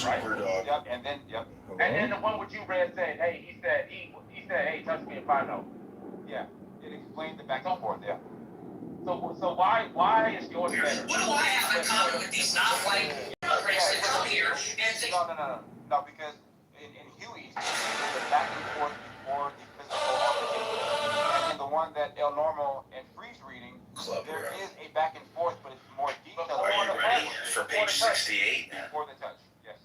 right? Super dog. Yep, and then and then the one which you read said, hey, he said, hey, touch me if I know. Yeah, it explained the back and forth. Yeah. So why is yours better? What do I have in common with these non-white immigrants that come here and think? No, because in Huey's, the back and forth before the physical altercation, and in the one that El Normo and Freeze reading, there is a back and forth, but it's more detailed. Are you ready for page 68? Before the touch, yes.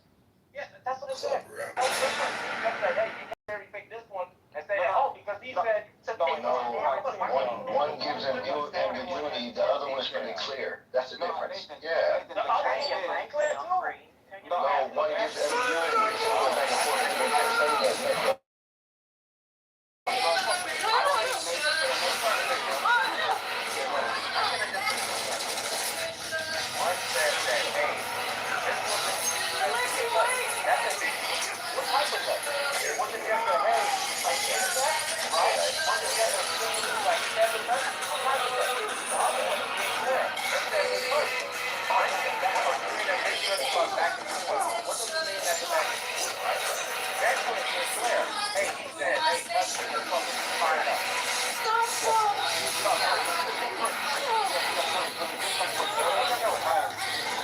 Yeah, that's what it said. Club No difference. You just said, hey, you can cherry pick this one and say, oh, because he said. One gives ambiguity, the other one's pretty clear. That's the difference. Yeah. The other one is clear too. No, one gives ambiguity. It's all back and forth. You can't say that.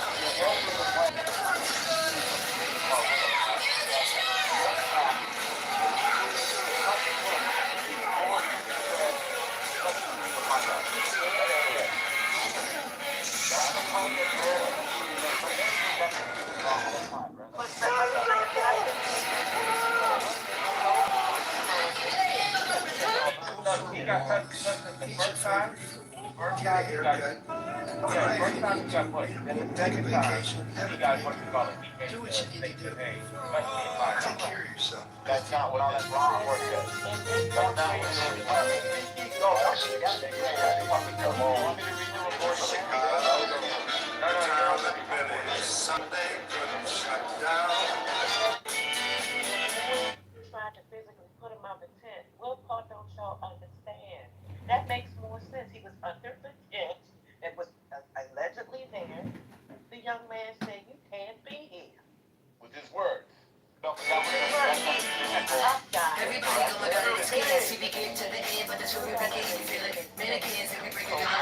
He got touched the first time. First time he got pushed. Then the second time he got what you call it. He came to say, hey, touch me if I know. That's not what all that wrong work does. That's not what it is. No, actually, that's the thing. Come on. Want me to read the report again? No. Sunday couldn't shut down. Tried to physically put him out the tent. What part don't y'all understand? That makes more sense. He was under the tent. It was allegedly there. The young man said, "You can't be here." With his words. Everybody going down the stairs, we begin to the end, but that's where we begin. We feel it. Mannequins and we bring it down.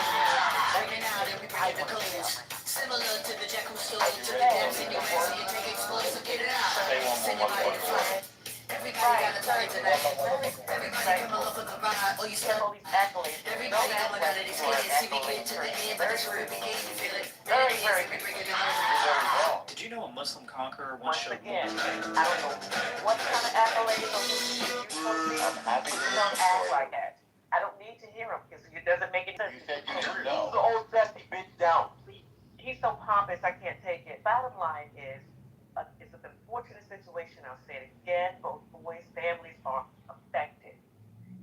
Working out and we bring it to cleanse. Similar to the jack who stole to the dance in your ass, so you take explosive, get it out. Send your body to fly. Everybody got a party tonight. Everybody come along for the ride, or you stop. Everybody going out of these kids, see we get to the end, but that's where we begin. We feel it. Mannequins and we bring it down. Did you know a Muslim conqueror once showed Again, I don't know what kind of accolades or you don't act like that. I don't need to hear him because it doesn't make it sense. You said you didn't know. The old dusty bitch down. He's so pompous, I can't take it. Bottom line is, it's an unfortunate situation. I'll say it again. Both boys' families are affected.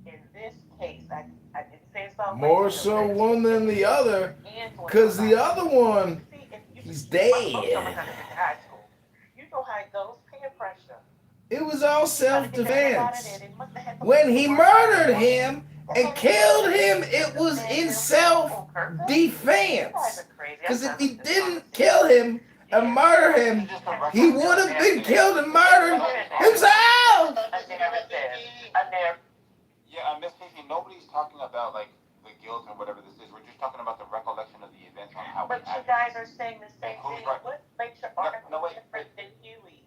In this case, I didn't say it's about more so one than the other, because the other one, he's dead. You know how it goes, peer pressure. It was all self-defense. When he murdered him and killed him, it was in self-defense. Because if he didn't kill him and murder him, he would have been killed and murdered himself. Yeah, Miss Casey, nobody's talking about like the guilt and whatever this is. We're just talking about the recollection of the events on how. But you guys are saying the same thing. What makes your article different than Huey?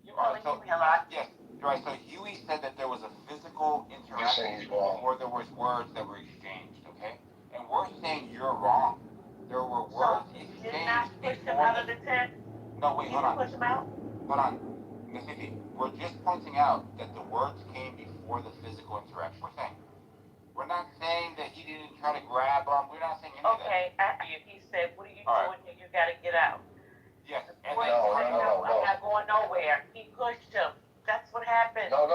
You're calling Huey a lot. Yes, right. So Huey said that there was a physical interaction or there was words that were exchanged. Okay, and we're saying you're wrong. There were words exchanged. You did not push him out of the tent. No, wait, hold on. Push him out. Hold on, Miss Casey. We're just pointing out that the words came before the physical interaction. We're saying. We're not saying that he didn't try to grab him. We're not saying any of that. Okay, after he said, "What are you doing here? You got to get out." Yes. No. I'm not going nowhere. He pushed him. That's what happened. No.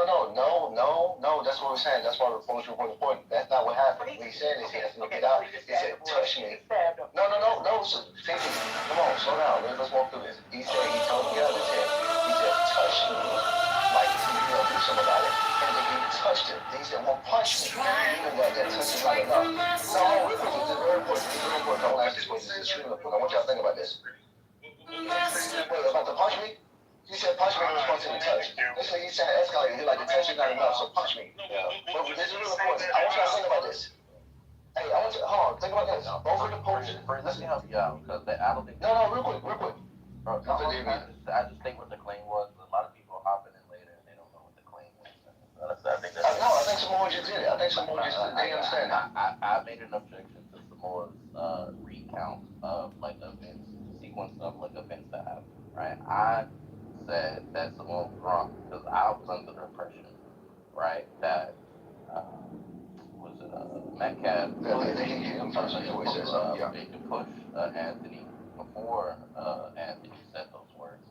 That's what we're saying. That's why we're supposed to report the point. That's not what happened. What he said is he has to get out. He said, touch me. No. Stacey, come on, slow down. Let's walk through this. He said, he told him to get out of the tent. He said, touch me. Like, do something about it. And then he touched him. Then he said, well, punch me. Even that touch is not enough. No, this is very important. This is very important. Don't ask this question. This is extremely important. I want y'all to think about this. Wait, about to punch me? You said basically he's saying escalated. He's like, the tension not enough, so punch me. But this is real important. I want you to think about this. Hey, I want you, hold on, think about this. Both of the police. Let me help you out, because I don't think. No, real quick. Bro, I just think what the claim was. A lot of people hopping in later and they don't know what the claim was. I think that's. I think Samoa just did it. I think Samoa just did. They understand that. I made an objection to Samoa's recount of like events, sequence of like events that happened. Right. I said that Samoa was wrong because I was under the impression, right, that was it Metcalf. I'm trying to say what he said. They could push Anthony before Anthony said those words.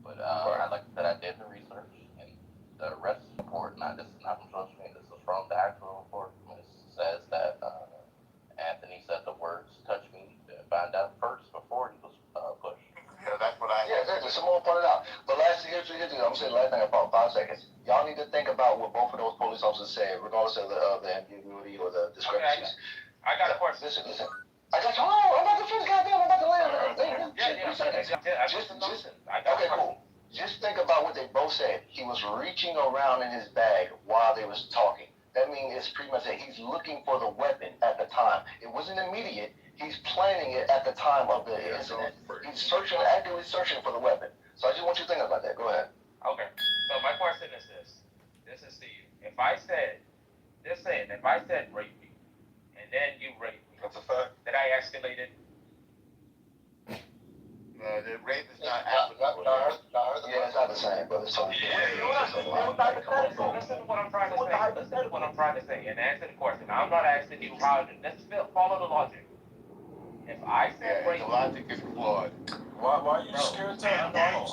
But like I said, I did the research and the arrest report, not from social media, this is from the actual report. It says that Anthony said the words "touch me" to find out first before he was pushed. Yeah, that's what I. Yeah, exactly. Someone pointed out. But here's I'm saying the last thing about 5 seconds. Y'all need to think about what both of those police officers said, regardless of the ambiguity or the discrepancies. I got a question. Listen. I got you. Oh, I'm about to finish. Goddamn, I'm about to land. Okay, cool. Just think about what they both said. He was reaching around in his bag while they was talking. That means it's pretty much that he's looking for the weapon at the time. It wasn't immediate. He's planning it at the time of the incident. He's actively searching for the weapon. So I just want you to think about that. Go ahead. Okay. So my question is this. This is to you. If I said rape me, and then you rape me, That's a fact. that I escalated. The rape is not applicable. Yeah, it's not the same, but it's totally different. Listen to what I'm trying to say. And answer the question. I'm not asking you how to. Let's follow the logic. If I said rape, the logic is flawed. Why are you scared to? I don't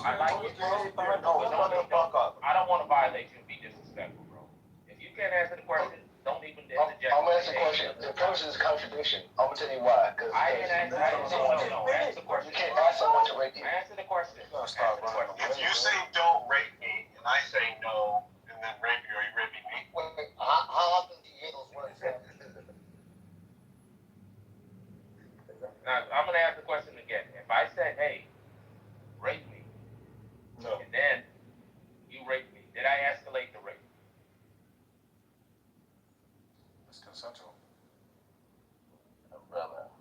want to violate you and be disrespectful, bro. If you can't answer the question, don't even interject. I'm gonna answer the question. The premise is contradiction. I'm gonna tell you why. Because Answer the question. You can't ask someone to rape you. Answer the question. If you say don't rape me, and I say no, and then rape you, are you raping me? Wait, how often do you hear those words? Now, I'm going to ask the question again. If I said, hey, rape me, No. and then you rape me, did I escalate the rape? It's consensual. Brother,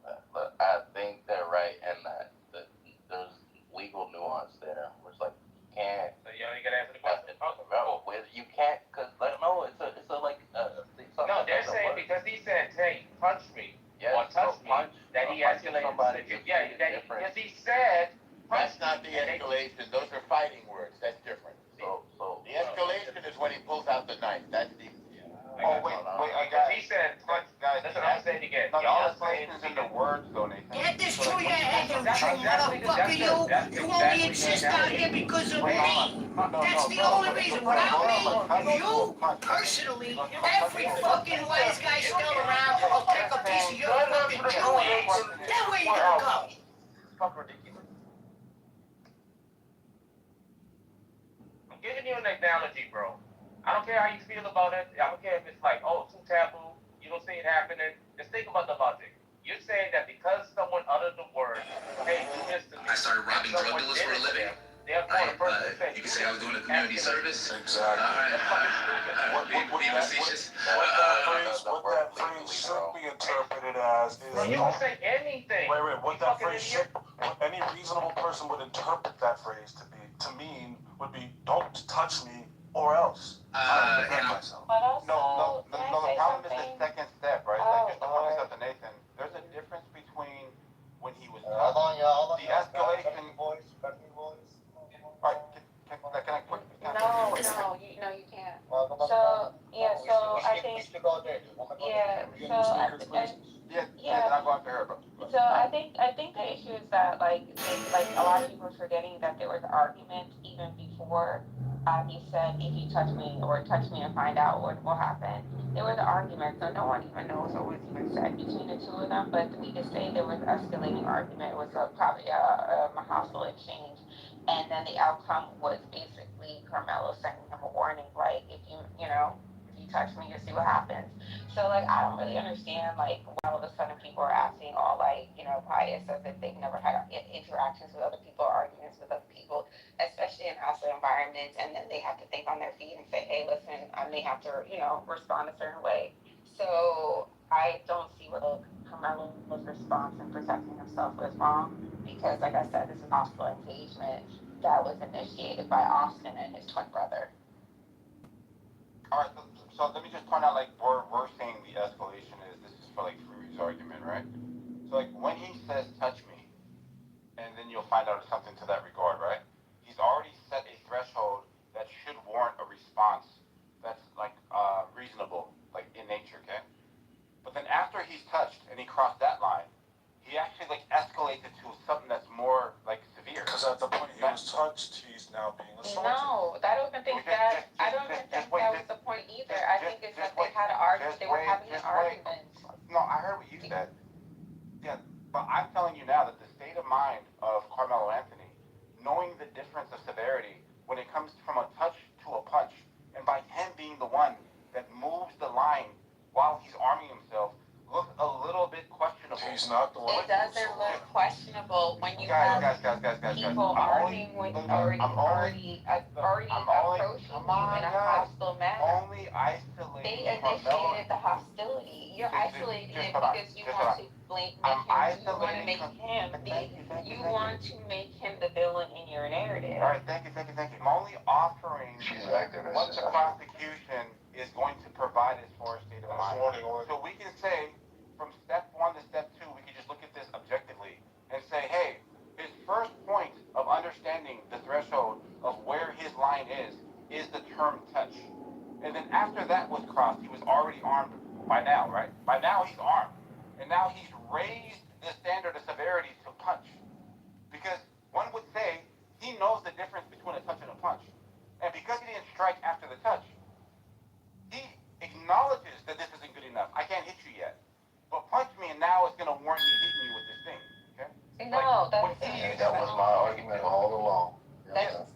I think they're right, and that there's legal nuance there, which like you can't. So you only got to answer the question. Bro, you can't, cause like no, it's a like No, they're saying because he said, hey, punch me. Yes, or touch me, that he escalated. Because he said, that's not the escalation. Those are fighting words. That's different. So the escalation is when he pulls out the knife. That's the. He said, guys. Listen, I'm saying again. Y'all are saying in the words, though, Nathan. Get this through your head, you motherfucker, you only exist out here because of me. That's the only reason. Without me, you, personally, every fucking wise guy still around will take a piece of your fucking Jew ass. That way you gonna go. Fuck ridiculous. I'm giving you an analogy, bro. I don't care how you feel about it. I don't care if it's like, oh, too taboo. You don't see it happening. Just think about the logic. You're saying that because someone uttered the word, hey, do this to me. I started robbing drug dealers for a living. You can say I was doing a community service. Exactly. All right. Being facetious. What that phrase should be interpreted as is. Bro, you don't say anything. Wait. What that phrase should, any reasonable person would interpret that phrase to mean would be, don't touch me or else. I defend myself. No. The problem is the second step, right? Like just to point this out to Nathan. There's a difference between when he was the escalation. Right? Can I quick? No, you can't. So I think, I'll go after her, bro. so I think the issue is that like a lot of people are forgetting that there was an argument even before he said if you touch me and find out what will happen. There was an argument, so no one even knows what was even said between the two of them. But to me to say there was an escalating argument was probably a hostile exchange. And then the outcome was basically Carmelo sending him a warning, like, if you touch me, you'll see what happens. So, like, I don't really understand, like, why all of a sudden people are acting all, like, pious as if they've never had interactions with other people, arguments with other people, especially in hostile environments. environment, and then they have to think on their feet and say, hey, listen, I may have to, respond a certain way. So I don't see where Carmelo's response in protecting himself was wrong, because, like I said, this is hostile engagement that was initiated by Austin and his twin brother. All right, so let me just point out, like, we're saying the escalation this is for, like, Fury's argument, right? So, like, when he says, touch me, and then you'll find out something to that regard, right? He's already set a threshold that should warrant a response that's, like, reasonable, like, in nature, okay? But then after he's touched and he crossed that line, he actually, like, escalates it to something that's more, like, severe. Because at the point he was touched, he's now being assaulted. No, I don't even think that was the point either. I think it's that they had an argument. They were having an argument. No, I heard what you said. Yeah, but I'm telling you now that the state of mind of Carmelo Anthony, knowing the difference of severity when it comes from a touch to a punch, and by him being the one that moves the line while he's arming himself, looks a little bit questionable. He's not the one. It doesn't look questionable when you guys, have people arguing with already approaching you in a hostile manner. Only isolating They initiated the hostility. You're isolating it because you want to you want to make him the villain in your narrative. All right, thank you. I'm only offering what the prosecution is going to provide as far as state of mind. So we can say, from step 1 to step 2, we can just look at this objectively and say, hey, his first point of understanding the threshold of where his line is the term touch. And then after that was crossed, he was already armed by now, right? By now he's armed. And now he's raised the standard of severity to punch. Because one would say he knows the difference between a touch and a punch. And because he didn't strike after the touch, he acknowledges that this isn't good enough. I can't hit you yet. But punch me and now it's going to warrant me hitting you with this thing. Okay? No, that was my argument all along. So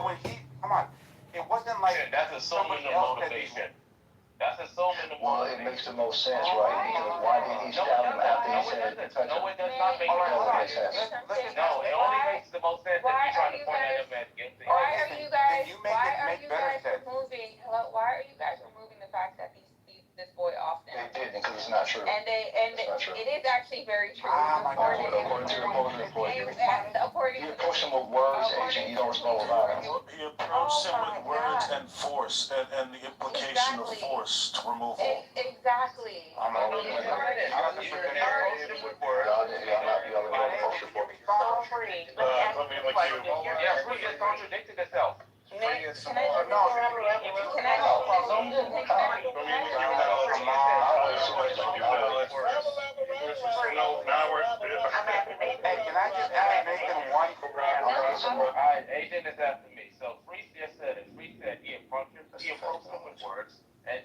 when he, come on, it wasn't like that's assuming the motivation. That's assuming the motivation. Well, it makes the most sense, right? Because why did he stab him after he said touch him? No, it does not make the most sense. No, it only makes the most sense if you're trying to point at him as guilty. Why are you guys removing the fact that this boy Austin? They didn't, because it's not true. And it is actually very true. According to the report. He approached him with words, agent. You don't respond with violence. He approached him with words and force, and the implication of force to remove all. Exactly. I'm not looking at it. Y'all didn't approach the report. yeah, we just contradicted itself. Can I just ask Nathan one? Alright, agent is after me. So Freeze just said it. Freeze said he approached him with words, and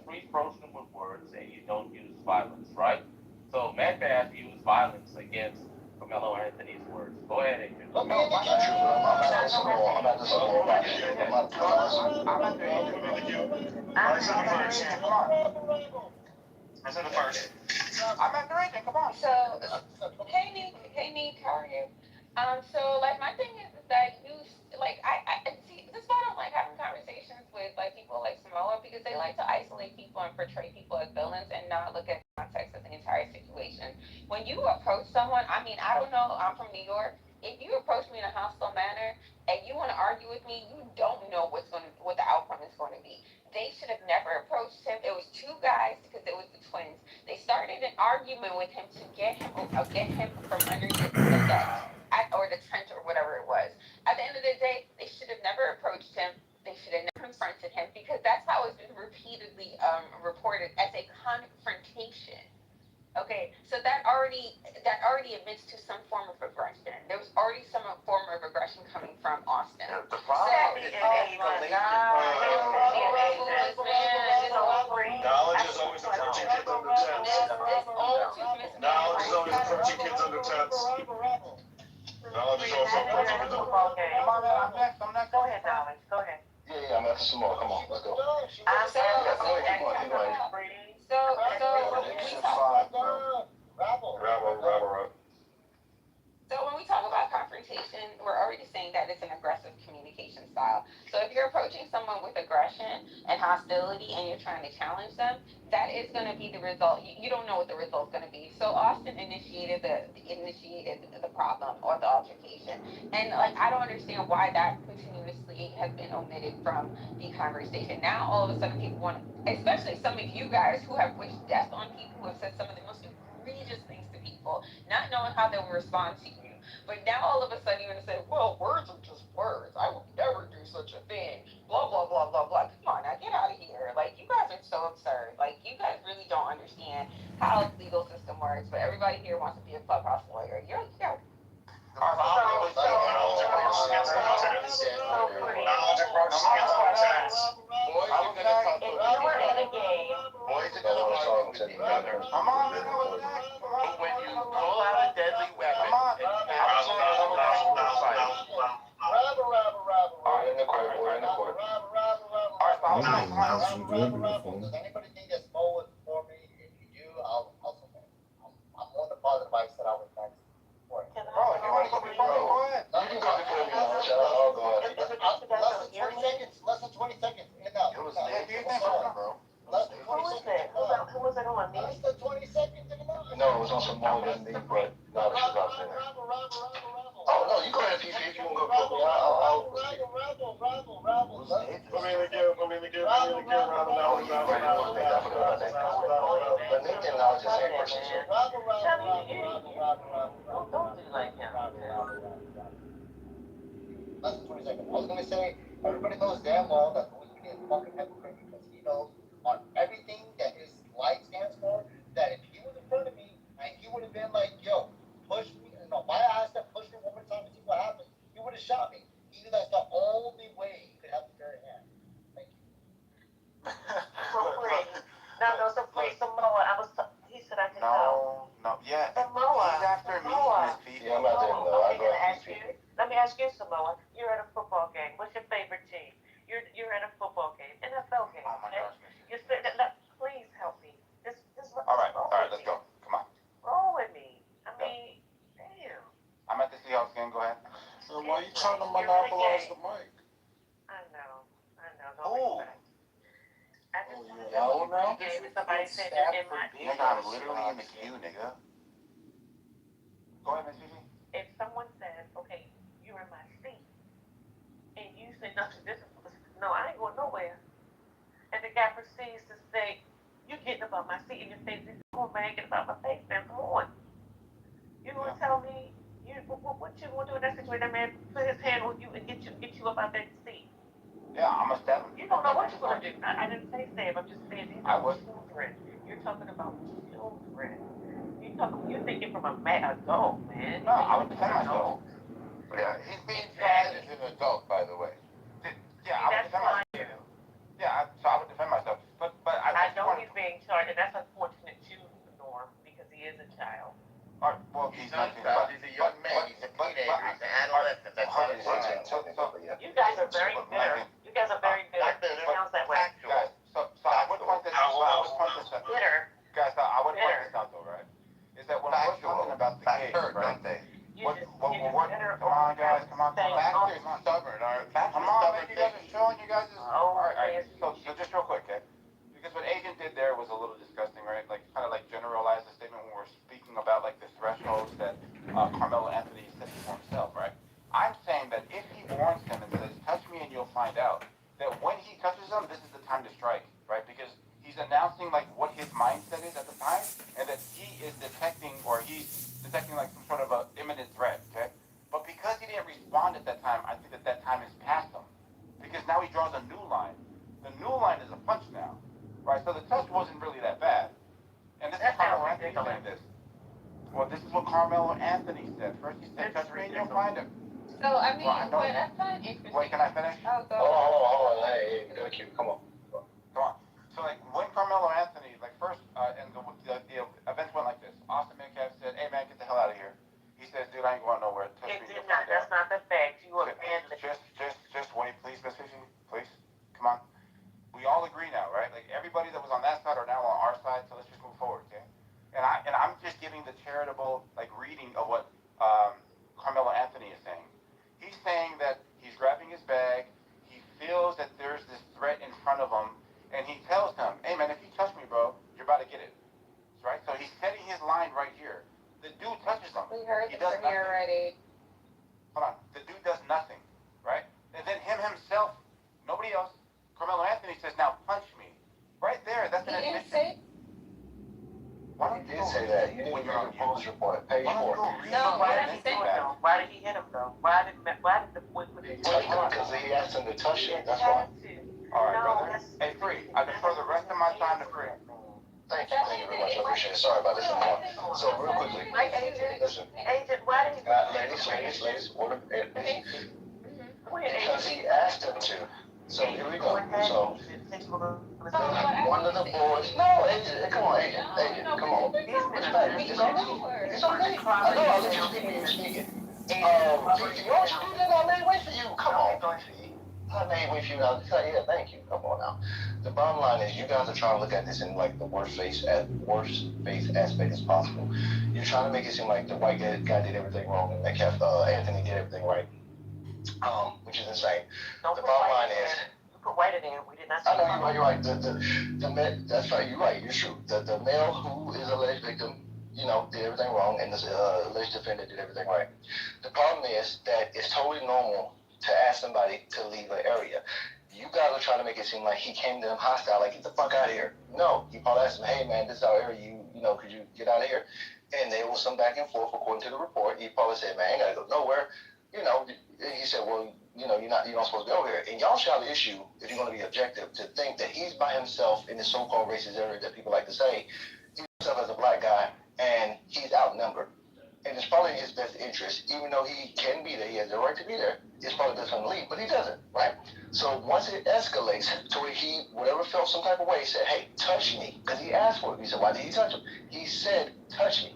Freeze approached him with words, and you don't use violence, right? So Metcalf used violence against Carmelo Anthony's words. Go ahead, agent. I'm at the support. I'm at the Come on. So, hey Nick, how are you? So like my thing is that you like I see this is why I don't like having conversations with like people like Samoa, because they like to isolate people and portray people as villains and not look at the context of the entire situation. When you approach someone, I mean, I don't know, I'm from New York. If you approach me in a hostile manner and you want to argue with me, you don't know what the outcome is going to be. They should have never approached him. It was two guys because it was the twins. They started an argument with him to get him from underneath the deck or the tent or whatever it was. At the end of the day, they should have never approached him. They should have never confronted him, because that's how it's been repeatedly reported as a confrontation. Okay, so that already admits to some form of aggression. There was already some form of aggression coming from Austin. The problem is knowledge is always approaching kids under 10. Knowledge is always approaching kids under 10. Knowledge is also approaching kids under 10. Come on, I'm next. Go ahead, Knowledge. Go ahead. Yeah, I'm after some more. Come on, let's go. So when we talk about confrontation, we're already saying that it's an aggressive communication approaching someone with aggression and hostility and you're trying to challenge them, that is going to be the result. You don't know what the result's going to be. So Austin initiated the problem or the altercation, and like I don't understand why that continuously has been omitted from the conversation. Now all of a sudden people want, especially some of you guys who have wished death on people, who have said some of the most egregious things to people, not knowing how they will respond to you. But now all of a sudden you're gonna say, well, words are just words. I would never do such a thing. Blah blah blah blah blah. Come on, now get out of here. Like you guys are so absurd. Like you guys really don't understand how the legal system works. But everybody here wants to be a clubhouse lawyer. You're Come on, man, what's next? But when you pull out a deadly weapon, We're in the court. We're in the court. I'm gonna have some good on the phone. Does anybody think that's Mo for me? If you do, I'll support. I'm on the positive I said I was next. Bro, if you want to go before me, go ahead. You can go before me, I'll go ahead. Less than 20 seconds. In and out. It was late. Do you think, bro? Less than 20 seconds. Who was it on? Less than 20 seconds. In and out. No, it was on some more than me, but no, the shit out there. Oh, no, you go ahead, PP, if you want to go before me. I'll proceed. But Nathan, I was just saying person, so. Don't do like him. Less than 20 seconds. I was gonna say, everybody knows damn well that Louis is a fucking hypocrite because he knows on everything that his life stands for, that if he was in front of me and he would have been like, yo, push me, you know, my ass that push me one more time and see what happens, he would have shot me. Even that's the only way he could have the very hand. Thank you. So free. No, so free Samoa. He said I could go. No, yeah. Samoa. He's after me, Samoa. Miss Fifi. Yeah, I'm not doing that. I go after you. Let me ask you, Samoa. You're at a football game. What's your favorite team? You're at a football game, NFL game. Oh my gosh, Miss Fifi. You're sitting. Please help me. Just All right, let's go. Come on. Roll with me. I mean, damn. I'm at the Seahawks game. Go ahead. So why you trying to monopolize the mic? I know. Don't respect. I just Oh, no. game and somebody said you're in my Nigga, I'm literally in the queue, nigga. Go ahead, Miss Fifi. if someone says, okay, you're in my seat, and you say nothing, no, I ain't going nowhere. And the guy proceeds to say, you're getting about my seat in your face. Come on, man, get about my face, man. Come on. You gonna tell me what you gonna do in that situation? That man put his hand on you and get you up out that seat. Yeah, I'm a stab him. You don't know what you're gonna do. I didn't say stab. I'm just saying these I are would. children. You're talking about children. You're thinking from a adult, man. No, I would defend myself. Yeah, he's being tried as an adult, by the way. Yeah, I would defend myself. Yeah, so I would defend myself. But I know he's being charged, and that's unfortunate too, Norm, because he is a child. All right, well, He's not a child, he's a young man, he's a teenager, he's an adolescent, that's all it is. You guys are very bitter. You guys are very bitter. It sounds that way. guys, so I would point this out. Bitter. Guys, I would point this out though, right? Is that when we're talking about the case, right? You're just Come on, guys, come on. Factors are stubborn, alright? Come on, man, you guys are showing you guys is... Oh, All right, so just real quick, okay? Because what Agent did there was a little disgusting, right? Like, kind of like generalized the statement when we're speaking about, like, the thresholds that Carmelo Anthony set for himself, right? I'm saying that if he warns him and says, touch me and you'll find out, that when he touches him, this is the time to strike, right? Because he's announcing, like, what his mindset is at the time, and that he is detecting, or he's detecting, like, some sort of a imminent threat, okay? But because he didn't respond at that time, I think that time is past him. Because now he draws a new line. The new line is a punch now, right? So the touch wasn't really that bad. And this is Carmelo Anthony saying this. Well, this is what Carmelo Anthony said. First he said, touch me and you'll find him. So I mean, Well, I know but that. that's not interesting. Wait, can I finish? Oh, go Hold on. Hey, come on. Come on. So, like, when Carmelo Anthony, like, first, and the events went like this. Austin Metcalf said, hey, man, get the hell out of here. He says, dude, I ain't going nowhere. Touch me, you'll find out. That's not the fact. You abandoned. Just wait, please, Miss Fifi. Please. Come on. We all agree now, right? Like, everybody that was on that side are now on our side, so let's just move forward, okay? And I'm just giving the charitable, like, reading of what Carmelo Anthony is saying. He's saying that he's grabbing his bag. He feels that there police report, page 4. No, why did he do it though? Why did he hit him though? Why did the boy put He his touched him because he asked him to touch him. That's why. All right, brother. Hey, Free, I defer the rest of my time to Free. Thank you very much. I appreciate it. Sorry about this anymore. So real quickly, listen. Agent, why did he Ladies, order. Because he asked him to. So here we go. So one of the boys. No, Agent, come on, Agent, come on. Respect. It's okay. It's okay. I know. I'll let you speak when you speak it. You want to do that? I may wait for you. Come on. I may wait for you now. Yeah, thank you. Come on now. The bottom line is, you guys are trying to look at this in like the worst face aspect as possible. You're trying to make it seem like the white guy did everything wrong and Anthony did everything right, which is insane. The bottom line is, you put white in there. We did not. I know you're right. That's right. You're right. You're true. The male who is alleged victim, did everything wrong, and the alleged defendant did everything right. The problem is that it's totally normal to ask somebody to leave an area. You guys are trying to make it seem like he came to them hostile, like, get the fuck out of here. No, he probably asked him, hey man, this is our area, could you get out of here? And there was some back and forth according to the report. He probably said, man, I ain't gotta go nowhere. And he said, well, you're not supposed to go here. And y'all should have the issue, if you're gonna be objective, to think that he's by himself in this so-called racist area that people like to say, he himself as a black guy, and he's outnumbered. And it's probably in his best interest, even though he can be there, he has the right to be there. It's probably best for him to leave, but he doesn't, right? So once it escalates to where he, whatever felt some type of way, said, hey, touch me, because he asked for it. He said, why did he touch him? He said, touch me.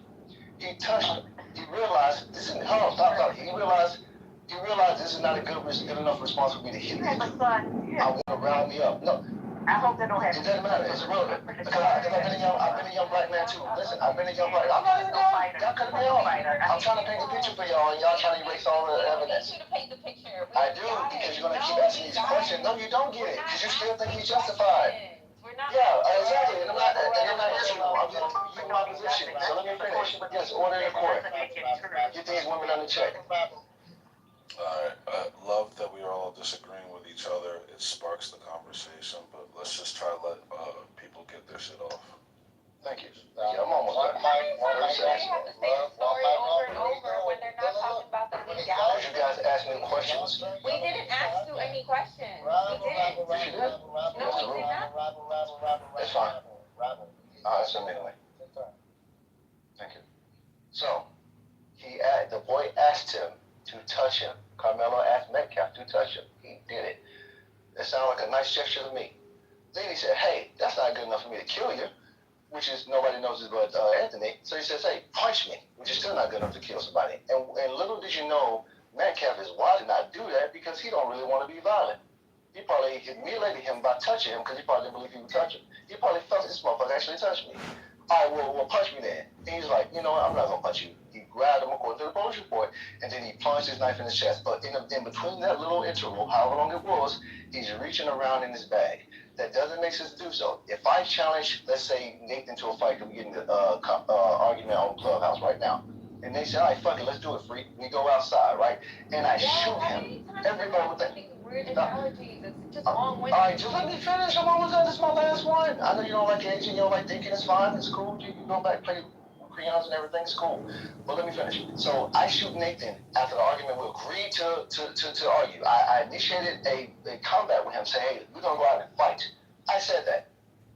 He touched him. He realized, stop. He realized this is not a good enough response for me to hit him. I want to round me up. No. I hope they don't have. It doesn't matter. It's irrelevant. Because I've been a young black man too. Listen, I've been a young black. I'm not even young. Y'all cut me off. I'm trying to paint the picture for y'all, and y'all trying to erase all the evidence. I do, because you're gonna keep asking these questions. No, you don't get it, because you still think he's justified. Yeah, exactly. And I'm not answering you. I'm just using my position. So let me finish. Yes, order in court. Get these women on the check. Alright, I love that we are all disagreeing with each other. It sparks the conversation, but let's just try to let people get their shit off. Thank you. Yeah, I'm almost done. They have the same story over and over when they're not talking about the legality. You guys asked me questions. We didn't ask you any questions. We didn't. Yes, you did. No, we did not. It's fine. I'll answer them anyway. Thank you. So, the boy asked him to touch him. Carmelo asked Metcalf to touch him. He did it. It sounded like a nice gesture to me. Then he said, hey, that's not good enough for me to kill you, which is, nobody knows it but Anthony. So he says, hey, punch me, which is still not good enough to kill somebody. And little did you know, Metcalf is wise to not do that because he don't really want to be violent. He probably humiliated him by touching him because he probably didn't believe he would touch him. He probably felt this motherfucker actually touched me. All right, well, punch me then. And he's like, you know what, I'm not going to punch you. He grabbed him according to the police report, and then he plunged his knife in his chest. But in between that little interval, however long it was, he's reaching around in his bag. That doesn't make sense to do so. If I challenge, let's say, Nathan to a fight, because we're getting the argument on Clubhouse right now, and they say, all right, fuck it, let's do it, freak. We go outside, right? And I shoot him. Everybody would think, weird analogies. It's just long-winded. all right, just let me finish. I'm almost done. This is my last one. I know you don't like aging, you don't like thinking. It's fine. It's cool. You can go back, play crayons and everything. It's cool. But let me finish. So I shoot Nathan after the argument. We agreed to argue. I initiated a combat with him, saying, hey, we're going to go out and fight. I said that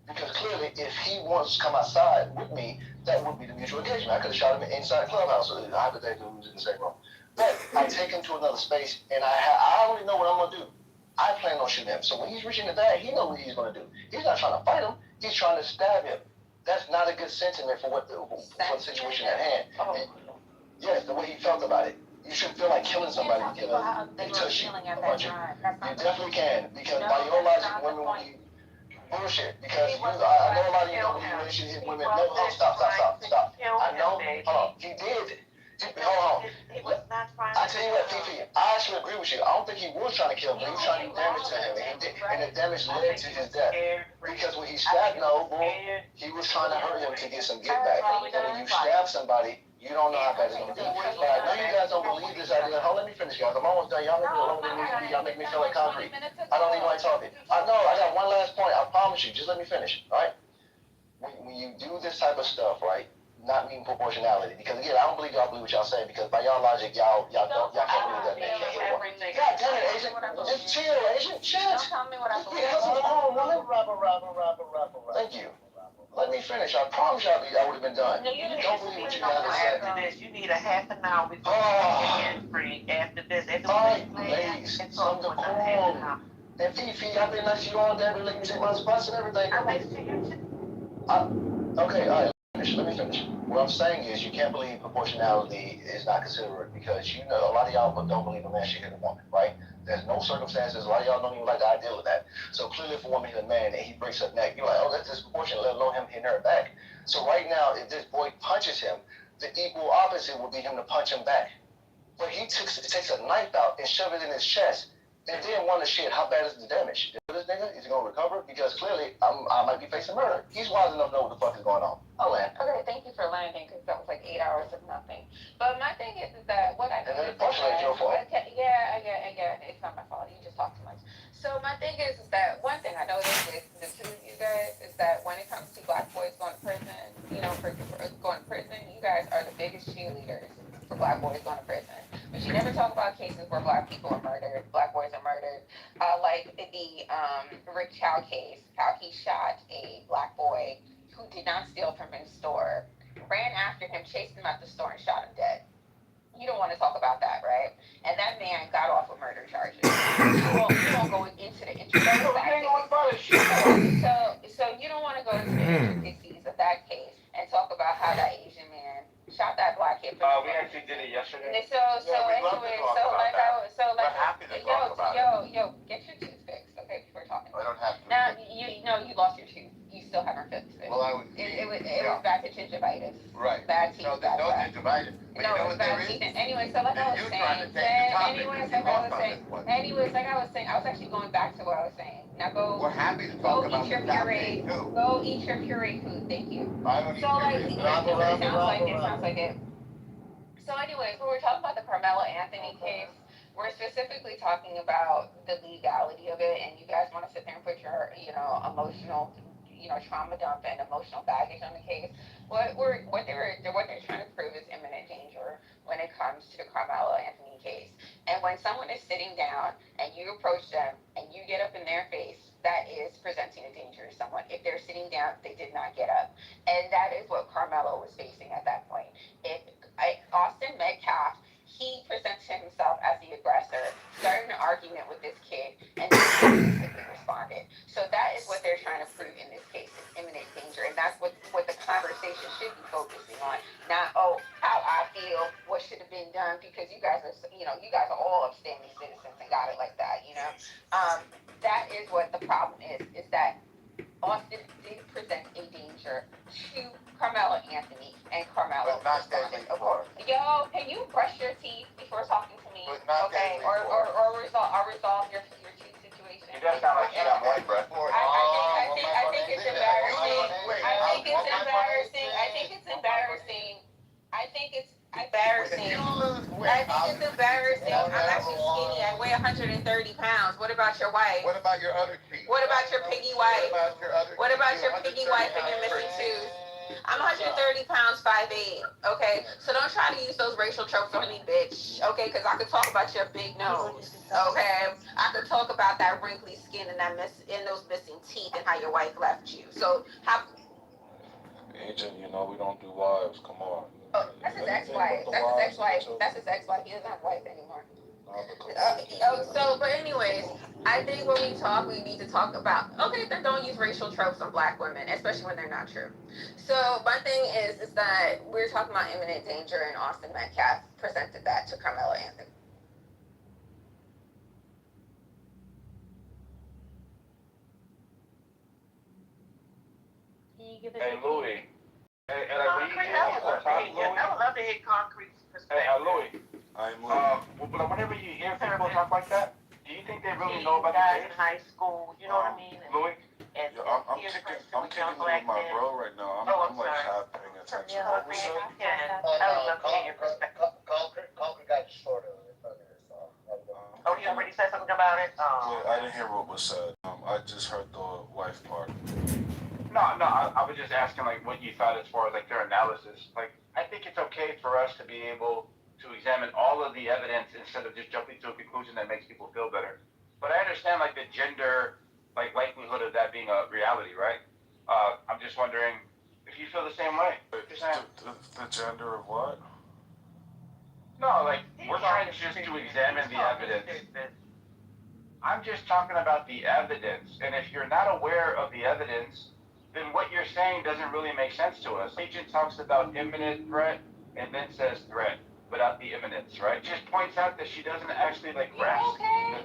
because clearly if he wants to come outside with me, that would be the mutual engagement. I could have shot him inside the clubhouse. Hypothetically, we was in the same room. But I take him to another space, and I already know what I'm going to do. I plan on shooting him. So when he's reaching the bag, he knows what he's going to do. He's not trying to fight him. He's trying to stab him. That's not a good sentiment for the situation at hand. Yes, the way he felt about it. You shouldn't feel like killing somebody because they touch you. You definitely can, because by your logic, women will be bullshit. Because I know a lot of you know when you relationship women. No, stop. I know. Hold on. He did. Hold on. I tell you what, Fifi, I actually agree with you. I don't think he was trying to kill him, but he was trying to do damage to him. And the damage led to his death. Because when he stabbed Noble, he was trying to hurt him to get some get back. And when you stab somebody, you don't know how bad it's going to be. But I know you guys don't believe this idea. Hold on, let me finish, guys. I'm almost done. Y'all make me longer than me. Y'all make me feel like concrete. I don't even like talking. I know, I got one last point. I promise you. Just let me finish, all right? When you do this type of stuff, right? not meeting proportionality. Because again, I don't believe y'all believe what y'all say, because by y'all logic, y'all can't believe that man can't hit a woman. God damn it, Asian. Just chill, Asian. Chill. Don't tell me what I believe. Thank you. Let me finish. I promise y'all I would have been done. No, you Don't believe what you gotta say. After this, you need a half an hour before you get hands-free. After this, Alright, ladies, some decorum. And Fifi, I've been nice to you all day, but let me take my spots and everything. I'm nice to you too. Okay, alright, let me finish. What I'm saying is you can't believe proportionality is not considerate, because you know a lot of y'all don't believe a man should hit a woman, right? There's no circumstances, a lot of y'all don't even like the idea of that. So clearly if a woman hit a man and he breaks her neck, you're like, oh, that's disproportionate, let alone him hitting her back. So right now, if this boy punches him, the equal opposite would be him to punch him back. But he takes a knife out and shove it in his chest, and then wonder, shit, how bad is the damage? This nigga, is he gonna recover? Because clearly, I might be facing murder. He's wise enough to know what the fuck is going on. I'll land. Okay, thank you for landing, because that was like 8 hours of nothing. But my thing is that what I And then noticed partially it's your fault. yeah, I get it. It's not my fault. You just talk too much. So my thing is that one thing I noticed with the two of you guys is that when it comes to black boys going to prison, for going to prison, you guys are the biggest cheerleaders for black boys going to prison. But you never talk about cases where black people are murdered, black boys are murdered. Like the Rick Chow case, how he shot a black boy who did not steal from his store, ran after him, chased him out the store, and shot him dead. You don't want to talk about that, right? And that man got off with murder charges. You won't go into the intricacies of that case. So you don't want to go into the intricacies of that case and talk about how that Asian man shot that black kid. We actually did it yesterday. We're happy to talk about it. Yo, get your tooth fixed, okay, before talking. I don't have to. Now, you lost your tooth. You still haven't fixed it. Well, It was bad to gingivitis. Right. Bad teeth. No, there's no gingivitis. But No, you know it what was there bad is? teeth. Anyway, so like I was You saying. trying to take the topic. Anyways, like I was saying, I was actually going back to what I was saying. Now We're happy to talk about eat your the puree. topic too. Go eat your puree food. Thank you. I don't eat So like, puree. it sounds like it. So anyways, when we're talking about the Carmelo Anthony case, we're specifically talking about the legality of it, and you guys want to sit there and put your, emotional, trauma dump and emotional baggage on the case. What they're trying to prove is imminent danger when it comes to the Carmelo Anthony case. And when someone is sitting down and you approach them and you get up in their face, that is presenting a danger to someone. If they're sitting down, they did not get up, and that is what Carmelo was facing at that point. Austin Metcalf, he presents himself as the aggressor, started an argument with this kid, and then basically responded. So that is what they're trying to prove in this case, is imminent danger, and that's what the conversation should be focusing on. Not, how I feel, what should have been done, because you guys are all upstanding citizens and got it like that, That is what the problem is that Austin did present a danger to Carmelo Anthony, and Carmelo But not responded. deadly force. Yo, can you brush your teeth before talking to me? But not Okay, deadly or resolve your tooth situation. You just sound like you got one breath. I think it's embarrassing. I think it's embarrassing. I think it's embarrassing. I think it's embarrassing. I'm actually skinny. I weigh 130 pounds. What about your wife? What about your other cheek? What about your piggy wife? What about your piggy wife and your missing tooth? I'm 130 pounds, 5'8", okay? So don't try to use those racial tropes on me, bitch, okay? Because I could talk about your big nose, okay? I could talk about that wrinkly skin and those missing teeth and how your wife left you. So how... Agent, we don't do wives. Come on. Oh, that's his ex-wife. That's his ex-wife. He doesn't have a wife anymore. But anyways, I think when we talk, we need to talk about, okay, then don't use racial tropes on black women, especially when they're not true. So my thing is that we're talking about imminent danger, and Austin Metcalf presented that to Carmelo Anthony. Hey, Louis. Hey, I would love to hear concrete perspective. Hey, Louis. I'm But whenever you hear people talk like that, do you think they really know about guys the in high school, you know what I mean? Louis? And I'm peer kicking pressure with young it with black my men. bro right now. Oh, I'm I'm like sorry. half paying attention. Yeah, What was it? I would love to hear your perspective. Concrete got shorter. Oh, you already said something about it? Yeah, I didn't hear what was said. I just heard the wife part. I was just asking like what you thought as far as like their analysis. Like, I think it's okay for us to be able to examine all of the evidence instead of just jumping to a conclusion that makes people feel better. But I understand like the gender, like likelihood of that being a reality, right? I'm just wondering if you feel the same way. The gender of what? No, like we're trying just to examine the evidence. I'm just talking about the evidence, and if you're not aware of the evidence, then what you're saying doesn't really make sense to us. Agent talks about imminent threat and then says threat without the imminence, right? Just points out that she doesn't actually like grasp,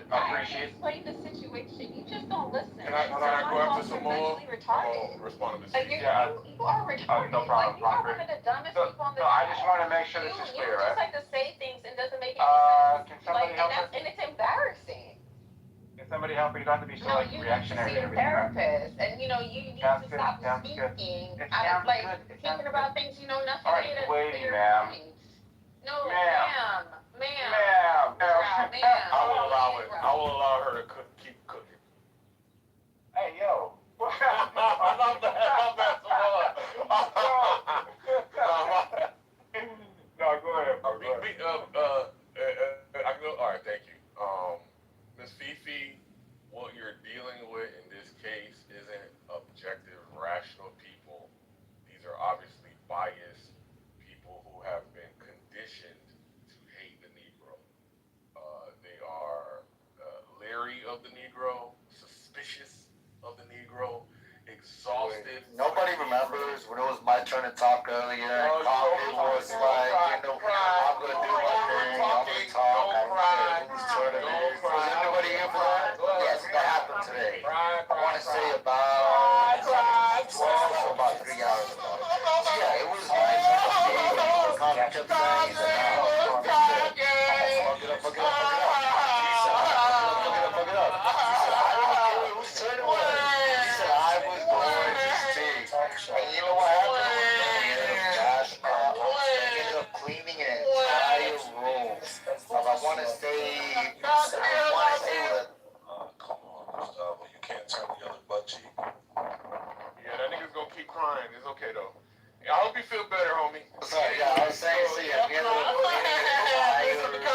appreciate. Explain the situation. You just don't listen. Can I go after some more? Retarded. Respond to Miss Like, you are retarded. No problem, Like, you are Conquer. one of the dumbest people on the No, I just want to make sure this is You clear, just right? like to say things and doesn't make any sense. Can somebody help her? And it's embarrassing. Can somebody help her? You don't have to be so like You reactionary. need to see a therapist, and you need to stop speaking out of thinking about things you know nothing. All right, waiting, ma'am. No, ma'am. Ma'am. I will allow it. I will allow her to keep cooking. Hey, yo. I love that. No, go ahead. I can go. All right, thank you. Miss Fifi, what you're dealing with in this case isn't objective, rational people. These are obviously biased people who have been conditioned to hate the Negro. They are leery of the Negro, suspicious of the Negro, exhausted. Nobody remembers when it was my turn to talk earlier. Coffee was like, I'm gonna do my thing. I'm gonna talk. I'm gonna turn it in. Was anybody here for that? Yes, that happened today. I want to say about 12 or about 3 hours ago. So yeah, it was my turn to speak. Coffee kept saying, he said, no, fuck it up, fuck it up, fuck it up. He said, fuck it up. He said, I don't care whose turn it was. He said, I was going to speak. And you know what happened? He ended up cleaning an entire room. I want to say that. Come on, Gustavo, you can't turn the other butt cheek. Yeah, that nigga's gonna keep crying. It's okay though. I hope you feel better, homie. Sorry, yeah, I was saying, see, at the end of the cleaning an entire stage.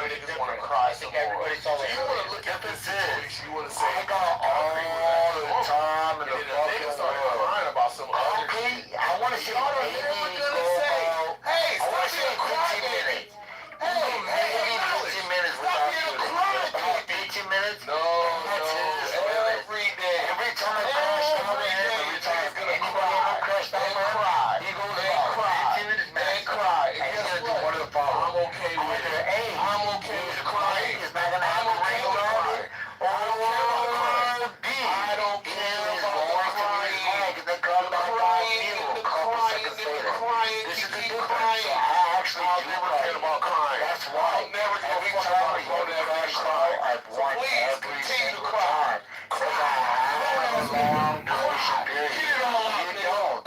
they just want to cry some more. So you want to look at this situation, you want to say, I got all the time in the fucking world. Crying about some other shit. I want to see all the never gonna say, hey, stop being a crybaby. Hey, maybe 15 minutes stop being a crybaby. 15 minutes? No, every day. Every time I crash down with him, every time anybody ever crash down with him, he goes about 15 minutes max. And cry. And he's guess gonna do what? one of the following. I'm okay with it. I'm okay with crying. He's not gonna have a ring around it. Or B. I don't care about the crying. Because they come back on you a couple seconds later. This is the difference. So I actually do never care about crying. That's why. I'll never Every care time about we go to that cry, I've won every single time. Because I have a long duration period. You don't.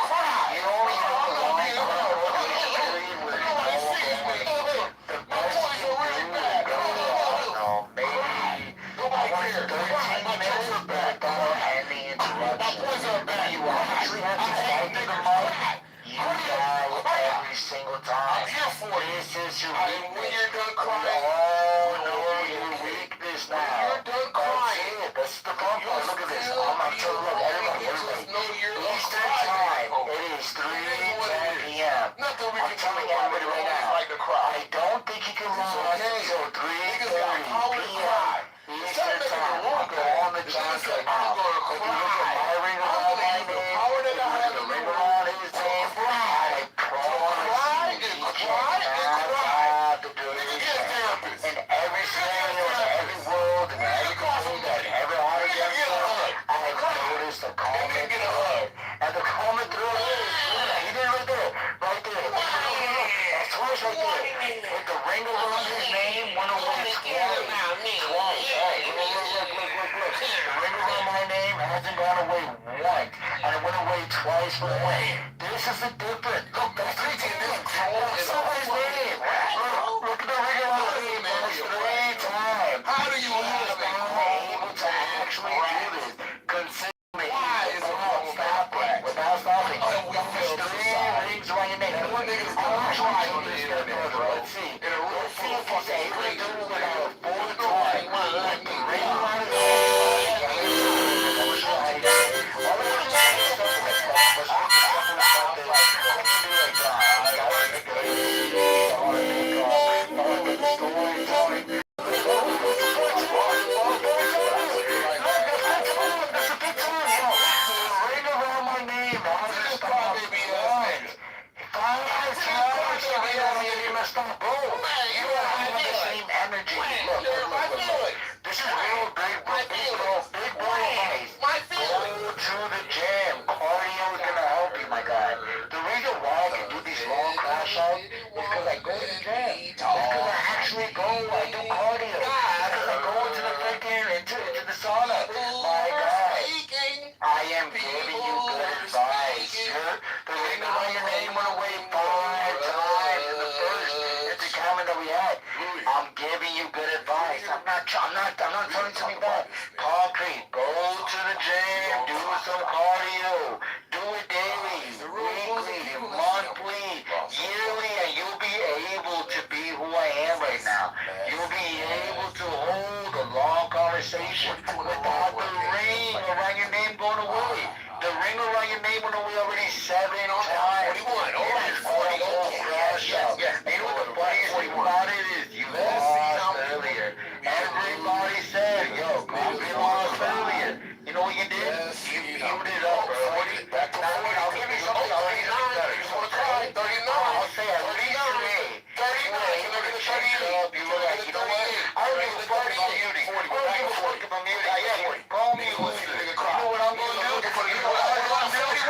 You only have a long duration period where you know the best you can do is go, maybe I want 13 minutes before ending interruption. You actually have to fight to the mic. You die every single time. This is your weakness. When you're done crying, Your weakness now. You're done crying. That's the fun part. Look at this. I'm telling you, everybody. Eastern time. It is 3:10 p.m. I'm telling everybody right now. I don't think you can lose until 3:30 p.m. Eastern time. I'm calling the chance right now. If you look at my ring around my name, if you look at the ring around his name, I promise you, he cannot have the duration. In every scenario, in every world, in every country that ever had against him, I've noticed a common thread. And the common thread is, he did it right there. Right there. That's twice right there. With the ring around his name, went away twice. Twice. Hey, look. The ring around my name hasn't gone away once. And it went away twice for the win. This is the difference. Look, that's 3 times. That's somebody's name. Look at the ring around his name. That's 3 times. How do you have He's not able to actually do this. Consistently. Without stopping. There's 3 rings around your neck. And one nigga is going to try on the internet, bro. Let's see. Let's see if he's able to do it without 4 times. Like the ring around his neck. This is real big boy advice. Go to the gym. Cardio is gonna help you, my guy. The reason why I can do these long crash outs is because I go to the gym. It's because I actually go. I do cardio. It's because I go into the freaking into the sauna. My guy, I am giving you good advice. The ring around your name went away 5 times in the first intercomment that we had. I'm giving you good advice. I'm not telling you to be bad. Concrete. Go to the gym. Do some cardio. Do it daily, weekly, monthly, yearly, and you'll be able to be who I am right now. You'll be able to hold a long conversation without the ring around your name going away. The ring around your name went away already 7 times. 41. Oh, that's 40. You know what the funniest thing about it is? You lost earlier. Everybody said, yo, Coffee lost earlier. You know what you did? You muted it up, bro. I'll give you something. I'll give you something better. You want to try? 39. I'll say at least 38. 39. You look at the 38. You look at, you know what? I don't give a fuck about muting. I don't give a fuck about muting. Call me a loser. You know what I'm going to do? You know what I'm going to do?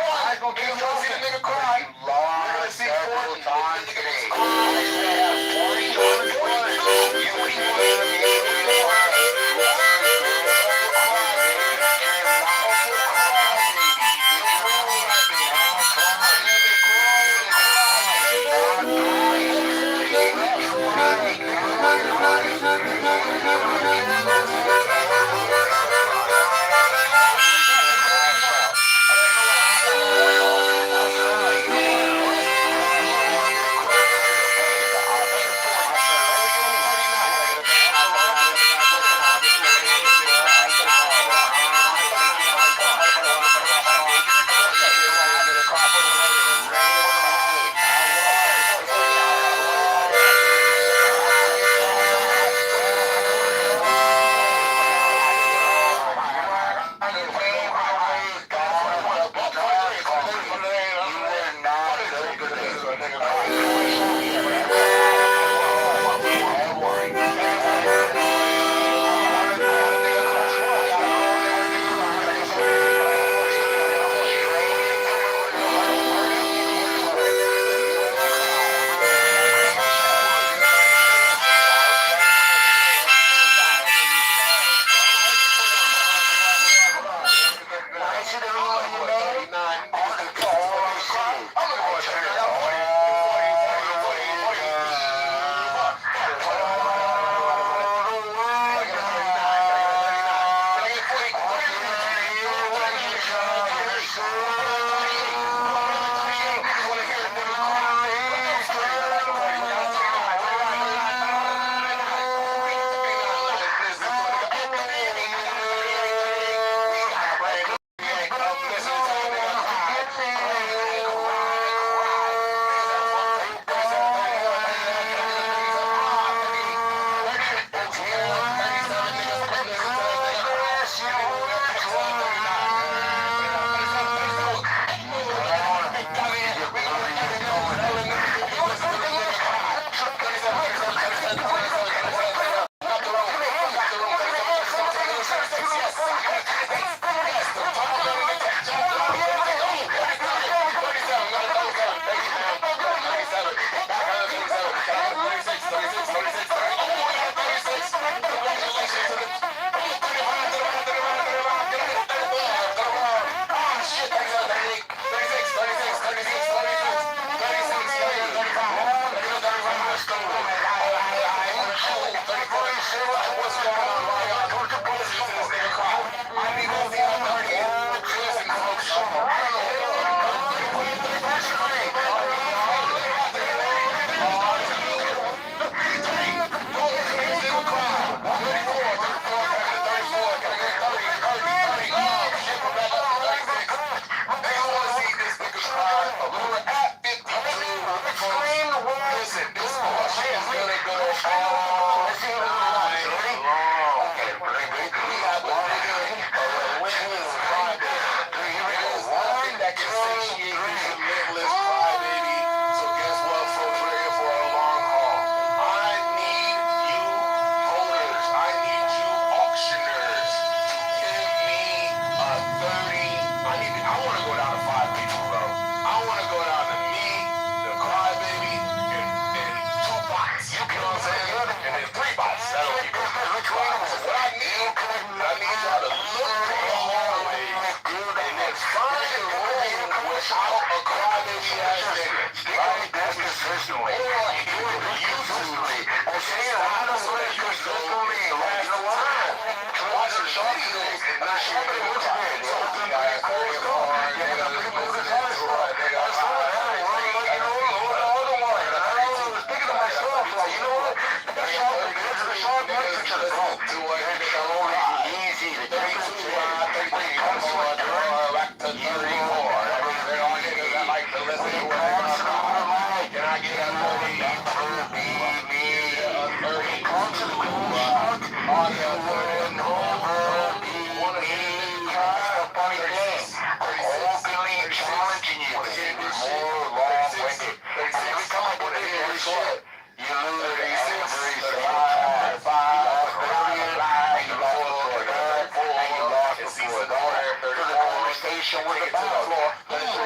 So was the battle. There was an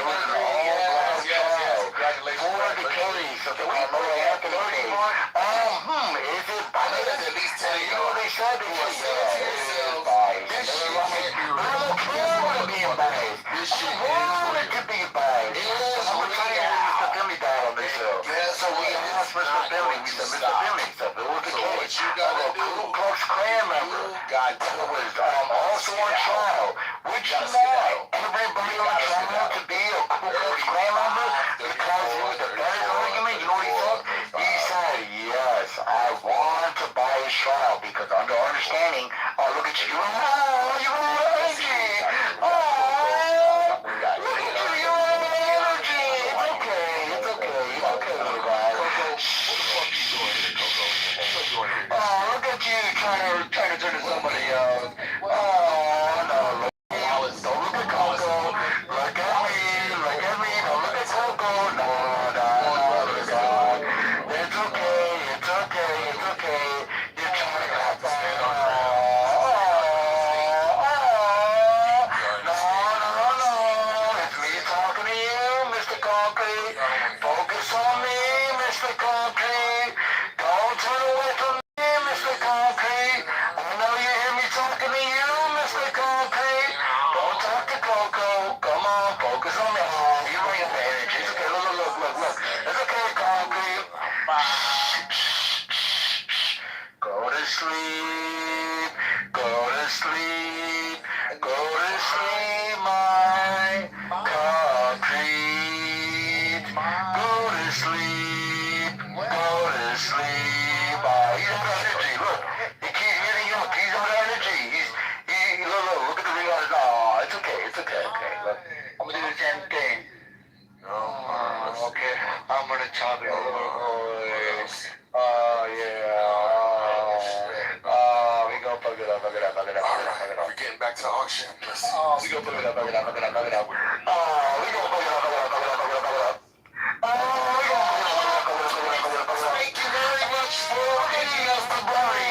all-black child. For the case of the Carmelo Anthony case. Is it biased? At least tell you what they said. It was biased. I don't care about being biased. I want it to be biased. I'm going to tell you what Mr. Finley died on this show. So we asked Mr. Finley, we said, Mr. Finley, so it was the case of a Ku Klux Klan member that was also on trial. Would you like everybody on trial to be a Ku Klux Klan member because it was the better argument? You know what he said? He said, yes, I want to buy his trial because under understanding, look at you, you're energy. Look at you, you're energy. It's okay, little guy. Look at you trying to turn to somebody else. No, don't look at Coco. Look at me. Don't look at Coco. No, look at It's okay. You're trying to have fun. No. It's me talking to you, Mr. Concrete. Focus on me, Mr. Concrete. Don't turn away from me, Mr. Concrete. I know you hear me talking to you, Mr. Concrete. Don't talk to Coco. Come on, focus on me. You're right in the energy. It's okay. Look. It's okay, Concrete. Go to sleep. Go to sleep, my concrete. Go to sleep. He's got energy. Look, he keeps getting up. He's got energy. Look at the ring on his. Oh, it's okay. Look, I'm gonna do the same thing. Okay, I'm gonna chop it a little boy. We go fuck it up. We're getting back to the auction. We go fuck it up. We go fuck it up. Thank you very much for getting us the brain.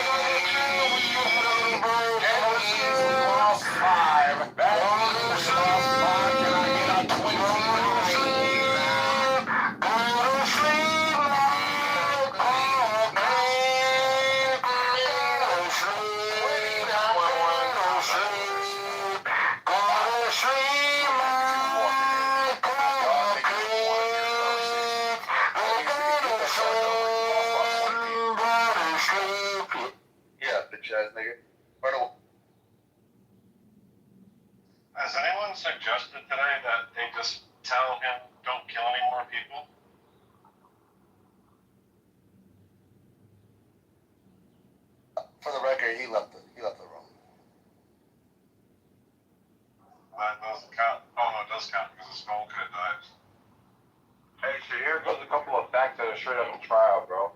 Has anyone suggested today that they just tell him don't kill any more people? For the record, he left the room. That doesn't count. Oh, no, it does count because his phone could have died. Hey, so here goes a couple of facts that are straight out of the trial, bro.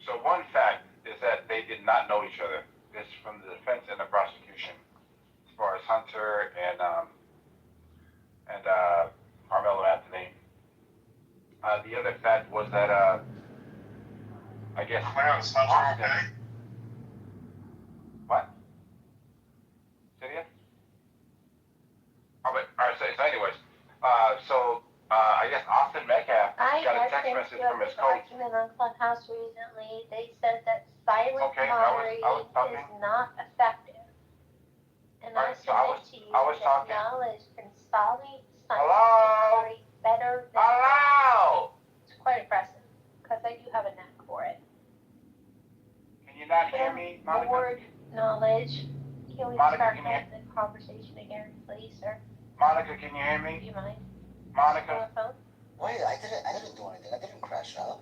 So one fact is that they did not know each other. This is from the defense and the prosecution, as far as Hunter and Carmelo Anthony. The other fact was that I guess. Clarence, Hunter okay? What? Say it again? All right, so anyways, I guess Austin Metcalf got a text message from his coach. Document on Clubhouse recently. They said that silent monitoring is not effective. And I submit to you that knowledge can solve science better than It's quite impressive because I do have a knack for it. Can you not hear me, Monica? Word knowledge. Can we start the conversation again, please, sir? Monica, can you hear me? Do you mind? Monica? Wait, I didn't do anything. I didn't crash out.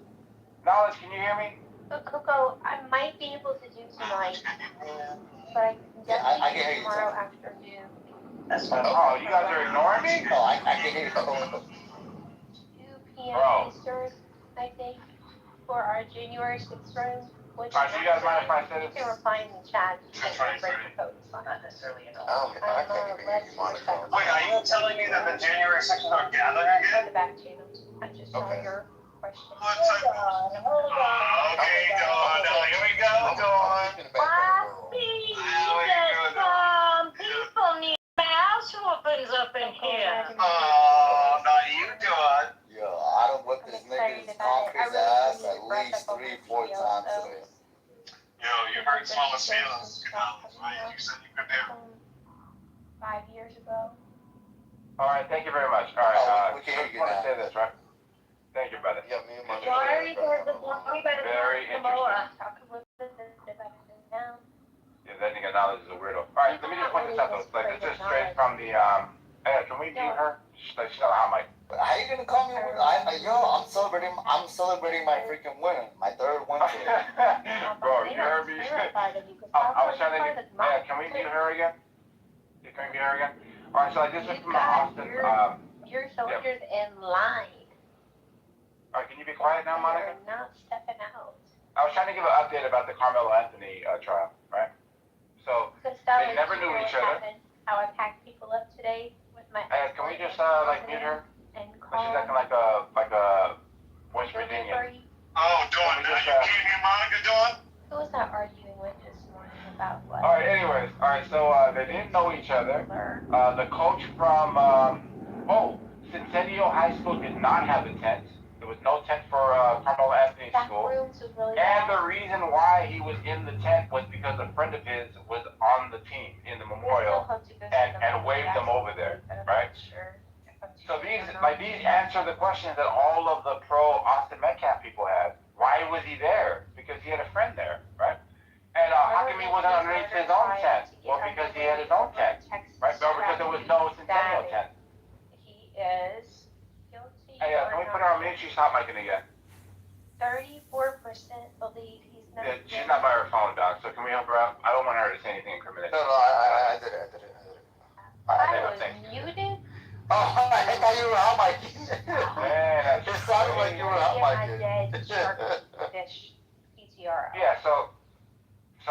Knowledge, can you hear me? Coco, I might be able to do tonight, but I can definitely do tomorrow afternoon. That's fine. Oh, you guys are ignoring me? Oh, I can hear you. 2 p.m. Eastern, I think, for our January 6th room. Alright, so you guys mind if I say You this? can reply in the chat. You can break the code. It's not necessarily at all. I can't hear you, Monica. Wait, are you telling me that the January 6th are gathering again? The back channel. I just saw your question. What type of... Okay, Dawn, here we go, Dawn. Happy that some people need mouse whooping put I'm this excited nigga's about it. I concrete really ass do need at to brush least up on 3-4 my times videos, today. Yo, you hurt Small's feelings, right? You said you could do. 5 years ago. All right, thank you very much. All right, we can hear you want to now. say this, right? Thank you, brother. Yeah, me and my Why are you going to Very Samoa? Talk a little bit about it now. Yeah, that nigga knowledge is a weirdo. All right, let me just point this out though. Like, this is straight from the hey, can we mute her? She's not on mic. How you gonna call me? I'm celebrating my freaking win, my third win today. Bro, you heard me? I was trying to get. Yeah, can we mute her again? Yeah, can we mute her again? All right, so like this is from Austin. Your soldiers in line. All right, can you be quiet now, Monica? They're not stepping out. I was trying to give an update about the Carmelo Anthony trial, right? So they never knew each other. How I packed people up today with my. Hey, can we just like mute her? And She's acting like a West Virginian. Oh, Dawn, now you can't hear Monica, Dawn? Who was I arguing with this morning about what? All right, anyways, all right, so they didn't know each other. The coach from Centennial High School did not have a tent. There was no tent for Carmelo Anthony's school. And the reason why he was in the tent was because a friend of his was on the team in the memorial and waved them over there, right? So these answer the questions that all of the pro Austin Metcalf people had. Why was he there? Because he had a friend there, right? And how come he wasn't underneath his own tent? Well, because he had his own tent, right? No, because there was no Centennial tent. He is guilty. Hey, can we put her on mute? She's hot micing again. 34% believe he's not. Yeah, she's not by her phone, Doc. So can we help her out? I don't want her to say anything incriminating. No, I did it. I was muted. Oh, I thought you were hot micing. Man, it sounded like you were hot micing. Yeah, so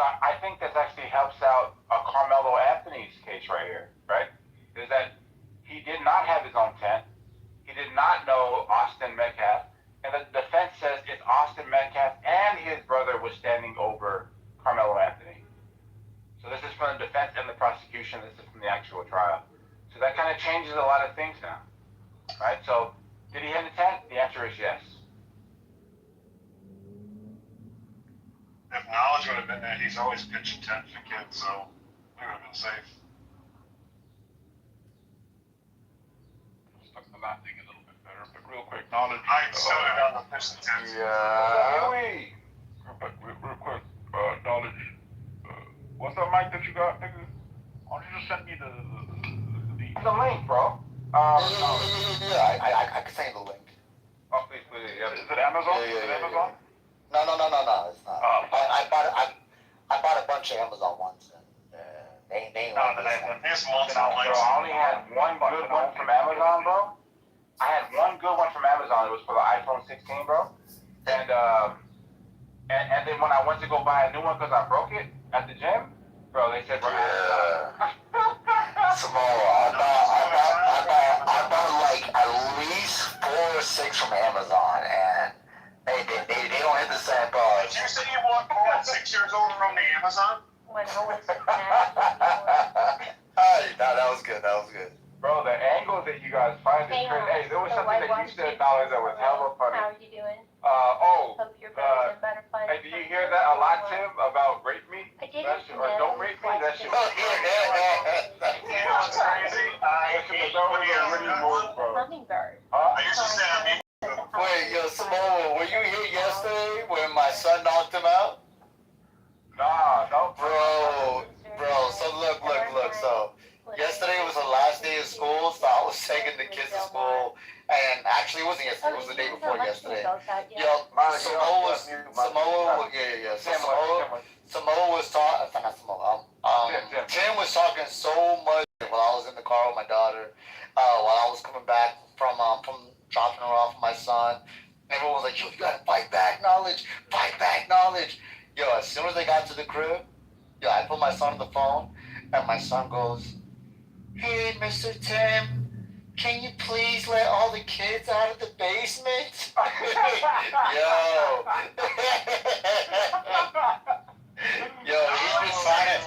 I think this actually helps out Carmelo Anthony's case right here, right? Is that he did not have his own tent. He did not know Austin Metcalf. And the defense says it's Austin Metcalf and his brother was standing over Carmelo Anthony. So this is from the defense and the prosecution. This is from the actual trial. So that kind of changes a lot of things now, right? So did he have the tent? The answer is yes. If knowledge would have been there, he's always pitching tent for kids, so we would have been safe. Stuck the last thing a little bit better, but real quick, knowledge. I started on the pitching tent. Yeah. Real quick, knowledge. What's that mic that you got, nigga? Why don't you just send me the link, bro? Yeah, I can send you the link. Oh, please. Yeah. Is it Amazon? Yeah, Is it Amazon? No, it's not. I bought a bunch of Amazon ones, and they ain't like this. There's multiple links. I only had one good one from Amazon, bro. I had one good one from Amazon. It was for the iPhone 16, bro. And then when I went to go buy a new one because I broke it at the gym, bro, they said, Samoa, I bought like at least 4 or 6 from Amazon, and they don't hit the same bar. Did you say you bought more than 6 years old from the Amazon? When I was that was good. Bro, the angles that you guys find is crazy. Hey, there was something that you said, Knowledge, that was hella funny. How are you doing? Hope you're better than butterflies. Hey, do you hear that a lot, Tim, about rape me? I didn't Or don't rape me? That shit was You know what's crazy? I hate when you have that one. Hummingbird. I used to say I mean. Wait, yo, Samoa, were you here yesterday when my son knocked him out? Nah, no. Bro, so look. So, yesterday was the last day of school, so I was taking the kids to school. And actually, it wasn't yesterday, it was the day before yesterday. Yo, Samoa was talking, not Samoa, Tim was talking so much while I was in the car with my daughter, while I was coming back from dropping her off with my son. Everyone was like, yo, you gotta fight back, Knowledge. Yo, as soon as I got to the crib, yo, I put my son on the phone, and my son goes, hey, Mr. Tim, can you please let all the kids out of the basement? Yo, he's been trying to...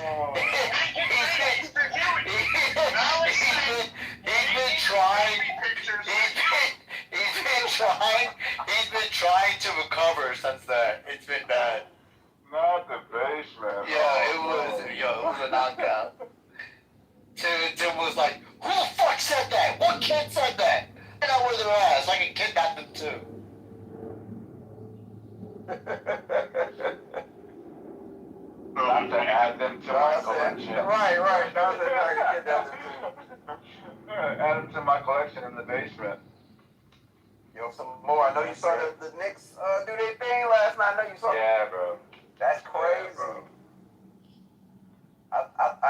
He's been trying He's been trying to recover since then. It's been bad. Not the basement. Yeah, it was a knockout. Tim was like, who the fuck said that? What kid said that? I know where they're at, so I can kidnap them too. Not to add them to my collection. Right. Not to kidnap them too. Add them to my collection in the basement. Yo, some more. I know you saw the Knicks do their thing last night. I know you saw. Yeah, bro. That's crazy. Yeah, bro. I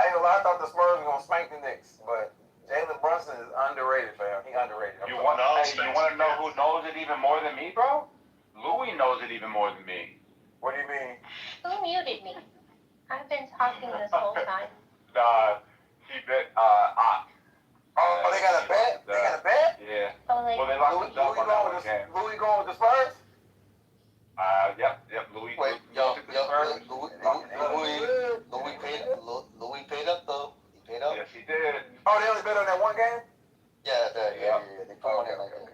ain't gonna lie, I thought the Spurs were gonna spank the Knicks, but Jalen Brunson is underrated, fam. He underrated. You want to know who knows it even more than me, bro? Louis knows it even more than me. What do you mean? Who muted me? I've been talking this whole time. He bet Ott. Oh, they got a bet? They got a bet? Yeah. Oh, like, Well, they locked us up on that one game. Louis going with the Spurs? Yep. Louis. Wait, took the Spurs. Louis paid up though. He paid up. Yes, he did. Oh, they only bet on that one game? Yeah. They put on it like that.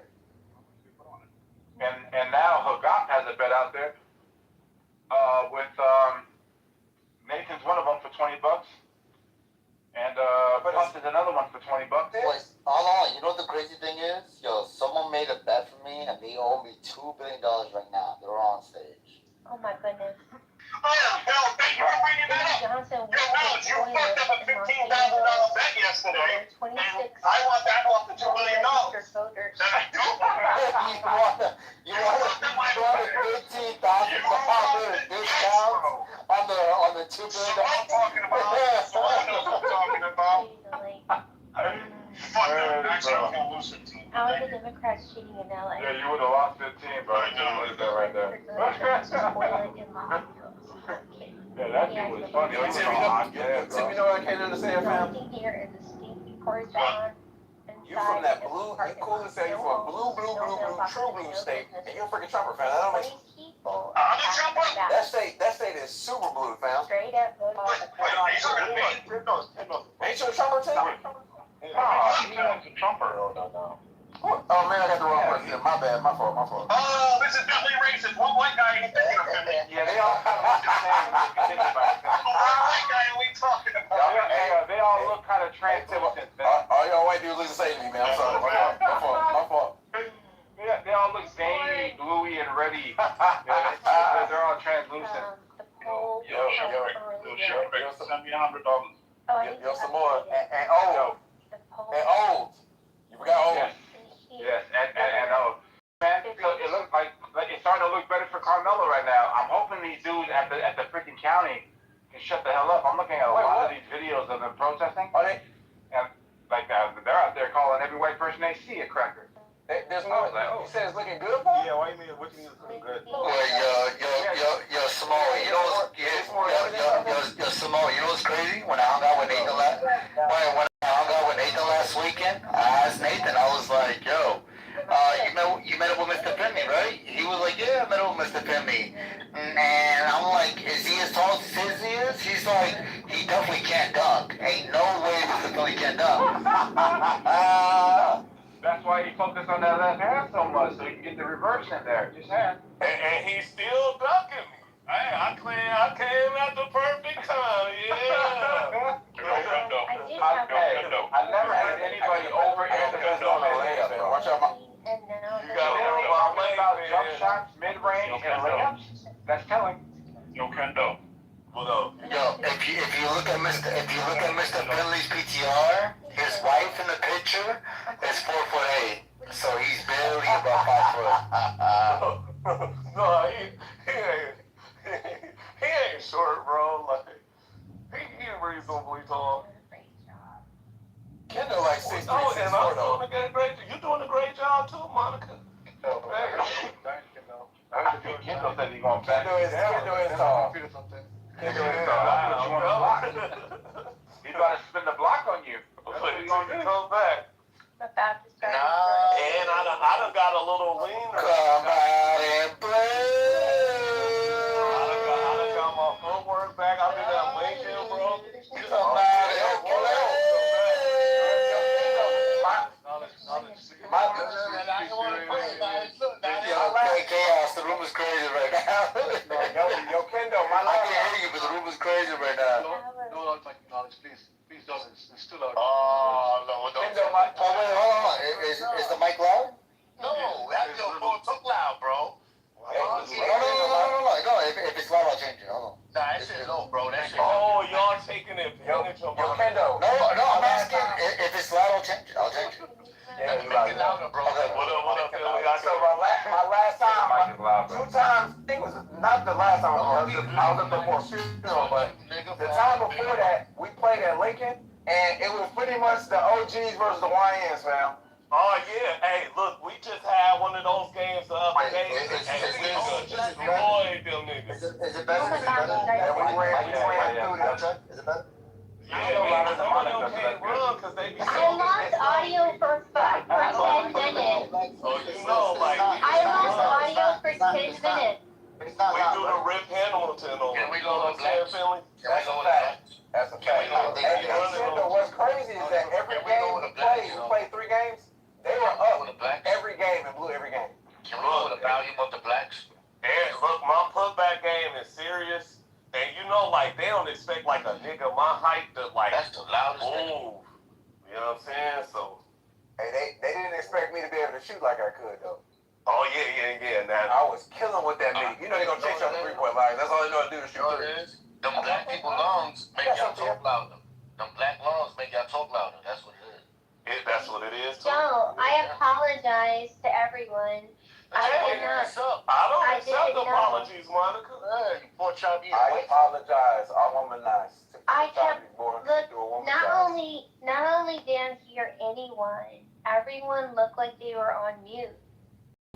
And now Hagop has a bet out there. With Nathan's one of them for $20. And Plus is another one for $20. Wait, hold on. You know what the crazy thing is? Yo, someone made a bet for me and they owe me $2 billion right now. They're on stage. oh my goodness. Thank you for bringing that up. Johnson You fucked up a $15,000 bet yesterday. 26. I want that off the $2 million. Voters. You want a $15,000 discount on the $2 billion? I'm talking about. Someone knows what I'm talking about. Fuck that. Actually, I'm gonna lose 15. How are the Democrats cheating in LA? Yeah, you would have lost 15, bro. I know. You that right there. Yeah, that shit was funny. Yo, Tim, you know what I can't understand, fam? Here in the stinky Corzon. You from that blue, you cool as hell, you from a true blue state, and you're a freaking Trumper fan. I don't know. People. I'm a Trumper. That state is super blue, fam. Straight up voting. Wait, these are me? Ain't you a Trumper, Tim? Oh, he's a Trumper. No. Oh man, I got the wrong person. My bad, my fault. Oh, this is definitely racist. One white guy ain't thinking of him. Yeah, they all kind of look the same when you think about it. One white guy and we talking about. They all look kind of translucent. All y'all white dudes look the same to me, man. I'm sorry. My fault. Yeah, they all look veiny, bluey, and ready. Yeah, they're all translucent. The poll. Yo, send me $100. Yo, some more. And old. And old. You forgot old. Yes, and man, it looks like it's starting to look better for Carmelo right now. I'm hoping these dudes at the freaking county can shut the hell up. I'm looking at a lot of these videos of them protesting. Are they? And like they're out there calling every white person they see a cracker. There's more. You said it's looking good for you? Yeah, why you mean what you mean it's looking good? Yo, Samoa, you know Samoa, you know what's crazy? When I hung out with Nathan last weekend, I asked Nathan, I was like, yo, you met up with Mr. Finley, right? He was like, yeah, I met up with Mr. Finley. And I'm like, is he as tall as he says he is? He's like, he definitely can't dunk. Ain't no way Mr. Finley can dunk. That's why he focused on that left hand so much, so he can get the reverse in there. Just hand. And he's still ducking me. I came at the perfect time, yeah. I never had anybody over in the best on the layup. Watch out, And now You got about jump shots, mid-range, and layups. That's telling. Yo, Kendo. Yo, if you look at Mr. Finley's PTR, his wife in the picture is 4'8", so he's barely about 5 foot. No, he ain't short, bro. Like he reasonably tall. Kendo like 6'3", Oh, and I'm 6'4" though. doing a great job. You doing a great job too, Monica. Kendo said he's going to back Kendo is tall. Kendo is tall. I'll put you on the block. He's about to spin the block on you. But he's going to come back. about to start. And I done got a little wiener. Come out and play. I done got my footwork back. I did that weekend, bro. Come out and play. I ain't want to play, guys. Look, chaos. The room is crazy right now. Yo, Kendo, my I can't hear you, but the room is crazy right now. No, like knowledge, please. Please don't. It's still out. Oh, no, don't. Kendo, my. Oh, wait, hold on. Is the mic loud? No, that's your phone took loud, bro. No. If it's loud, I'll change it. Hold on. Nah, that shit low, bro. That shit. Oh, y'all taking it. Yo, Kendo. No, I'm asking if it's loud, I'll change it. Yeah, Make it louder, bro. What up, Philly? So my last time, 2 times, I think it was not the last time, I was up there for a funeral, but the time before that, we played at Lincoln, and it was pretty much the OGs versus the YNs, fam. Oh, yeah. Hey, look, we just had one of those games the other day. Hey, we destroyed them niggas. Is it better? And we ran through them. Is it better? Yeah, some of them can't run because they be so I lost audio for 10 minutes. Oh, you know, like, I lost audio for 10 minutes. It's not we loud, do bro. the Rip Hamilton on. Can we You go know what I'm saying, Philly? That's a fact. That's a fact. And Kendo, what's crazy is that every game we played 3 games, they were up every game and blew every game. Can we go with the volume of the blacks? And look, my putback game is serious. And you know, like, they don't expect, like, a nigga my height to, like, That's the loudest thing. move. You know what I'm saying? So, Hey, they didn't expect me to be able to shoot like I could, though. oh, yeah. Now, I was killing with that meat. You know they're going to chase you on the 3-point line. That's all they know how to do is shoot threes. Them black people lungs make y'all talk louder. Them black lungs make y'all talk louder. That's what it is. that's what it is, too. Don't. I apologize to everyone. I did not. I don't I accept didn't know. apologies, Monica. Hey, you poor child. I apologize. I womanize. I kept Look, not only didn't hear anyone, everyone looked like they were on mute.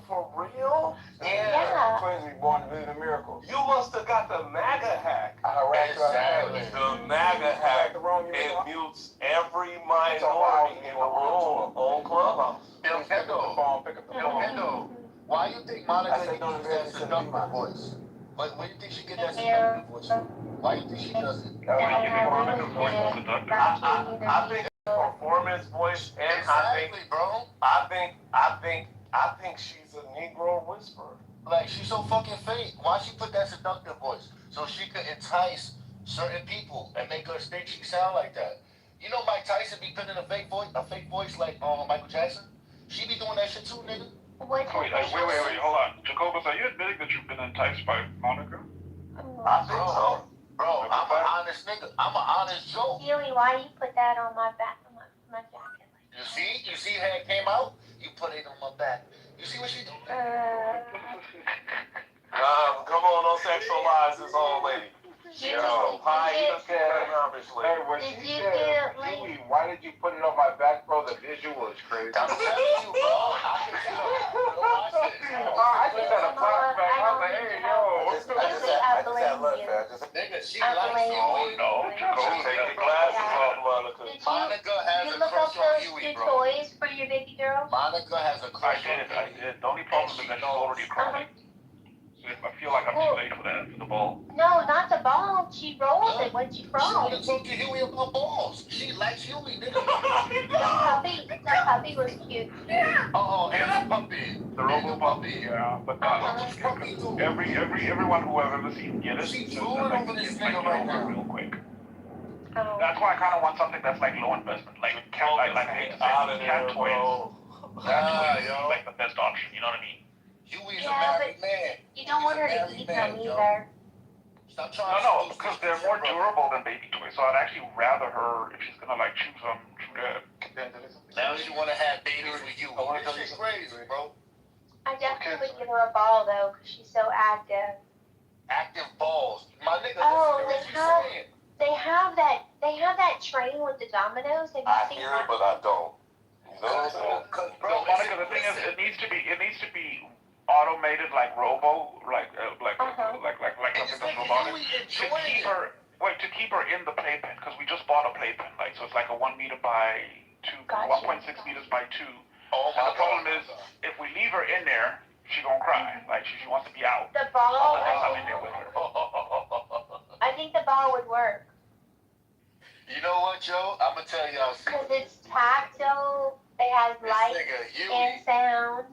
For real? Yeah. Twins be born to live in miracles. You must have got the MAGA hack. I harassed Exactly. The MAGA hack. It mutes every minority in the room on Clubhouse. Bill Kendo. Why you think Monica uses that seductive voice? Why do you think she get that seductive voice? Why do you think she does it? I think performance voice, and Exactly, bro. I think she's a Negro whisperer. Like, she's so fucking fake. Why she put that seductive voice? So she could entice certain people and make us think she sound like that. You know Mike Tyson be putting a fake voice like Michael Jackson? She be doing that shit too, nigga. Wait, hold on. Jacobus, are you admitting that you've been enticed by Monica? I think so. Bro, I'm an honest nigga. I'm an honest Joe. Huey, why do you put that on my back, my jacket? You see how it came out? You put it on my back. You see what she do? Come on, don't sexualize this old lady. Yo, hi, you look at Hey, when Did she you said, get, like- Huey, why did you put it on my back, bro? The visual is crazy. I'm telling you, bro. I can tell. I just had a flashback. I was like, hey, yo. I just had love, man. Nigga, she I likes blame you. you. Oh, no. Jacobus. Take your glasses off, Monica. Did Monica has you a look up crush on those Huey, 2 bro. toys for your baby girl? Monica has a I crush on did. Huey. The only problem is that she's already crying. So I feel like I'm too late for the ball. No, not the ball. She rolls it when she She crawls. wanna talk to Huey about balls. She likes Huey, nigga. The puppy was cute. Oh, and the puppy. The robo puppy, yeah. But everyone who I've ever seen get it, She's says drooling that over like, this it's nigga like right over now. real quick. Oh. That's why I kind of want something that's like low investment, like I hate to say Out it, of cat there, toys. bro. Cat toys is like the best option. You know what I mean? Huey's Yeah, a married man. You don't want her to eat them either. Stop trying No, to because they're more durable than baby toys. So I'd actually rather her, if she's gonna like chew that. Now she wanna have babies with you. This shit crazy, bro. I definitely give her a ball though, because she's so active. Active balls. My nigga, Oh, listen to what they you have- saying. They have that train with the dominoes. Have you I seen hear that? it, but I don't. You know what I'm saying? Cause, So bro, Monica, the thing is, it needs to be automated like robo, like something that's robotic. To keep her in the playpen, because we just bought a playpen, like so it's like a 1 meter by 2, Gotcha. 1.6 meters by 2. Oh And my the problem God. is, if we leave her in there, she gonna cry. Like she wants to be out. The ball, Unless I'm in there with her. I think the ball would work. You know what, Joe? I'm gonna tell y'all Because something. it's tactile, it has This light nigga, and Huey, sound.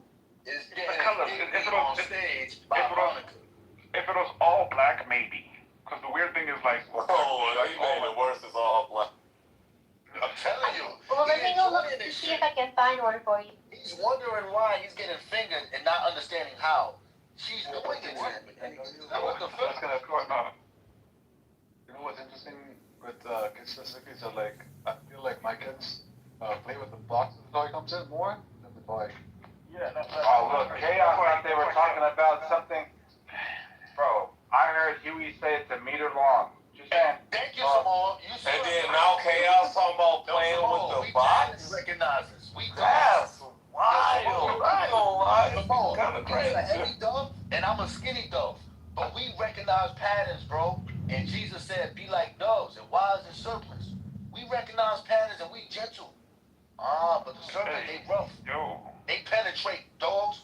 is The getting colors. beat on stage by Monica. If it was all black, maybe. Because the weird thing is like, you made it worse. It's all black. I'm telling you. Well, let me go look to see if I can find one for you. He's wondering why he's getting fingered and not understanding how. She's doing it to him. What the fuck? that's going on. You know what's interesting with kids specifically? So like, I feel like my kids play with the box when the toy comes in more than the toy. Yeah, Oh, look, Chaos thought they were talking about something. Bro, I heard Huey say it's a meter long. Just saying. Thank you, Samal. You And then now Chaos talking about playing with the box? Recognize us. We That's wild. I ain't gonna lie. It's Samal, kind of he's a crazy. heavy dove and I'm a skinny dove. But we recognize patterns, bro. And Jesus said, be like doves and wise as serpents. We recognize patterns and we gentle. But the serpent, they rough. Yo. They penetrate dogs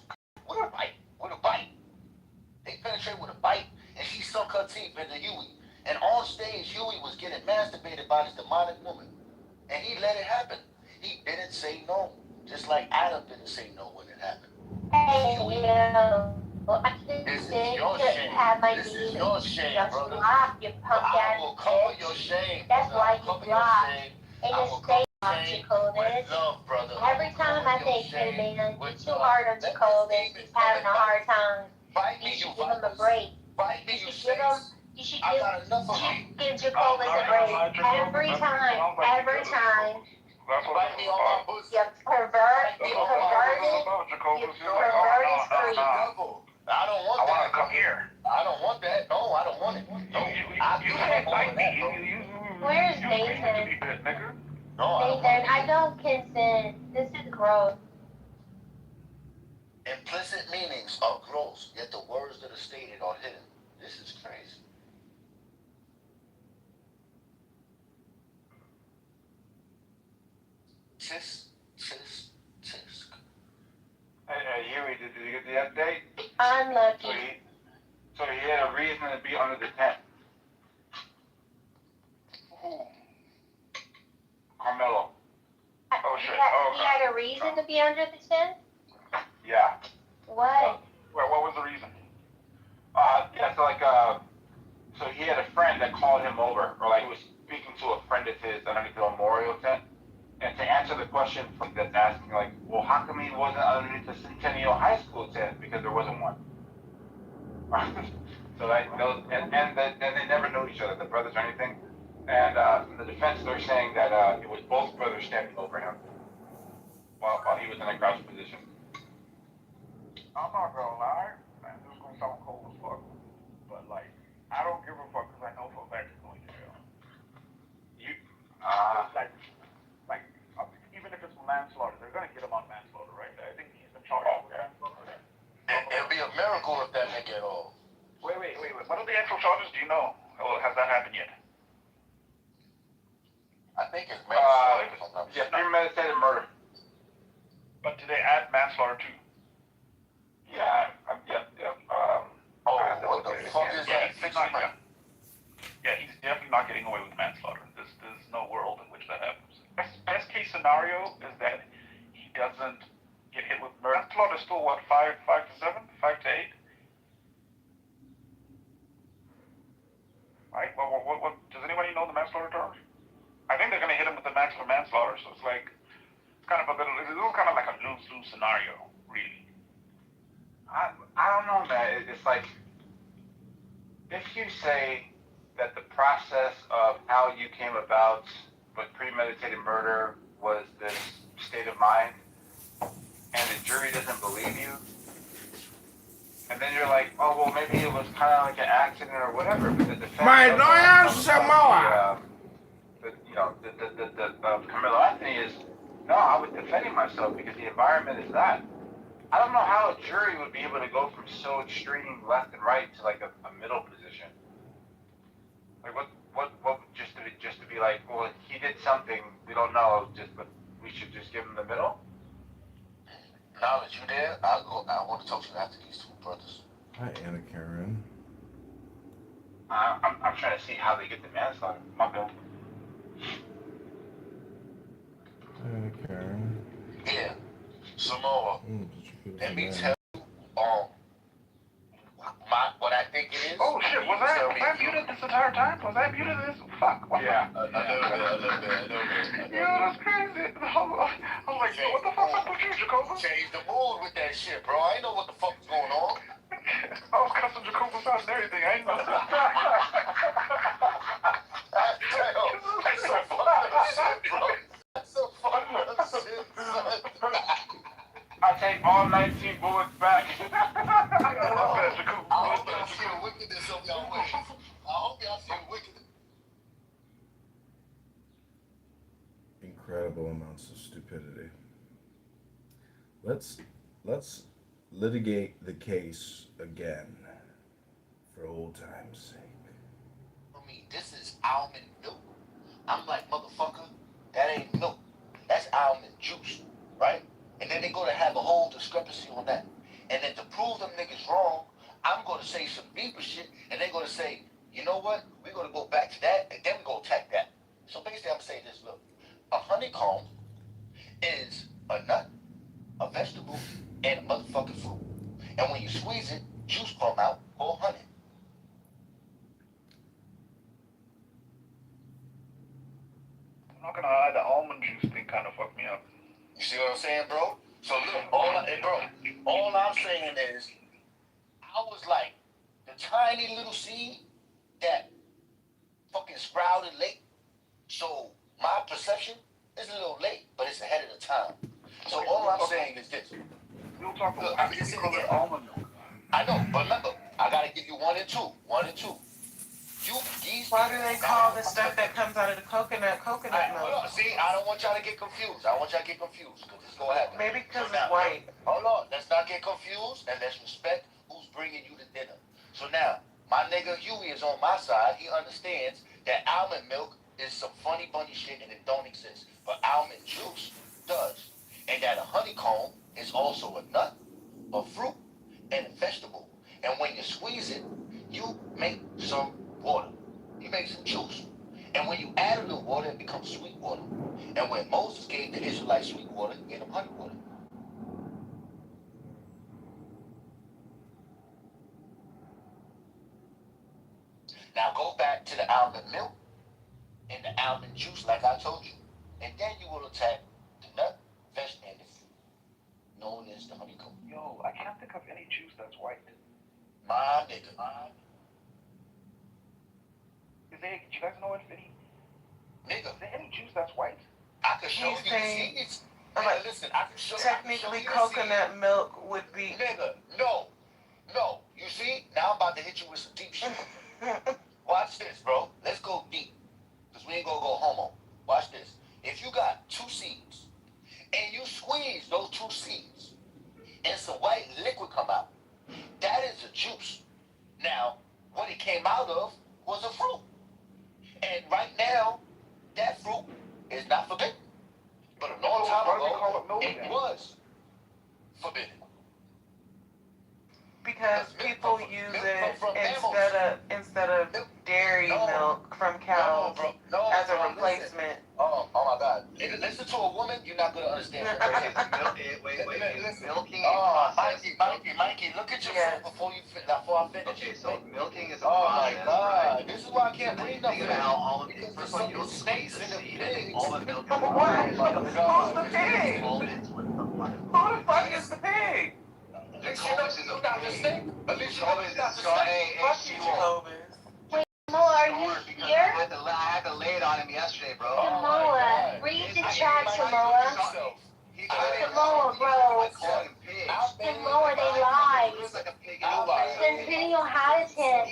with a bite. With a bite. They penetrate with a bite. And she sunk her teeth into Huey. And on stage, Huey was getting masturbated by this demonic woman. And he let it happen. He didn't say no. Just like Adam didn't say no when it happened. Hey, well, I This just is your didn't shame. have my This D. is your shame, Just brother. block, you punk I ass will cover bitch. your shame. That's brother. why I you will cover your block. shame. And I you will stay cover on your shame Jacobus. with love, brother. Every time I think, hey man, you're too hard on Jacobus. He's having a hard time. Fight You me, should you give him a vipers. break. Fight me, You you should give him. snakes. You should I got enough of you. give Jacobus a break. Every time. Every time. That's what Fight me on my pussy. You pervert. You perverted. You perverted freak. I don't want I want that. to come here. I don't want that. No, I don't want it. No, You can't like me. Where's You Nathan? to be bit, nigga. No, Nathan, I don't consent. This is gross. Implicit meanings are gross, yet the words that are stated are hidden. This is crazy. Tisk, tisk, tisk. Hey, Huey, did you get the update? Unlucky. So he had a reason to be under the tent. Who? Carmelo. Oh, shit. He had a reason to be under the tent? Yeah. What? What was the reason? Yeah, so he had a friend that called him over, or like he was speaking to a friend of his underneath the memorial tent. And to answer the question that's asking, like, well, how come he wasn't underneath the Centennial High School tent? Because there wasn't one. So then they never knew each other, the brothers or anything. And from the defense, they're saying that it was both brothers standing over him while he was in a crouched position. I'm not gonna lie, man, this is gonna sound cold as fuck, but like, I don't give a fuck because I know for a fact he's going to jail. Even if it's manslaughter, they're gonna get him on manslaughter, right? I think he's been charged with manslaughter. It'll be a miracle if that make it all. Wait. What are the actual charges? Do you know? Or has that happened yet? I think it's manslaughter. Premeditated murder. But do they add manslaughter too? Yeah. What the fuck is that? Yeah, he's definitely not getting away with manslaughter. There's no world in which that happens. Best case scenario is that he doesn't get hit with murder. Manslaughter is still what, 5 to 7, 5 to 8? Right? What does anybody know the manslaughter charge? I think they're gonna hit him with the max for manslaughter, so it's kind of a little kind of like a lose-lose scenario, really. I don't know, man. It's like, if you say that the process of how you came about with premeditated murder was this state of mind, and the jury doesn't believe you, and then you're like, oh, well, maybe it was kind of like an accident or whatever, but the defense... Carmelo Anthony is, no, I was defending myself because the environment is that. I don't know how a jury would be able to go from so extreme left and right to like a middle position. Like what just to be like, well, he did something, we don't know, but we should just give him the middle? Now that you there, I want to talk to you after these two brothers. Hi, Anna Karen. I'm trying to see how they get the manslaughter. My bad. Anna Karen. Yeah. Samoa. Let me tell you, what I think it is. Oh shit, was I muted this entire time? Was I muted this? Fuck. Yeah, a little bit. Yeah, that's crazy. I was like, yo, what the fuck's up with you, Jacoba? Change the mood with that shit, bro. I ain't know what the fuck was going on. I was cussing Jacoba's out and everything. I ain't know. That's so fucked up shit, bro. That's so fucked up shit, son. I take all 19 bullets back. I hope y'all see the wickedness of y'all ways. I hope y'all see the wickedness. Incredible amounts of stupidity. Let's litigate the case again for old time's sake. I mean, this is almond milk. I'm like, motherfucker, that ain't milk. That's almond juice, right? And then they're gonna have a whole discrepancy on that. And then to prove them niggas wrong, I'm gonna say some deeper shit, and they're gonna say, you know what? We're gonna go back to that, and then we're gonna attack that. So basically, I'm saying this: look, a honeycomb is a nut, a vegetable, and a motherfucking fruit. And when you squeeze it, juice come out, or honey. I'm not gonna lie, the almond juice thing kind of fucked me up. You see what I'm saying, bro? So look, all I'm saying is, I was like the tiny little seed that fucking sprouted late. So my perception is a little late, but it's ahead of the time. So all I'm saying is this. We'll talk about I'm just saying again. almond milk. I know, but remember, I gotta give you 1 and 2. 1 and 2. Why do they call the stuff that comes out of the coconut milk? See, I don't want y'all to get confused. Because it's gonna happen. Maybe because it's white. Hold on, let's not get confused, and let's respect who's bringing you the dinner. So now, my nigga Huey is on my side. He understands that almond milk is some funny bunny shit and it don't exist. But almond juice does. And that a honeycomb is also a nut, a fruit, and a vegetable. And when you squeeze it, you make some water. You make some juice. And when you add a little water, it becomes sweet water. And when Moses gave the Israelites sweet water, he gave them honey water. Now go back to the almond milk and the almond juice like I told you. And then you will attack the nut, vegetable, and the fruit, known as the honeycomb. Yo, I can't think of any juice that's white. My nigga. Do you guys know if any? Nigga. Is there any juice that's white? I can show you the seeds. Nigga, listen, I can show Technically, you coconut milk would be. Nigga, no. You see? Now I'm about to hit you with some deep shit. Watch this, bro. Let's go deep. Because we ain't gonna go homo. Watch this. If you got 2 seeds, and you squeeze those 2 seeds, and some white liquid come out, that is a juice. Now, what it came out of was a fruit. And right now, that fruit is not forbidden. But a long time ago, it was forbidden. Because people use it instead of dairy milk from cows as a replacement. Oh my God! If you listen to a woman, you're not gonna understand. Wait. Milking Mikey, look at your food before I finish. Okay, so milking is a Oh my process, God! right? This is why I can't bring nothing. Think about how all of it. First of all, you don't squeeze the seed. I think all the milk is Who's the pig? Who the fuck is the pig? Jacobus is a pig. Jacobus is Wait, Moa, are you here? I had to lay it on him yesterday, bro. Samoa, read the chat, Samoa. Samoa, bro. Samoa, they lied. Centennial has him.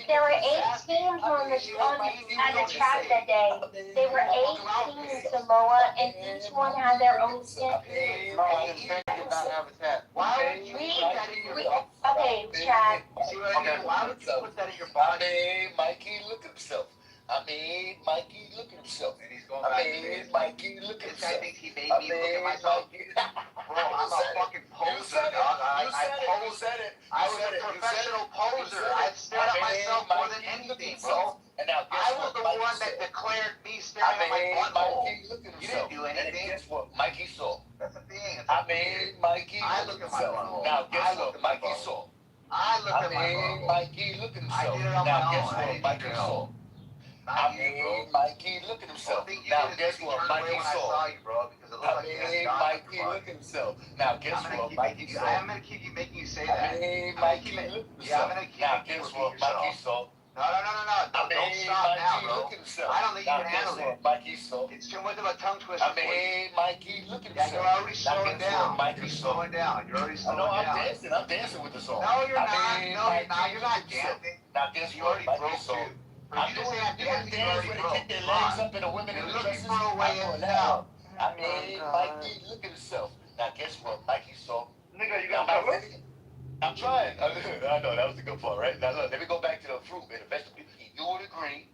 There were 8 teams on the chat that day. There were 8 teams, Samoa, and each one had their own team. Okay, chat. See what I mean? Why would you put that in your body? Mikey, look at himself. And he's going back to Mikey, look at himself. This guy thinks he made me look at myself. Bro, I'm a fucking poser, dog. I was a professional poser. I stared at myself more than anything, bro. And now guess I was what the Mikey one saw? that declared me staring at my butthole. Mikey looked at You himself. didn't do And anything. guess what Mikey saw? That's the thing. Mikey I looked look at at my himself. butthole. Now guess I look what at my Mikey butthole. saw? I look at my butthole. Mikey looked at himself. I did it on Now my guess own. what Mikey saw? Not you, bro. Mikey looked at himself. Now guess what Mikey When I saw? saw you, bro, because it looked like you had Scott. Mikey looked at himself. Now guess what Mikey saw? I'm gonna keep you making you say that. Mikey looked at himself. Now guess what Mikey saw? No. Don't stop now, bro. Look at himself. I don't think you Now can guess handle what it. Mikey saw? It's too much of a tongue twister for you. Mikey look at Yeah, himself. you're already Now slowing guess what down. Mikey You're saw? slowing down. You're already slowing No, down. I'm dancing with the song. No, you're not. Mikey You're not looked at himself. dancing. Now guess You what already Mikey broke saw? too. I'm doing I'm you know the dancing, you dance already where they broke. kick their Come legs on. up and the women in You're the looking dresses. for a way I'm in doing that now. one. Mikey look at himself. Now guess what Mikey saw? Nigga, you Now, got color? I'm trying. I know, that was the good part, right? Now look, let me go back to the fruit and the vegetable. You would agree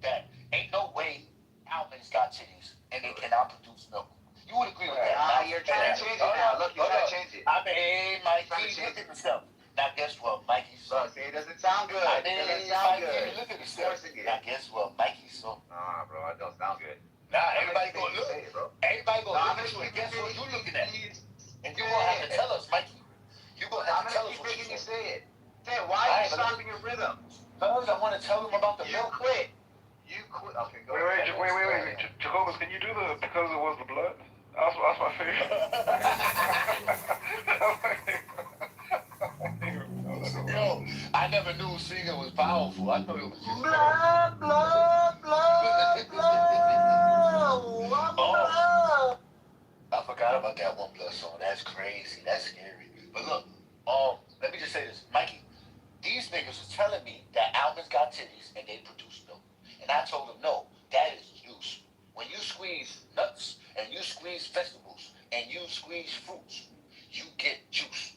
that ain't no way almonds got titties and they cannot produce milk. You would agree with that. You're trying to change it now. Look, you're trying to change it. Mikey look at himself. Now guess what Mikey saw? Look, it doesn't sound good. It doesn't sound good. Look at himself. Now guess what Mikey saw? Nah, bro, it don't sound good. Now everybody gonna look. Bro. Everybody gonna look at you and guess what you looking at? And you gonna have to tell us, Mikey. You gonna have to tell us what making you you saw. say it. Say it. Why are you stopping your rhythm? Because I want to tell them about the You milk. quit. You quit. Okay, go ahead. Wait. Jacobus, can you do the because it was the blood? That's my favorite. Yo, I never knew singing was powerful. I thought it was just Blood. Oh, I forgot about that One Blood song. That's crazy. That's scary. But look, let me just say this, Mikey. These niggas was telling me that almonds got titties and they produce milk, and I told them no, that is juice. When you squeeze nuts and you squeeze vegetables and you squeeze fruits, you get juice.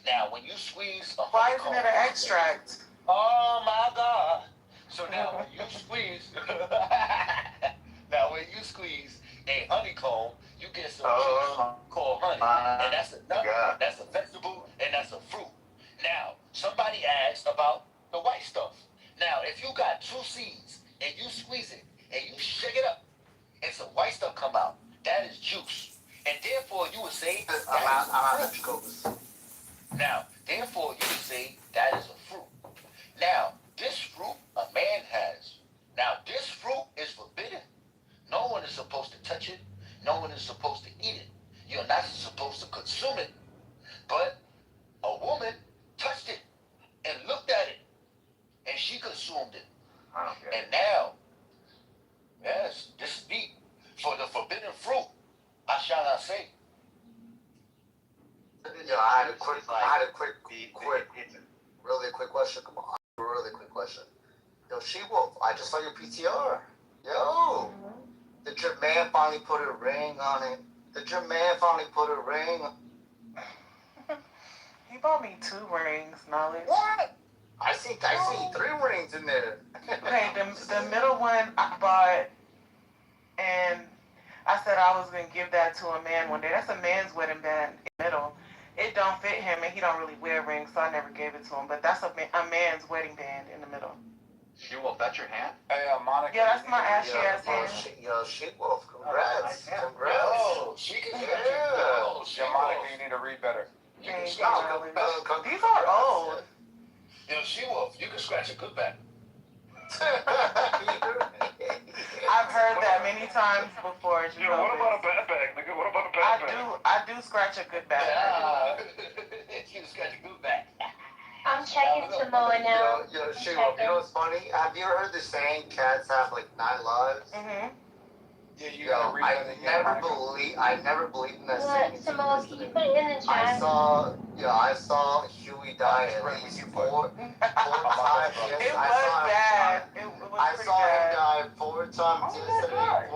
Now, when you squeeze a Why isn't it an extract? Oh my God! So now when you squeeze, a honeycomb, you get some juice called honey, and that's a nut, that's a vegetable, and that's a fruit. Now, somebody asked about the white stuff. Now, if you got two seeds and you squeeze it and you shake it up, and some white stuff come out, that is juice, and therefore you would say that is a fruit. Now, therefore you would say that is a fruit. Now, this fruit a man has. Now, this fruit is forbidden. No one is supposed to touch it. No one is supposed to eat it. You're not supposed to consume it. But a woman touched it and looked at it, and she consumed it. And now, yes, this is deep. For the forbidden fruit, I shall not say. Yo, I had a really quick question. Come on, really quick question. Yo, She-Wolf, I just saw your PTR. Yo, did your man finally put a ring on it? Did your man finally put a ring? He bought me 2 rings, Knowledge. What? I see 3 rings in there. Okay, the middle one I bought, and I said I was gonna give that to a man one day. That's a man's wedding band in the middle. It don't fit him, and he don't really wear rings, so I never gave it to him. But that's a man's wedding band in the middle. She-Wolf, that's your hand? Hey, Monica. Yeah, that's my ashy ass hand. Yo, She-Wolf, congrats. Congrats. Oh, she can Yeah. Monica, you need to read better. Thank you, Knowledge. These are old. You know, She-Wolf, you can scratch a good back. I've heard that many times before. Yo, what about a bad bag, nigga? What about a bad bag? I do scratch a good back. Yeah. You can scratch a good back. I'm checking Samoa now. Yo, She-Wolf, you know what's funny? Have you ever heard the saying cats have like 9 lives? Mm-hmm. Yeah, you Yo, gotta read that again, Monica. I never believed in that What, saying. Samoa, can you put it in the I chat? saw Huey die at least 4 times. Yes, It I was saw him bad. die. It was I pretty saw him bad. die 4 times yesterday.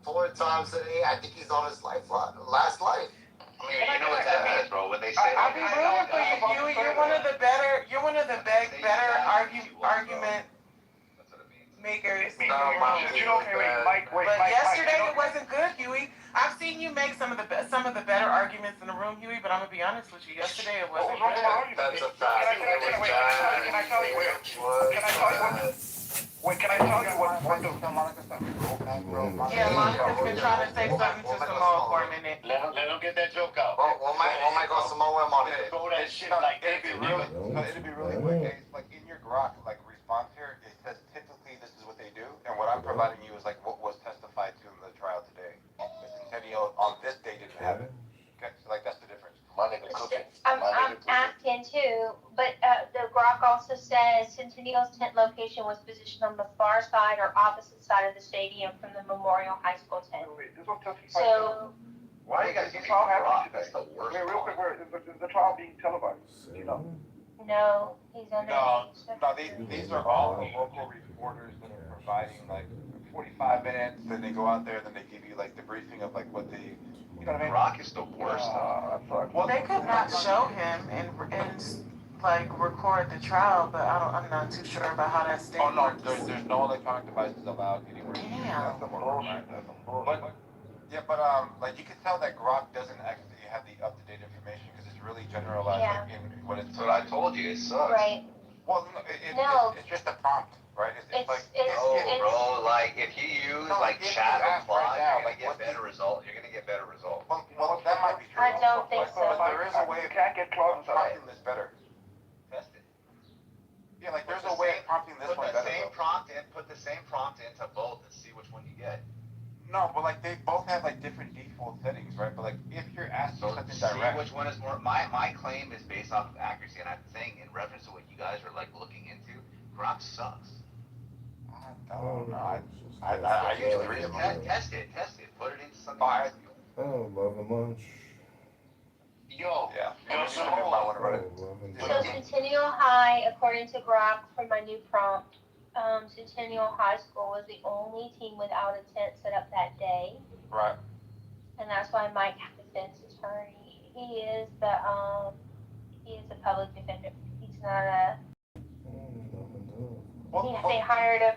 4 times today. I think he's on his last life. I mean, you know what that means, bro. When they say I'll be rooting for you, Huey. You're one of the better argument makers. You know, Mike, wait, But Mike, yesterday Mike, it wasn't good, Huey. I've seen you make some of the better arguments in the room, Huey. But I'm gonna be honest with you. Yesterday it wasn't What was wrong with my good. argument? That's a fact. Can I tell you what? Wait, can I tell you what the... Yeah, Monica's been trying to say something to Samoa for a minute. Let him get that joke out. Well, my go Samoa and Monica. Throw that shit like It'd be really quick, guys. Like in your Grok, like response here, it says typically this is what they do, and what I'm providing you is like what was testified to in the trial today. The Centennial on this day didn't happen. Okay, so like that's the difference. my nigga cooking. I'm asking too, but the Grok also says Centennial's tent location was positioned on the far side or opposite side of the stadium from the Memorial High School tent. Wait, this was tested. So, Why you guys the trial happening That's today? the worst. Wait, real quick, is the trial being televised? You know? no, he's under. No, these are all the local reporters that are providing like 45 minutes, then they go out there, then they give you like the briefing of like what they, you know what I mean? Rock is the worst. They could not show him and like record the trial, but I'm not too sure about how that state Oh no, works. there's no electronic devices allowed anywhere. Damn. That's the bullshit. But like you can tell that Grok doesn't actually have the up-to-date information because it's really generalized. Yeah. Like, in what it's. That's what I told you. It sucks. Right. Well, No. it's just a prompt, right? It's like Bro, like if you use like chat reply, now, you're gonna get better results. You're gonna get better results. well, that might be true. I don't think so. But there is a way of can't get close to prompting this better. Test it. Yeah, like there's a way of prompting this one better. Put the same prompt into both and see which one you get. No, but like they both have like different default settings, right? But like if you're asking something See direct, which one is more. My claim is based off of accuracy, and I'm saying in reference to what you guys are like looking into, Grok sucks. I don't know. I usually read them. Test it. Put it into something. Oh, love a munch. Yo, Yeah. So Centennial High, according to Grok from my new prompt, Centennial High School was the only team without a tent set up that day. Right. And that's why Mike had the defense attorney. He is a public defender. He's not a. They hired a.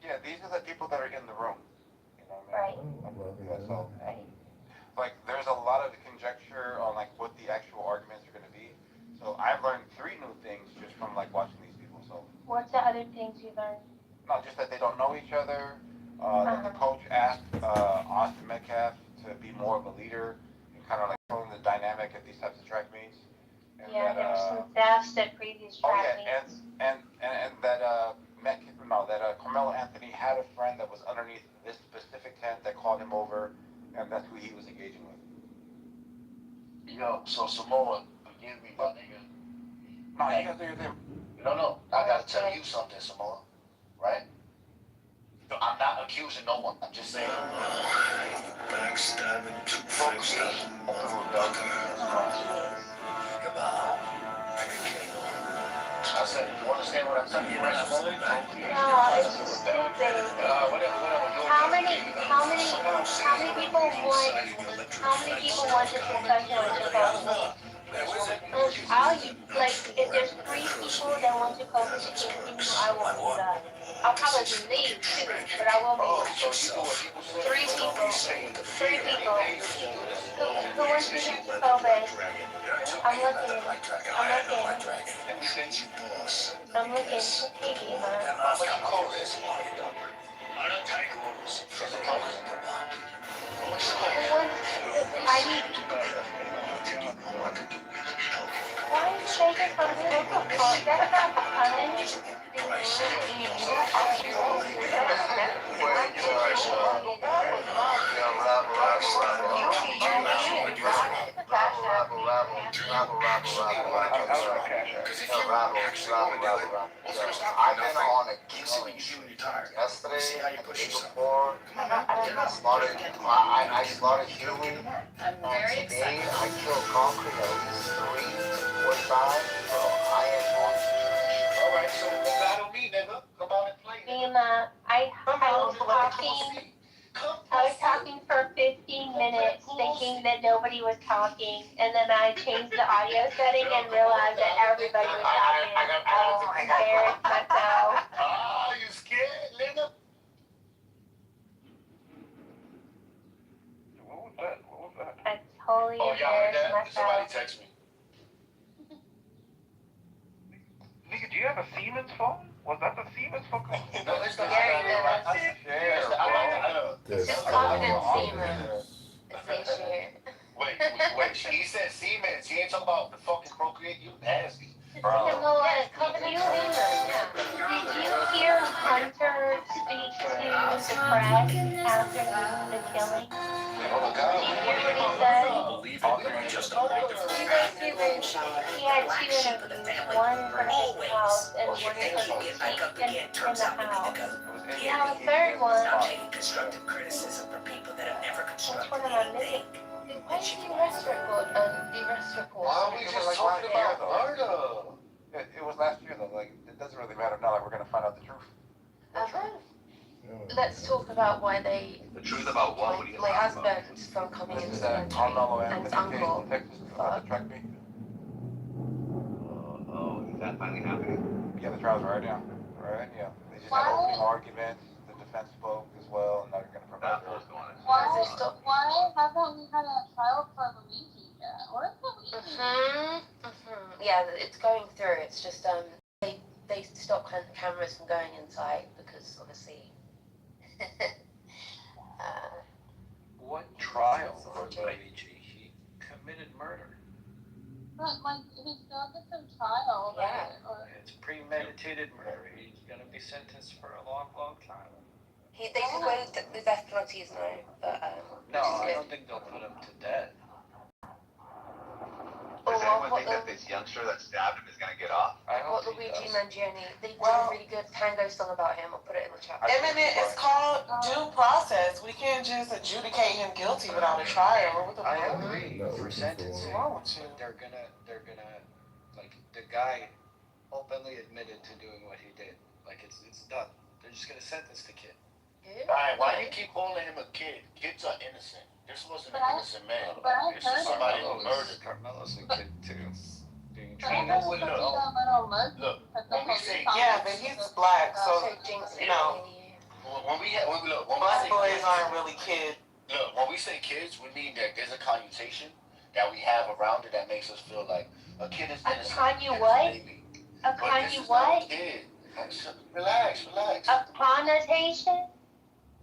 Yeah, these are the people that are in the room. You know what I mean? Right. That's all. Right. Like there's a lot of conjecture on like what the actual arguments are going to be. So I've learned 3 new things just from like watching these people. So. What's the other things you learned? Not just that they don't know each other. That the coach asked Austin Metcalf to be more of a leader and kind of like controlling the dynamic at these types of track meets. And Yeah, that, there were some thefts at previous track meets. and that Carmelo Anthony had a friend that was underneath this specific tent that called him over, and that's who he was engaging with. Yo, so Samoa, forgive me, my nigga. No, you gotta do your thing. No, I gotta tell you something, Samoa. Right? No, I'm not accusing no one. I'm just saying. Backstabbing, focus I said, you understand what I'm saying? Right? No, it's stupid. How many people want this discussion with Chicago? If there's 3 people that want to come to continue, I won't do that. I'll probably leave too, but I won't leave. 3 people. Who wants to get Chicago? I'm looking. Piggy, Why is it making some difficult? That's not punishment. I've been on a killing streak. Yesterday, and the day before, I slaughtered human. Today, I killed concrete at least 3 to 4 times. Bro, I am on the trash. Alright, so battle me, nigga. Come on and play. I was talking for 15 minutes thinking that nobody was talking, and then I changed the audio setting and realized that everybody was talking. Oh, I embarrassed myself. Oh, you scared, nigga? What was that? I totally Oh, y'all heard embarrassed that? Somebody myself. text me. Nigga, do you have a Siemens phone? Was that the Siemens fucking? No, it's the Gary This Just confident is- Siemens. It's they share. Wait, he said Siemens. He ain't talking about the fucking Procreate. You nasty. Did you hear Hunter speak to the press after the killing? Oh, God. Did you hear what he said? Believe it, you just don't like the He had two in one from his house and one from his in the house. Now the third one. Constructive criticism from people that have never Which one am I missing? Where's the arrest report? The arrest report. Why are we just talking about murder? It was last year though. Like it doesn't really matter now that we're gonna find out the truth. Let's talk about why they, The truth about what? What are you my talking about? husband from coming This into is the that country Carmelo and his Anthony case uncle. in Texas about the track meet. Oh, is that finally happening? Yeah, the trial's right now. Right? Yeah. They just had opening arguments. The defense spoke as well, and now they're gonna provide. That's what's going on. Why haven't we had a trial for Luigi yet? Where's Luigi? Yeah, it's going through. It's just they stop cameras from going inside because obviously. What trial for Luigi? He committed murder. But like he's done this in trial, Yeah. It's premeditated murder. He's gonna be sentenced for a long, long time. They said whether the death penalty is no, but No, I don't think they'll put him to death. Does anyone think that this youngster that stabbed him is gonna get off? I hope what he Luigi does. Mangione, they did a really good tango song about him. I'll put it in the chat. Eminent, it's called due process. We can't just adjudicate him guilty without a trial. What the I fuck? agree No, for it's sentencing, wrong with you? but they're gonna, like, the guy openly admitted to doing what he did. Like, it's done. They're just gonna sentence the kid. Alright, why do you keep calling him a kid? Kids are innocent. This wasn't an innocent man. But I This is somebody who murdered. Carmelo's a kid too. Being You trained know as what, an look, adult. when we say Yeah, kids, but he's black, so Jinx, you know, when we black say boys kids, aren't really kids. look, when we say kids, we mean that there's a connotation that we have around it that makes us feel like a kid is A innocent. Kanye a kid is what? a baby. A But this Kanye is not a what? kid. Relax. A connotation?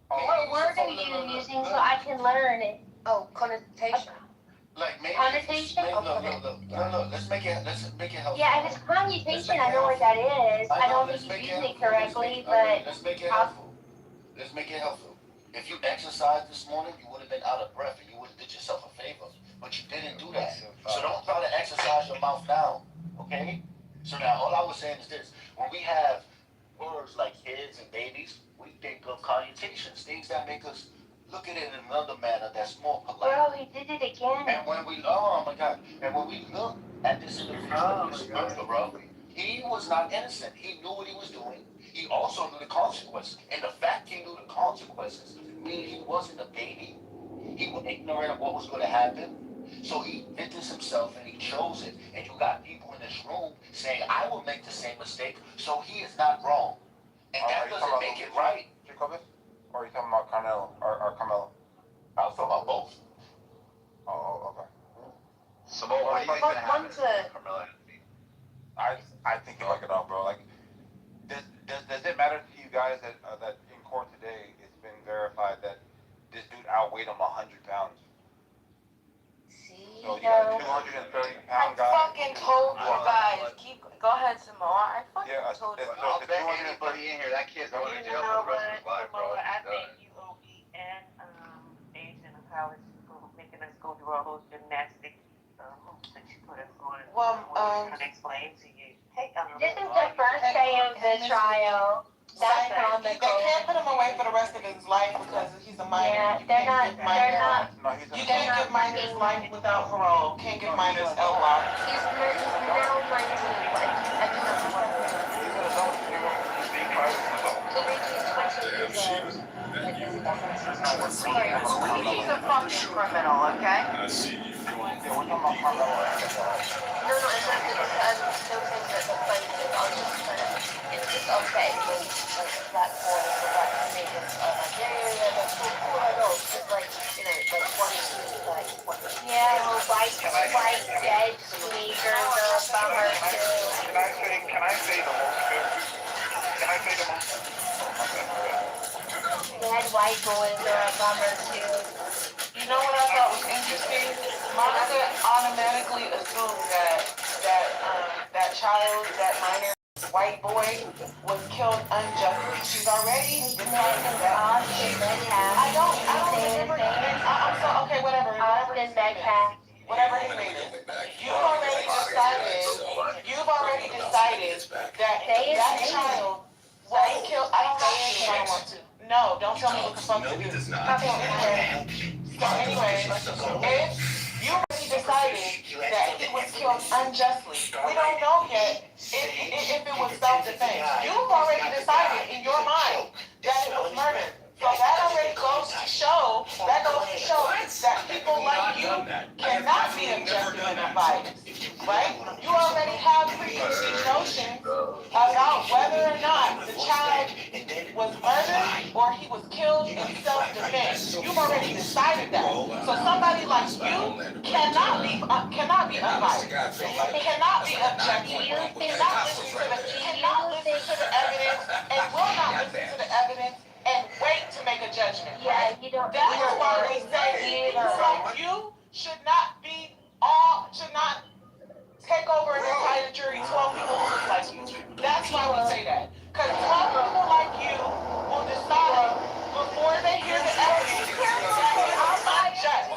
What word are you using so I can learn it? Oh, connotation. Like maybe Connotation? Look, let's make it helpful. Yeah, if it's connotation, I know what that is. I don't think he's using it correctly, but Let's make it helpful. Let's make it helpful. If you exercised this morning, you would have been out of breath and you would have did yourself a favor. But you didn't do that. So don't try to exercise your mouth now. Okay? So now all I was saying is this. When we have words like kids and babies, we think of connotations, things that make us look at it in another manner that's more polite. bro, he did it again. And when we, oh my God, and when we look at this individual, this murderer, he was not innocent. He knew what he was doing. He also knew the consequences. And the fact he knew the consequences means he wasn't a baby. He was ignorant of what was going to happen. So he did this himself and he chose it. And you got people in this room saying, I will make the same mistake, so he is not wrong. And that doesn't make it right. Kitover? Or are you talking about Carmelo? Or Carmelo? I was talking about both. Oh, okay. So what do you think gonna happen to Carmelo Anthony? I think you like it all, bro. Like, does it matter to you guys that that in court today it's been verified that this dude outweighed him 100 pounds? So you got a 230-pound guy. I fucking told you guys. Go ahead, Samoa. I fucking told you. I'll bet anybody in here, that kid's going to jail for the rest of his life, bro. I think UOB and Asian college for making us go through all those gymnastic hoops that you put us on. Well, to explain to you. Hey, This is the first day of the trial. That's They comical. can't put him away for the rest of his life because he's a minor. Yeah, You they're can't not, give they're minors- not. You can't give minors life without parole. Can't give minors LWOP. He's now 19. He's a fucking criminal, okay? No, it's not because they were saying that the place is it's just okay when like that boy is the black teenagers are like, yeah, that's so cool, I know. It's just like, you know, like one is like what Yeah, white dead teenager I say the most? Dead white boys are a bummer too. You know what I thought was interesting? Monica automatically assumed that child, that minor white boy, was killed unjustly. She's already decided that. Austin Metcalf. I don't remember his name. I'm so okay. Whatever Austin his name is. Metcalf. Whatever his name is. You've already decided that child was killed. I don't want to. No, don't tell me what the fuck to do. So anyway, if you already decided that he was killed unjustly, we don't know yet if it was self-defense. You've already decided in your mind that it was murder. So that already goes to show that people like you cannot be objective and unbiased, right? You already have preconceived notions about whether or not the child was murdered or he was killed in self-defense. You've already decided that. So somebody like you cannot be unbiased, cannot be objective, cannot listen to the evidence, and will not listen to the evidence and wait to make a judgment. Yeah, you don't. That is why we say people like you should not take over an entire jury, 12 people who look like you. That's why we say that. Because 12 people like you will decide before they hear the evidence that it is unjust.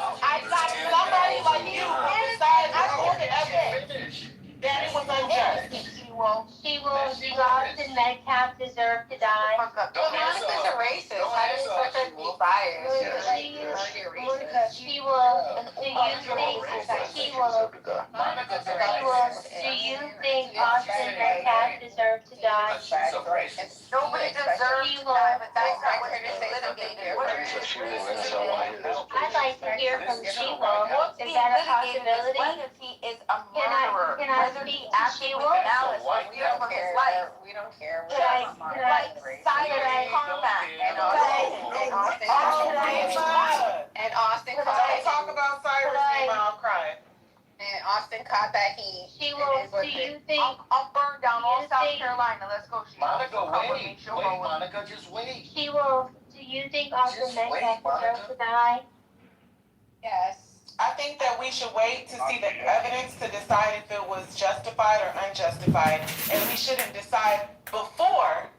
Somebody like you will decide before the evidence that it was unjust. Austin Metcalf deserve to die. Well, Monica's a racist. How does she be biased? She will. Do you think Austin Metcalf deserve to die? Nobody deserves to die, but that's not what you're litigated. I'd like to hear from She-Wolf. Is that a possibility? Whether he is a murderer, Can I whether speak he to actually She-Wolf? malice was there for his life. We don't care. Could I Silent combat. And Austin Don't talk about Cyrus name out crying. And Austin caught that heat. She-Wolf, do you think? I'll burn down all South Carolina. Let's go. Monica, wait, Monica, just wait. She-Wolf, do you think Austin Metcalf deserves to die? Yes. I think that we should wait to see the evidence to decide if it was justified or unjustified, and we shouldn't decide before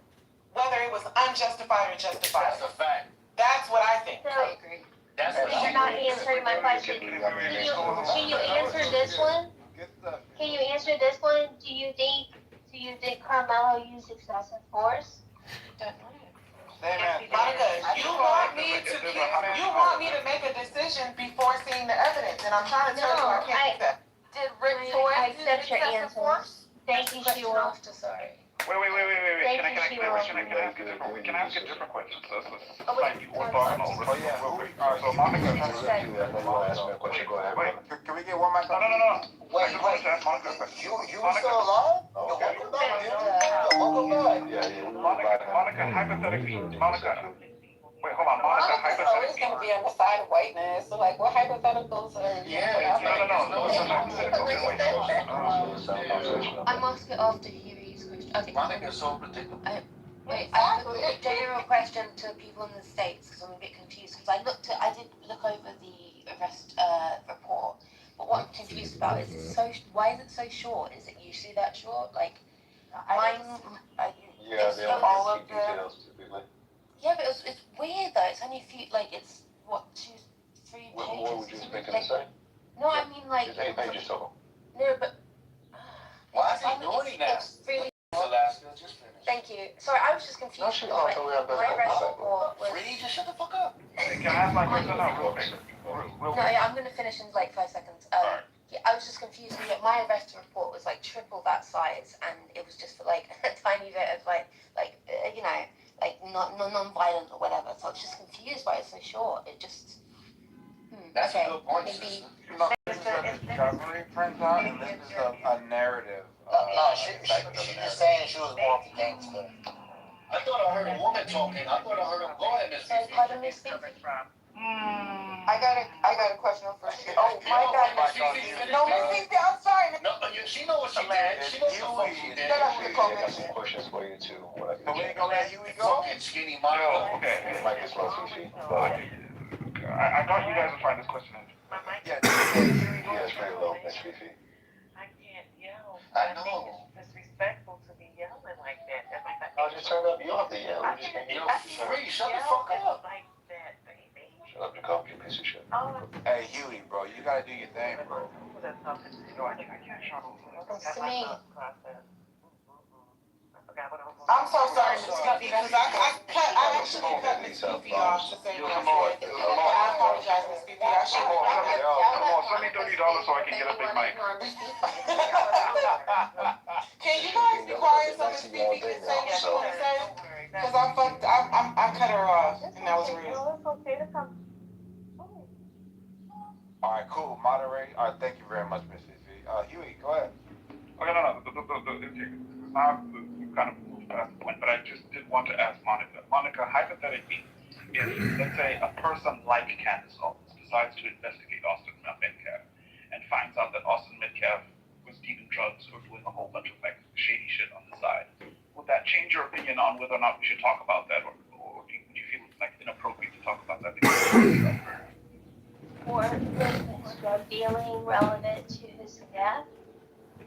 whether it was unjustified or justified. That's a fact. That's what I think. I agree. That's You're not answering my question. Can you answer this one? Can you answer this one? Do you think Carmelo used excessive force? Monica, you want me to make a decision before seeing the evidence, and I'm trying to tell you I can't do that. Did Rick Ford I accept your answer. Thank you, She-Wolf. Wait. Can I ask a different question? Let's slightly orthogonal. So Monica, wait. Can we get one more? No. Wait. You still alive? Welcome back. Monica, hypothetically, wait, hold on, Monica, Monica's always going to be on the side of whiteness. So, like, what hypotheticals are... No, it's a hypothetical. I'm asking after Huey's question. Okay. Monica's so predictable. Wait, I have a general question to people in the States because I'm a bit confused because I did look over the arrest report, but what I'm confused about is why is it so short? Is it usually that short? Like, mine, They all of details typically. yeah, but it's weird though. It's only a few, like, it's what, 2, 3 pages. What would you expect him to say? No, I mean, like, Just any pages total. no, but Why is he doing that? it's really. Alaska, just finish. Thank you. Sorry, I was just confused. No, she's like, not totally my arrest report was. Reed, just shut the fuck up. Can I ask my question now, real quick? No, yeah, I'm gonna finish in like 5 seconds. Yeah, I was just confused. My arrest report was like triple that size, and it was just for like a tiny bit of like non-violent or whatever. So I was just confused why it's so short. It just. That's okay, a good point, maybe. This is a discovery printout, and this is a narrative. She's saying she was more of a gangster. I thought I heard a woman talking. I thought I heard a boy in this. Pardon me, speak. I got a question for you. Oh my God. No, Miss Fifi, I'm sorry. No, she knows what she did. She knows what she did. I got some questions for you too. So we ain't gonna let Huey go? Fucking skinny model. Okay. Mike is slow, Fifi. I thought you guys would find this question interesting. Yeah, it's pretty low, Miss Fifi. I can't yell. I know. It's disrespectful to be yelling like that. I'll just turn up. You don't have to yell. You just can't yell. Free, shut the fuck up. Like that, baby. Shut up, Nicole, you piece of shit. Hey, Huey, bro, you gotta do your thing, bro. I can't shout over. It's me. I'm so sorry, Miss Fifi, because I actually cut Miss Fifi off to say what I said. I apologize, Miss Fifi. I should Come on, send me $30 so I can get a big mic. Can you guys be quiet so Miss Fifi can say what she wants to say? Because I cut her off, and that was rude. All right, cool. Moderate. All right, thank you very much, Miss Fifi. Huey, go ahead. Okay, no. Now we've kind of moved past the point, but I just did want to ask Monica. Monica, hypothetically, if, let's say, a person like Candace Owens decides to investigate Austin Metcalf and finds out that Austin Metcalf was dealing drugs or doing a whole bunch of like shady shit on the side, would that change your opinion on whether or not we should talk about that, or would you feel it's like inappropriate to talk about that? Or was drug dealing relevant to his death?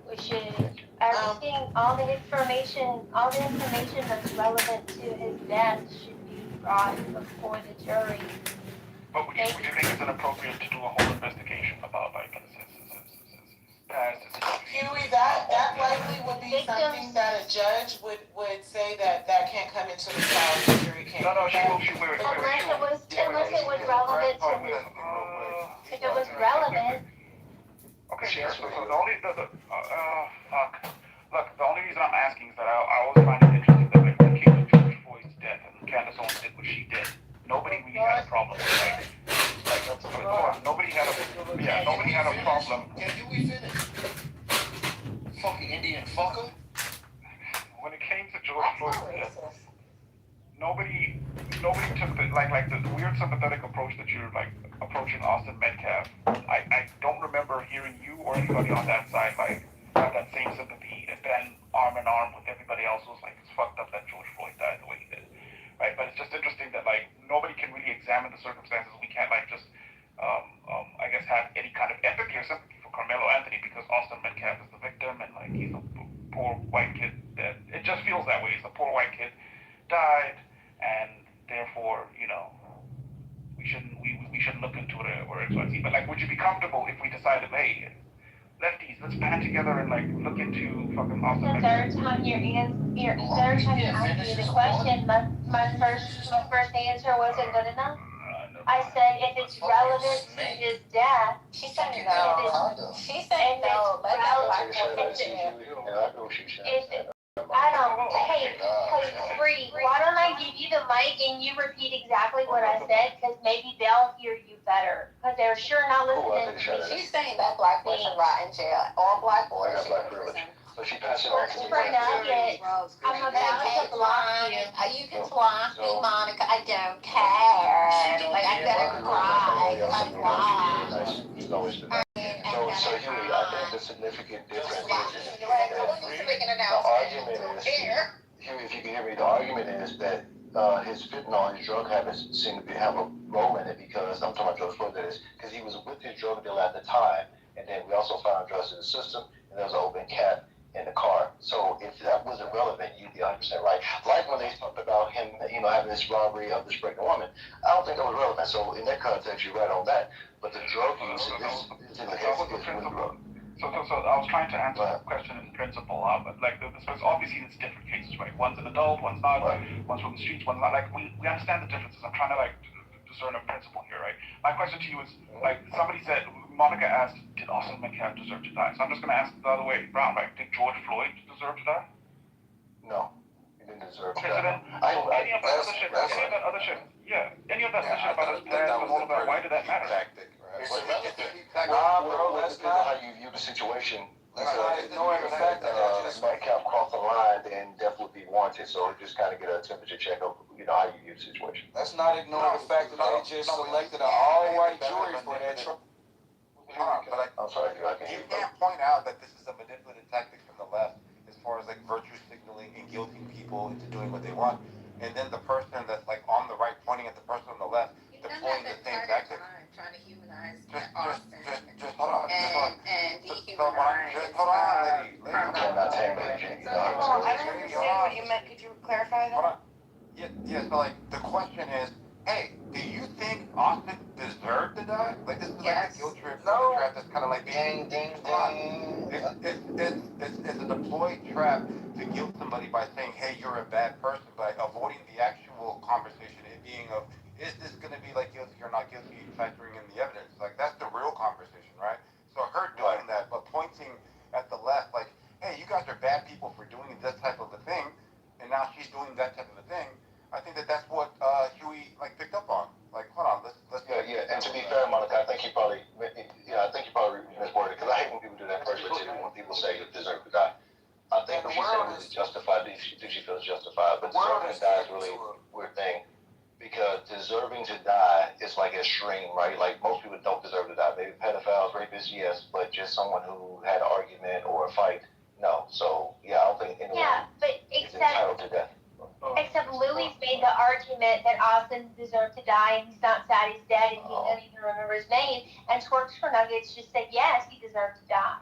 We should, everything, all the information that's relevant to his death should be brought before the jury. But would you think it's inappropriate to do a whole investigation about like his past? Huey, that likely would be something that a judge would say that can't come into the trial. The jury can't. No, she will. Unless it was relevant to his, if it was relevant. Okay, so the only the only reason I'm asking is that I always find it interesting that like when it came to George Floyd's death and Candace Owens did what she did, nobody really had a problem with it. Nobody had a problem. Can you finish? Fucking Indian fucker. When it came to George Floyd's death, nobody took the weird sympathetic approach that you're like approaching Austin Metcalf. I don't remember hearing you or anybody on that side like have that same sympathy and then arm in arm with everybody else who's like, it's fucked up that George Floyd died the way he did. Right? But it's just interesting that like nobody can really examine the circumstances. We can't like just I guess have any kind of empathy or sympathy for Carmelo Anthony because Austin Metcalf is the victim and like he's a poor white kid that it just feels that way. He's a poor white kid died and therefore, you know, we shouldn't look into it or XYZ. But like, would you be comfortable if we decided, hey, lefties, let's band together and like look into fucking Austin? The third time you asked me the question, my first answer wasn't good enough. I said if it's relevant to his death. She said no. She said no. Hey, Bree, why don't I give you the mic and you repeat exactly what I said? Because maybe they'll hear you better. Because they're sure not listening to me. She's saying that black boys should rot in jail. All black boys should go to prison. But she passed it on to me. I'm about to block you. You can block me, Monica. I don't care. Like, I'm gonna cry. I'm cry. So Huey, I think the significant difference is the argument is, Huey, if you can hear me, the argument is that his fentanyl, his drug habits seem to have a role in it because, I'm talking about George Floyd, that is, because he was with his drug dealer at the time, and then we also found drugs in the system, and there was an open cap in the car. So if that wasn't relevant, you'd be 100% right. Like when they talked about him, having this robbery of this pregnant woman, I don't think that was relevant. So in that context, you're right on that. But the drug use is in the head. So I was trying to answer that question in principle, but like obviously it's different cases, right? One's an adult, one's not, one's from the streets, one's not. Like we understand the differences. I'm trying to like discern a principle here, right? My question to you is like somebody said, Monica asked, did Austin Metcalf deserve to die? So I'm just going to ask the other way around, right? Did George Floyd deserve to die? No, he didn't deserve to die. Okay, so then any of that other shit about his past and all of that, why did that matter? Bro, that's not how you view the situation. Ignoring the fact that Metcalf crossed the line, then death would be warranted. So just kind of get a temperature check of, how you view the situation. Let's not ignore the fact that they just selected an all-white jury for that trial. I'm sorry, you can't point out that this is a manipulative tactic from the left as far as like virtue signaling and guilting people into doing what they want, and then the person that's like on the right pointing at the person on the left deploying the same tactic. Trying to humanize Just hold on. and Just hold on, lady. I'm not saying that, you know what I'm I don't understand what you meant. Could you clarify that? Hold on. Yeah, so like the question is, hey, do you think Austin deserved to die? Like this is like a guilt trip trap that's kind of like ding, ding, ding. It's a deployed trap to guilt somebody by saying, hey, you're a bad person, by avoiding the actual conversation, it being of, is this going to be like guilty or not guilty, factoring in the evidence? Like that's the real conversation, right? So her doing that, but pointing at the left, like, hey, you guys are bad people for doing this type of a thing, and now she's doing that type of a thing. I think that's what Huey like picked up on. Like, hold on, let's. Yeah. And to be fair, Monica, I think you probably misworded, because I hate when people do that first, when people say you deserve to die. I think what she said was justified. She feels justified, but deserving to die is really a weird thing, because deserving to die is like extreme, right? Like most people don't deserve to die. Maybe pedophiles, rapists, yes, but just someone who had an argument or a fight, no. So yeah, I don't think anyone is entitled to death. Except Louis made the argument that Austin deserved to die and he's not sad he's dead and he doesn't even remember his name. And Twerks for Nuggets just said yes, he deserved to die.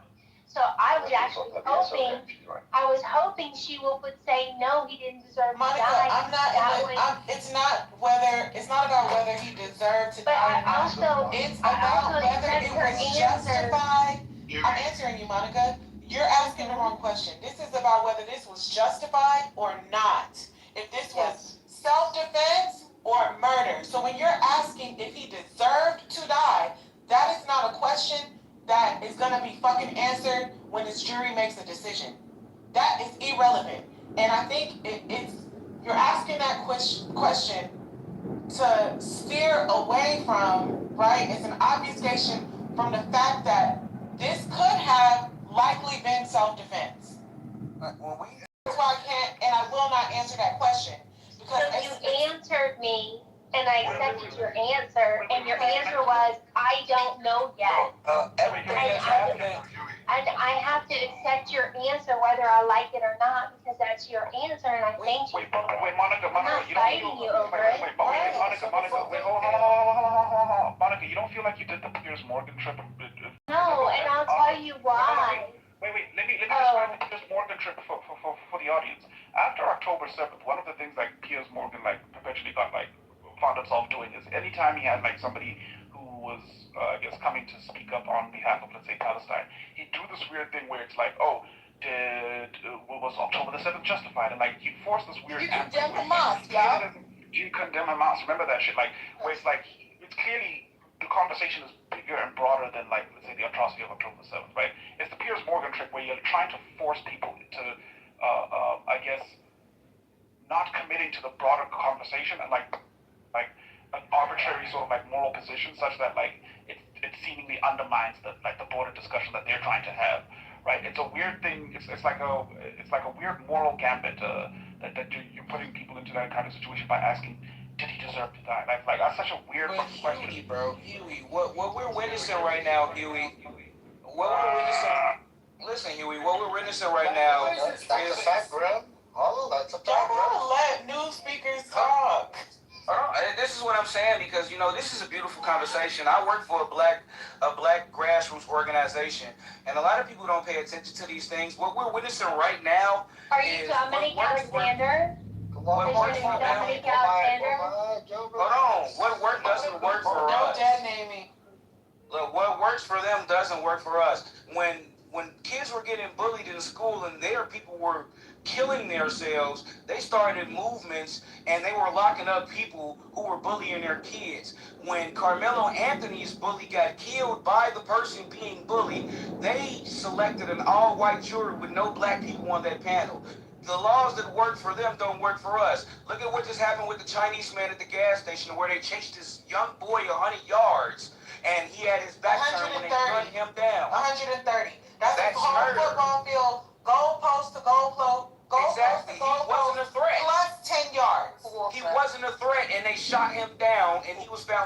So I was actually hoping she would say no, he didn't deserve to die. It's not about whether he deserved to die. It's about whether it was justified. I'm answering you, Monica. You're asking the wrong question. This is about whether this was justified or not. If this was self-defense or murder. So when you're asking if he deserved to die, that is not a question that is going to be fucking answered when this jury makes a decision. That is irrelevant. And I think you're asking that question to steer away from, right? It's an obfuscation from the fact that this could have likely been self-defense. That's why I can't and I will not answer that question. Because so you answered me, and I accepted your answer, and your answer was, I don't know yet. And I have to accept your answer whether I like it or not, because that's your answer, and I thank you. Wait, Monica, I'm not fighting you over it. Monica, hold on. Monica, you don't feel like you did the Piers Morgan trip? No, and I'll tell you why. Wait, let me describe the Piers Morgan trip for the audience. After October 7th, one of the things like Piers Morgan like perpetually got like found himself doing is anytime he had like somebody who was I guess coming to speak up on behalf of, let's say, Palestine, he'd do this weird thing where it's like, oh, was October the 7th justified? And like he'd force this weird answer. You condemn Hamas, yeah? Do you condemn Hamas? Remember that shit? Like where it's like it's clearly the conversation is bigger and broader than like, let's say, the atrocity of October 7th, right? It's the Piers Morgan trick where you're trying to force people to I guess not committing to the broader conversation and like an arbitrary sort of like moral position such that like it seemingly undermines the broader discussion that they're trying to have, right? It's a weird thing. It's like a weird moral gambit that you're putting people into that kind of situation by asking, did he deserve to die? Like that's such a weird question. Huey, what we're witnessing right now, Huey, listen, Huey, what we're witnessing right now is that's a fact, bro. That's a fact, bro. Let new speakers talk. This is what I'm saying, because this is a beautiful conversation. I work for a black grassroots organization, and a lot of people don't pay attention to these things. What we're witnessing right now is Dominic Alexander. What works for them? Hold on. What work doesn't work for us? No dead naming. Look, what works for them doesn't work for us. When kids were getting bullied in school and their people were killing themselves, they started movements and they were locking up people who were bullying their kids. When Carmelo Anthony's bully got killed by the person being bullied, they selected an all-white jury with no black people on that panel. The laws that work for them don't work for us. Look at what just happened with the Chinese man at the gas station where they chased this young boy 100 yards and he had his back turned when they gunned him down. 130. That's a whole football field, goal post to goal post. Exactly. He wasn't a threat. Plus 10 yards. He wasn't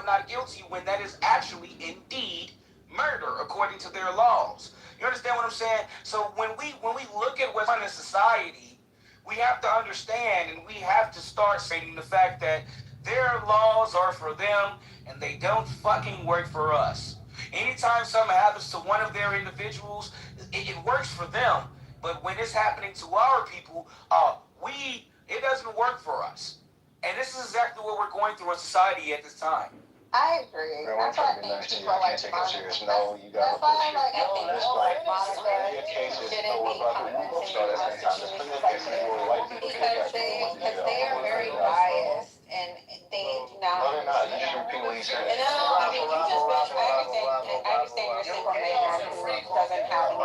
not guilty when that is actually indeed murder according to their laws. You understand what I'm saying? So when we look at what's in society, we have to understand and we have to start stating the fact that their laws are for them and they don't fucking work for us. Anytime something happens to one of their individuals, it works for them. But when it's happening to our people, it doesn't work for us. And this is exactly what we're going through in society at this time. I agree. Man, That's why I think people are like Monica. No, you gotta That's why push it. like I think people like Monica Your cases, shouldn't be convincing prostitutes like this because they are very biased and they do not. No, they're not. You just repeat what he said. No, I mean you just really, I understand you're a single man who doesn't have any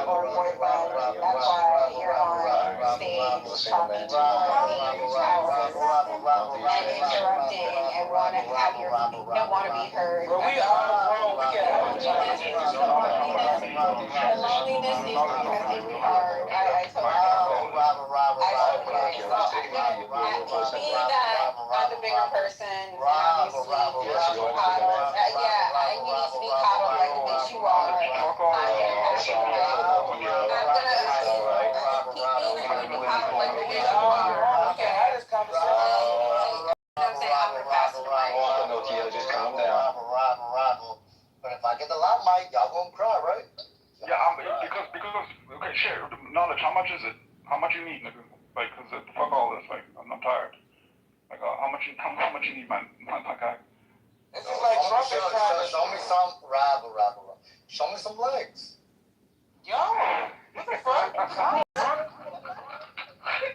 or boyfriend. That's why you're on stage talking to 8 hours and interrupting and want to have your don't want to be heard. Bro, we are, bro, we get The loneliness is incredibly hard. I totally being that I'm the bigger person and obviously you need to be coddled. You need to be coddled like the bitch you are. I'm gonna keep being coddled like the bitch you are. Okay, I just conversation. I'm saying I'm gonna pass it around. Just calm down. But if I get the loud mic, y'all gonna cry, right? Yeah, because okay, share knowledge. How much is it? How much you need, nigga? Like, cause fuck all this. Like, I'm tired. Like, how much you need, my guy? This is like Trump is trying to show me some show me some legs. Yo, what the fuck?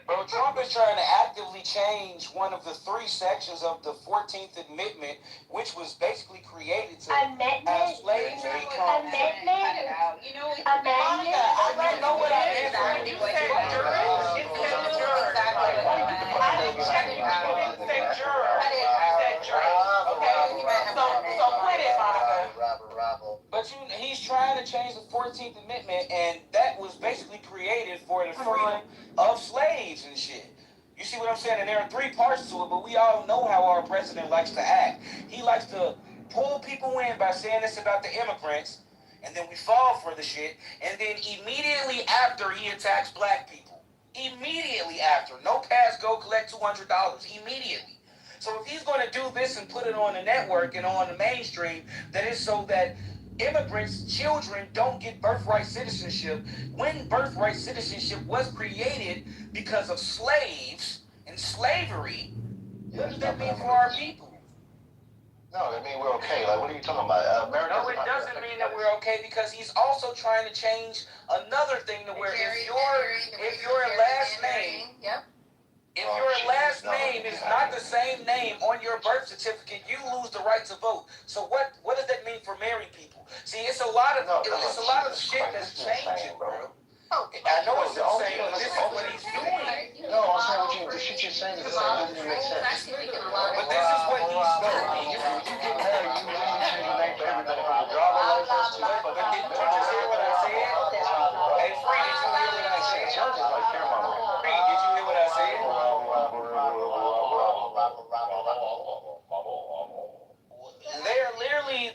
Bro, Trump is trying to actively change one of the 3 sections of the 14th Amendment, which was basically created to have slaves become. You know, Monica, I know what I am. You said jurors. You said jurors. I didn't check you. You didn't say jurors. You said jurors. Okay. So quit it, Monica. But he's trying to change the 14th Amendment, and that was basically created for the freedom of slaves and shit. You see what I'm saying? And there are 3 parts to it, but we all know how our president likes to act. He likes to pull people in by saying this about the immigrants, and then we fall for the shit, and then immediately after he attacks black people. Immediately after. No pass, go collect $200. Immediately. So if he's going to do this and put it on the network and on the mainstream, that is so that immigrants, children don't get birthright citizenship, when birthright citizenship was created because of slaves and slavery, what does that mean for our people? No, that means we're okay. Like, what are you talking about? No, it doesn't mean that we're okay because he's also trying to change another thing to where if your last name, if your last name is not the same name on your birth certificate, you lose the right to vote. So what does that mean for married people? See, it's a lot of shit that's changing, bro. I know it's insane, but this is what he's doing. No, I'm saying the shit you're saying is the same. Doesn't even make sense. But this is what he's doing. You get married, you really change your name for everything. From your driver's license to your But did you hear what I said? Hey, Free, did you hear what I said? Free, did you hear what I said?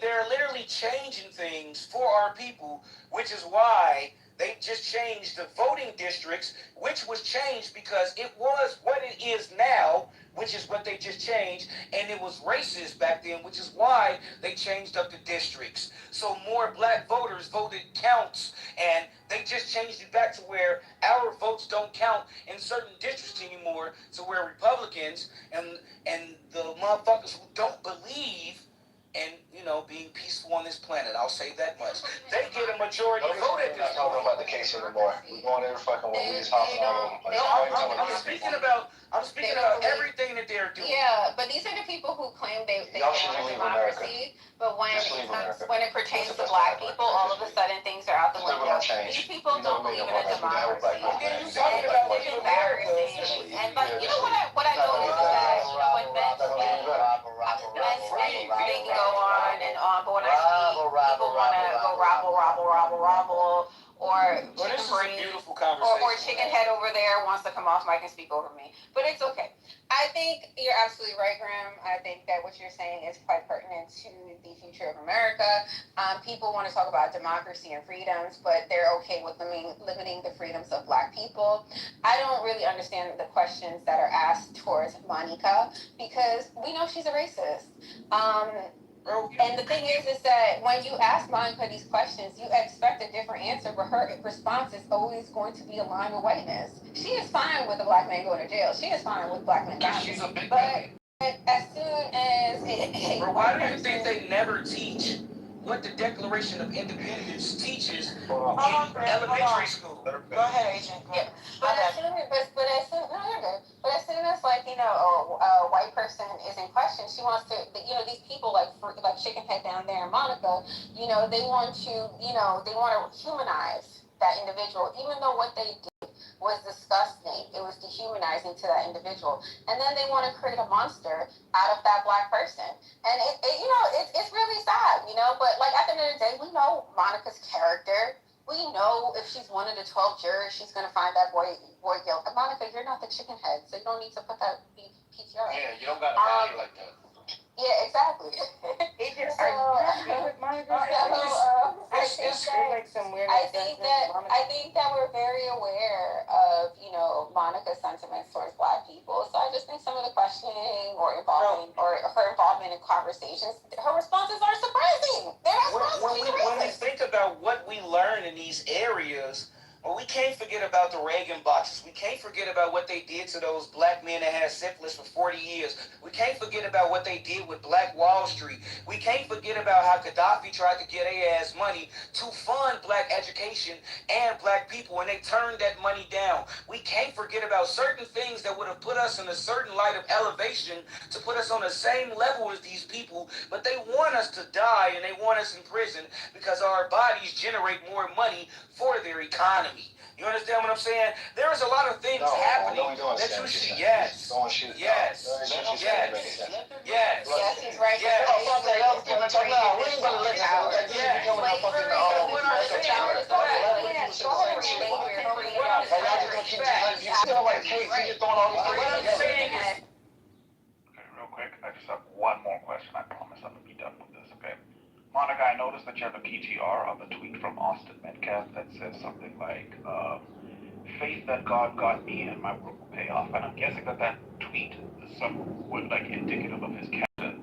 They're literally changing things for our people, which is why they just changed the voting districts, which was changed because it was what it is now, which is what they just changed, and it was racist back then, which is why they changed up the districts. So more black voters voted counts, and they just changed it back to where our votes don't count in certain districts anymore, to where Republicans and the motherfuckers who don't believe and, being peaceful on this planet, I'll say that much, they get a majority vote at this point. We're not talking about the case anymore. We're going every fucking way. We just hopping all over the place. No, I'm speaking about everything that they're doing. Yeah, but these are the people who claim they want democracy, but when it pertains to black people, all of a sudden things are out the window. These people don't believe in a democracy. And it's embarrassing. And you know what I noticed is that when men speak, they can go on and on, but when I speak, people want to go rabble, or or Well, this is a brain, beautiful conversation. or chicken head over there wants to come off mic and speak over me. But it's okay. I think you're absolutely right, Graham. I think that what you're saying is quite pertinent to the future of America. People want to talk about democracy and freedoms, but they're okay with limiting the freedoms of Black people. I don't really understand the questions that are asked towards Monica because we know she's a racist. And the thing is that when you ask Monica these questions, you expect a different answer, but her response is always going to be aligned with whiteness. She is fine with a Black man going to jail. She is fine with Black men dying. She's a big But as soon as Bro, why do you think they never teach what the Declaration of Independence teaches in elementary school? Go ahead, Agent. Yeah. But as soon as like, you know, a white person is in question, she wants to, you know, these people like Chicken Head down there and Monica, you know, they want to humanize that individual, even though what they did was disgusting. It was dehumanizing to that individual. And then they want to create a monster out of that Black person. And it's really sad, you know, but like at the end of the day, we know Monica's character. We know if she's one of the 12 jurors, she's going to find that boy guilty. Monica, you're not the chicken head, so you don't need to put that PTR. Yeah, you don't got to body like that. Yeah, exactly. I think that we're very aware of, you know, Monica's sentiments towards Black people. So I just think some of the questioning or her involvement in conversations, her responses are surprising. When we think about what we learn in these areas, well, we can't forget about the Reagan boxes. We can't forget about what they did to those Black men that had syphilis for 40 years. We can't forget about what they did with Black Wall Street. We can't forget about how Gaddafi tried to get their ass money to fund Black education and Black people, and they turned that money down. We can't forget about certain things that would have put us in a certain light of elevation to put us on the same level as these people, but they want us to die and they want us in prison because our bodies generate more money for their economy. You understand what I'm saying? There is a lot of things happening that you see. Yes. Yes. He's right. Yes. Real quick, I just have one more question. I promise I'm gonna be done with this, okay? Monica, I noticed that you have a PTR of a tweet from Austin Metcalf that says something like, faith that God got me and my work will pay off. And I'm guessing that tweet is somewhat like indicative of his character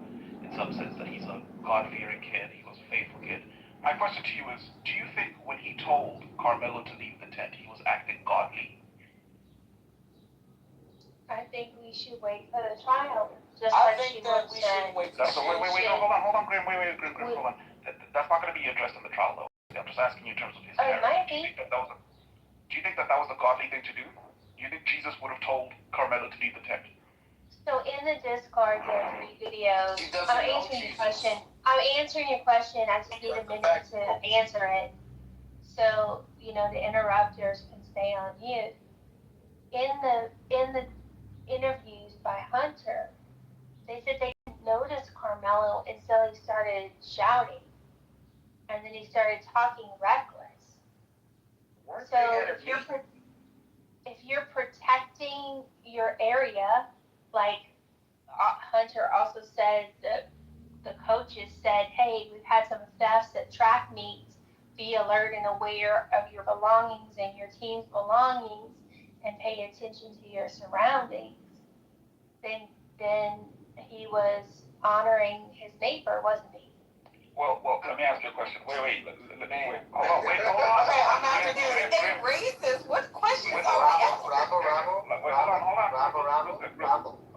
in some sense, that he's a God-fearing kid, he was a faithful kid. My question to you is, do you think when he told Carmelo to leave the tent, he was acting godly? I think we should wait for the trial. Just I like think she that was we saying. should wait. Wait, hold on, Graham, hold on. That's not going to be addressed in the trial, though. I'm just asking you in terms of his character. Might Do be. you think that was a godly thing to do? Do you think Jesus would have told Carmelo to leave the tent? So in the Discord, there are 3 videos. I'm answering your question. I just need a minute to answer it. So, you know, the interrupters can stay on mute. In the interviews by Hunter, they said they didn't notice Carmelo until he started shouting. And then he started talking reckless. So if you're protecting your area, like Hunter also said, the coaches said, hey, we've had some thefts at track meets. Be alert and aware of your belongings and your team's belongings, and pay attention to your surroundings. Then he was honoring his neighbor, wasn't he? Well, let me ask you a question. Wait. Hold on. Okay, I'm not going to do it. They racist. What questions are we asking?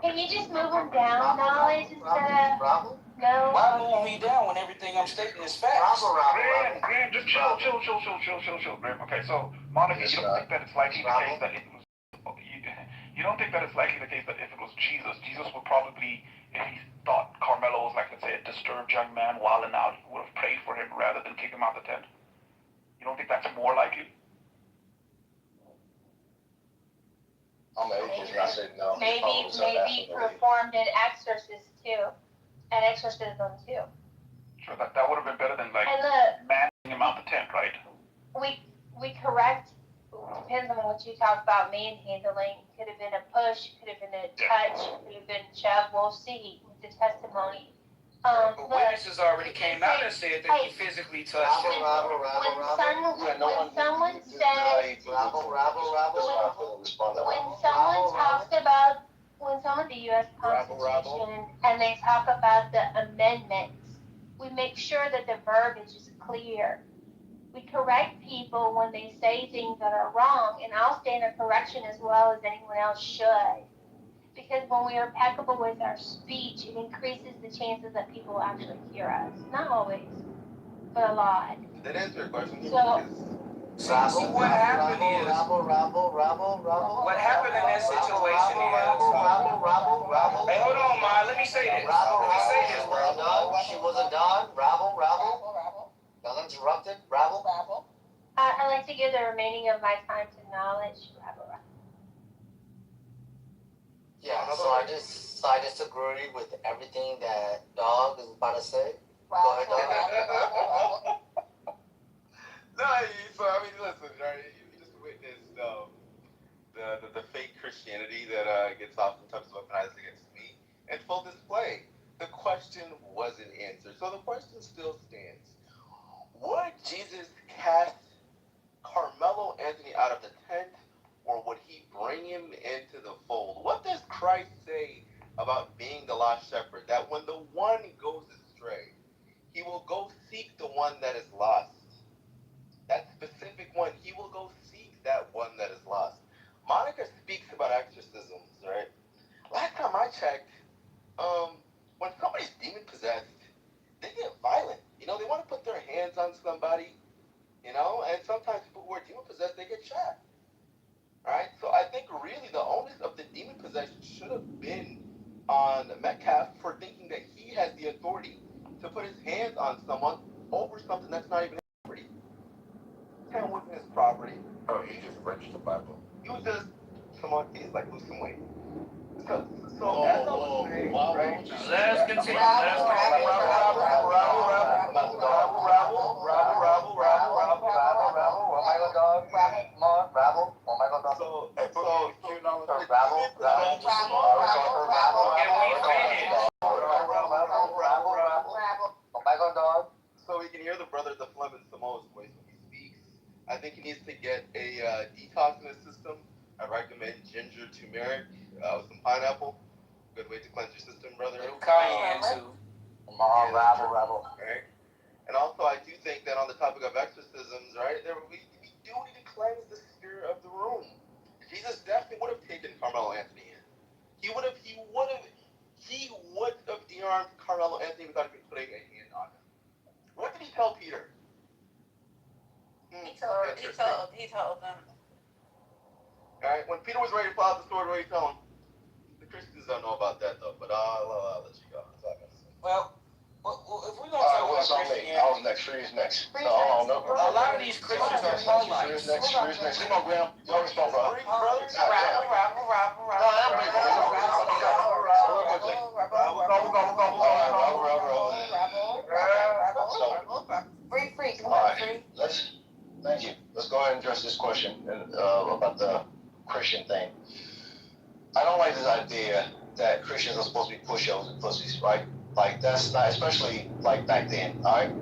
Can you just move him down, Knowledge, instead of... No? Why move me down when everything I'm stating is facts? Graham, just chill. Graham, okay, so, Monica, you don't think that it's likely the case that it was... You don't think that it's likely the case that if it was Jesus would probably, if he thought Carmelo was like, let's say, a disturbed young man wilding out, he would have prayed for him rather than kick him out the tent? You don't think that's more likely? I'm an atheist and I said no. Maybe performed an exorcism too. Sure, that would have been better than like And manning him out the tent, right? we correct, depends on what you talk about manhandling. Could have been a push, could have been a touch, could have been shove. We'll see with the testimony. But witnesses already came out and said that he physically touched him. When someone says, when someone the U.S. Constitution and they talk about the amendments, we make sure that the verbiage is clear. We correct people when they say things that are wrong, and I'll stand a correction as well as anyone else should. Because when we are impeccable with our speech, it increases the chances that people will actually hear us. Not always, but a lot. That answers your question. So, See, what happened is, what happened in that situation is, hey, hold on, Ma, let me say this. She wasn't done. Rabble. Y'all interrupted. Rabble. I'd like to give the remaining of my time to knowledge. Yeah, so I disagree with everything that Dog is about to say. Go ahead, Dog. No, so I mean, listen, right? You just witnessed the fake Christianity that gets oftentimes weaponized against me in full display. The question wasn't answered, so the question still stands. Would Jesus cast Carmelo Anthony out of the tent, or would he bring him into the fold? What does Christ say about being the lost shepherd? That when the one goes astray, he will go seek the one that is lost. That specific one, he will go seek that one that is lost. Monica speaks about exorcisms, right? Last time I checked, when somebody's demon possessed, they get violent. You know, they want to put their hands on somebody, you know, and sometimes people who are demon possessed, they get shot. Alright, so I think really the onus of the demon possession should have been on Metcalf for thinking that he has the authority to put his hands on someone over something that's not even his property. Can't wasn't his property. Oh, he just registered the Bible. He was just someone. He's like losing weight. So as I was saying, right? Let's continue. So we can hear the brother the Fleming's the most voice when he speaks. I think he needs to get a detox in his system. I recommend ginger, turmeric, with some pineapple. Good way to cleanse your system, brother. Cayenne too. Rabble. Right? And also, I do think that on the topic of exorcisms, right, we do need to cleanse the spirit of the room. Jesus definitely would have taken Carmelo Anthony in. He would have de-armed Carmelo Anthony without even putting a hand on him. What did he tell Peter? He told them. Alright, when Peter was ready to pull out the sword, what did he tell him? The Christians don't know about that though, but I'll let you go. That's all I gotta say. Well, if we're gonna talk about Christianity, I was next. Freeze next. a lot of these Christians are Paulites. Freeze next. Come on, Graham. You always spoke, bro. Thank you. Let's go ahead and address this question about the Christian thing. I don't like this idea that Christians are supposed to be pushovers and pussies, right? Like, that's not, especially like back then, all right?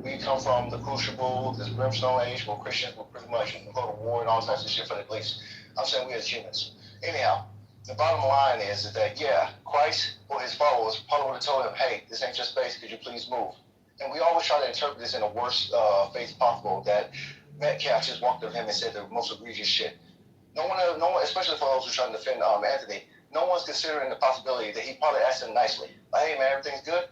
We come from the crucible, this brimstone age where Christians were pretty much go to war and all types of shit for the beliefs. I'm saying we as humans. Anyhow, the bottom line is that, yeah, Christ or his followers probably would have told him, hey, this ain't your space, could you please move? And we always try to interpret this in the worst faith possible, that Metcalf just walked up to him and said the most egregious shit. No one, especially for those who are trying to defend Anthony, no one's considering the possibility that he probably asked him nicely, like, hey man, everything's good?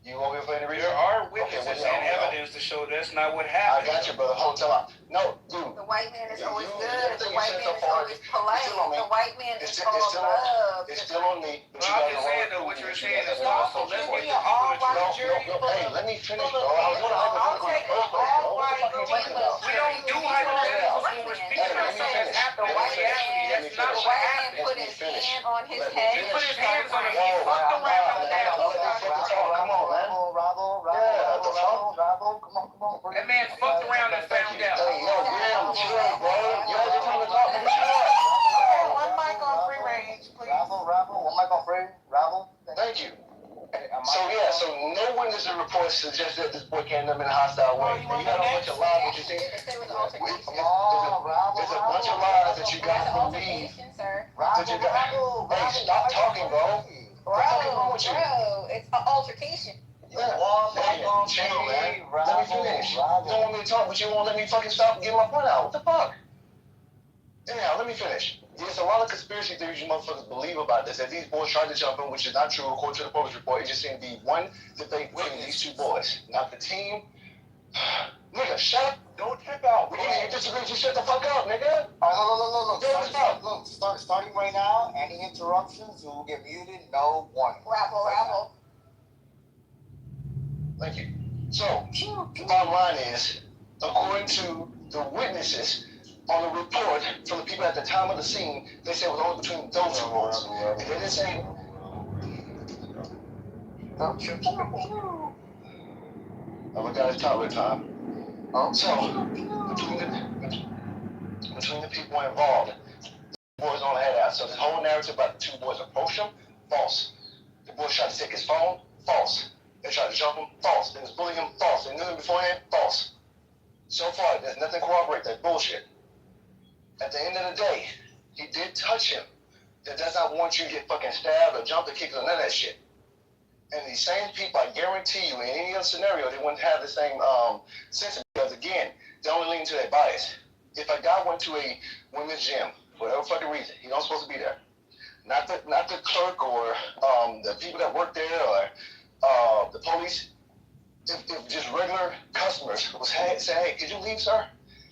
You over here for any reason? There are witnesses and evidence to show that's not what happened. I got you, brother. Hold on. No, dude. The white man is always good. The white man is always polite. The white man is full of love. It's still on me. Well, I'm just saying though, what you're saying is false. So let's get the all people white to truth. Hey, let me finish, bro. I'll take all white. We don't do hypotheticals when we're speaking on something that's happening in reality. That's not what happened. Put his hand on his head. He put his hands on him. He fucked around now. Come on, man. Rabble. Come on. That man fucked around and found out. No, Graham, chill suggest that this boy came to them in a hostile way. And you got a bunch of lies that you think. There's a bunch of lies that you got from me. That you got. Hey, stop talking, bro. What the fuck is wrong with you? Bro, it's an altercation. Yeah. Chill, man. Let me finish. You don't want me to talk, but you won't let me fucking stop and get my point out. What the fuck? Anyhow, let me finish. There's a lot of conspiracy theories you motherfuckers believe about this, that these boys tried to jump in, which is not true according to the police report. It just seemed to be one debate between these two boys, not the team. Nigga, shut up. Don't trip out. We can't disagree. Just shut the fuck up, nigga. Look. Starting right now, any interruptions, you will get muted, no warning. Rabble. Thank you. So, the bottom line is, according to the witnesses on the report from the people at the time of the scene, they said it was only between those two boys. And they didn't say. Oh, we got his toddler time. So, between the people involved, the boys only had out. So, this whole narrative about the two boys approached him, false. The boys tried to take his phone, false. They tried to jump him, false. They was bullying him, false. They knew him beforehand, false. So far, there's nothing to corroborate that bullshit. At the end of the day, he did touch him. That does not want you to get fucking stabbed or jumped or kicked or none of that shit. And these same people, I guarantee you, in any other scenario, they wouldn't have the same sentiment because, again, they only lean to their bias. If a guy went to a women's gym, for whatever fucking reason, he don't supposed to be there. Not the clerk or the people that work there or the police. If just regular customers would say, hey, could you leave, sir?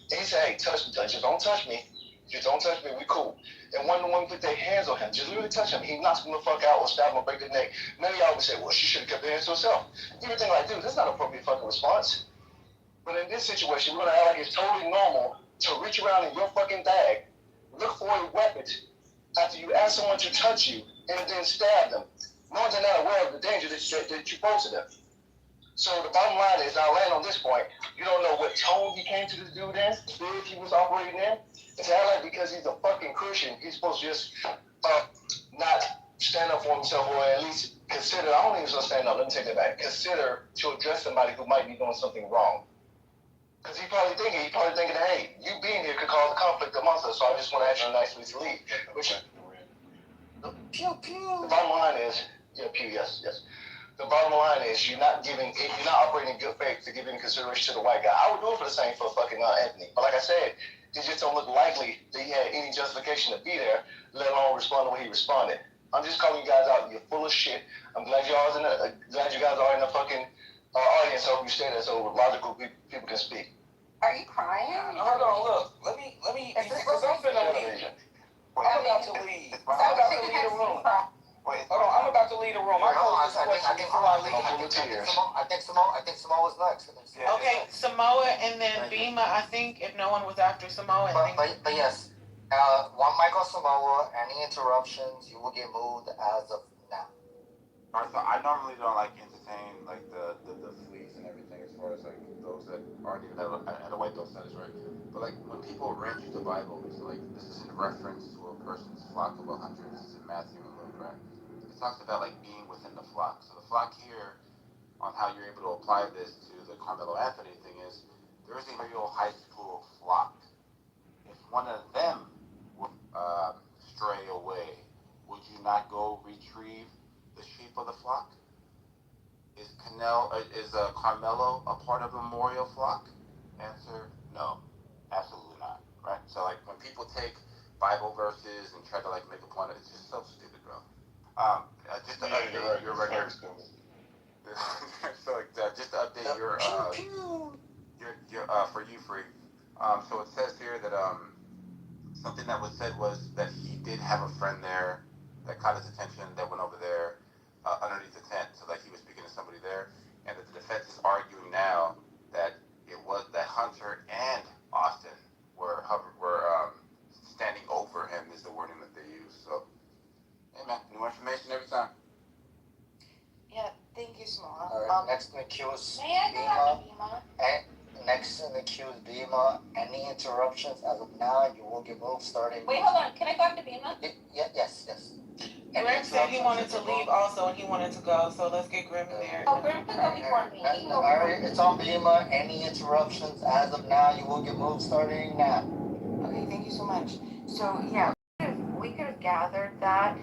And he said, hey, just don't touch me. Just don't touch me, we cool. And one put their hands on him, just literally touch him. He knocks him the fuck out or stab him or break their neck. Many of y'all would say, well, she should have kept her hands to herself. You would think like, dude, that's not an appropriate fucking response. But in this situation, we're gonna act like it's totally normal to reach around in your fucking bag, look for a weapon after you ask someone to touch you and then stab them, knowing they're not aware of the danger that you pose to them. So the bottom line is, I'll land on this point, you don't know what tone he came to this dude in, the spirit he was operating in. It's act like because he's a fucking Christian, he's supposed to just not stand up for himself or at least consider, I don't even say stand up, let me take that back, consider to address somebody who might be doing something wrong. Because he's probably thinking, hey, you being here could cause a conflict amongst us, so I just want to ask you nicely to leave. The bottom line is, yes. The bottom line is you're not operating in good faith to give any consideration to the white guy. I would do it for the same for fucking Anthony. But like I said, it just don't look likely that he had any justification to be there, let alone respond the way he responded. I'm just calling you guys out. You're full of shit. I'm glad you guys are in the fucking audience. I hope you stay there so logical people can speak. Are you crying? Hold on, look. Let me. Because I'm finna leave. I'm about to leave the room. Wait, hold on. I'm about to leave the room. I think Samoa was next. Okay, Samoa and then Bima. I think if no one was after Samoa, but yes, one mic on Samoa. Any interruptions, you will get moved as of now. Alright, so I normally don't like entertain like the fleas and everything as far as like those that aren't even at a white belt status, right? But like when people rant you the Bible, it's like this is in reference to a person's flock of 100. This is in Matthew and Luke, right? It talks about like being within the flock. So the flock here, on how you're able to apply this to the Carmelo Anthony thing is, there is a real high school flock. If one of them would stray away, would you not go retrieve the sheep of the flock? Is Carmelo a part of the memorial flock? Answer, no, absolutely not. Right? So like when people take Bible verses and try to like make a point, it's just so stupid, bro. Just to update your record. So like just to update your for you, Free. So it says here that something that was said was that he did have a friend there that caught his attention that went over there underneath the tent, so like he was speaking to somebody there, and that the defense is arguing now that it was that Hunter and Austin were standing over him is the wording that they use. So, hey man, new information every time. Yeah, thank you, Samoa. Alright, next in the queue is Bima. Next in the queue is Bima. Any interruptions as of now, you will get moved starting. Wait, hold on. Can I go after Bima? Yes. Greg said he wanted to leave also, and he wanted to go, so let's get Grim in there. Oh, Grim can go before me. Alright, it's on Bima. Any interruptions as of now, you will get moved starting now. Okay, thank you so much. So yeah, we could have gathered that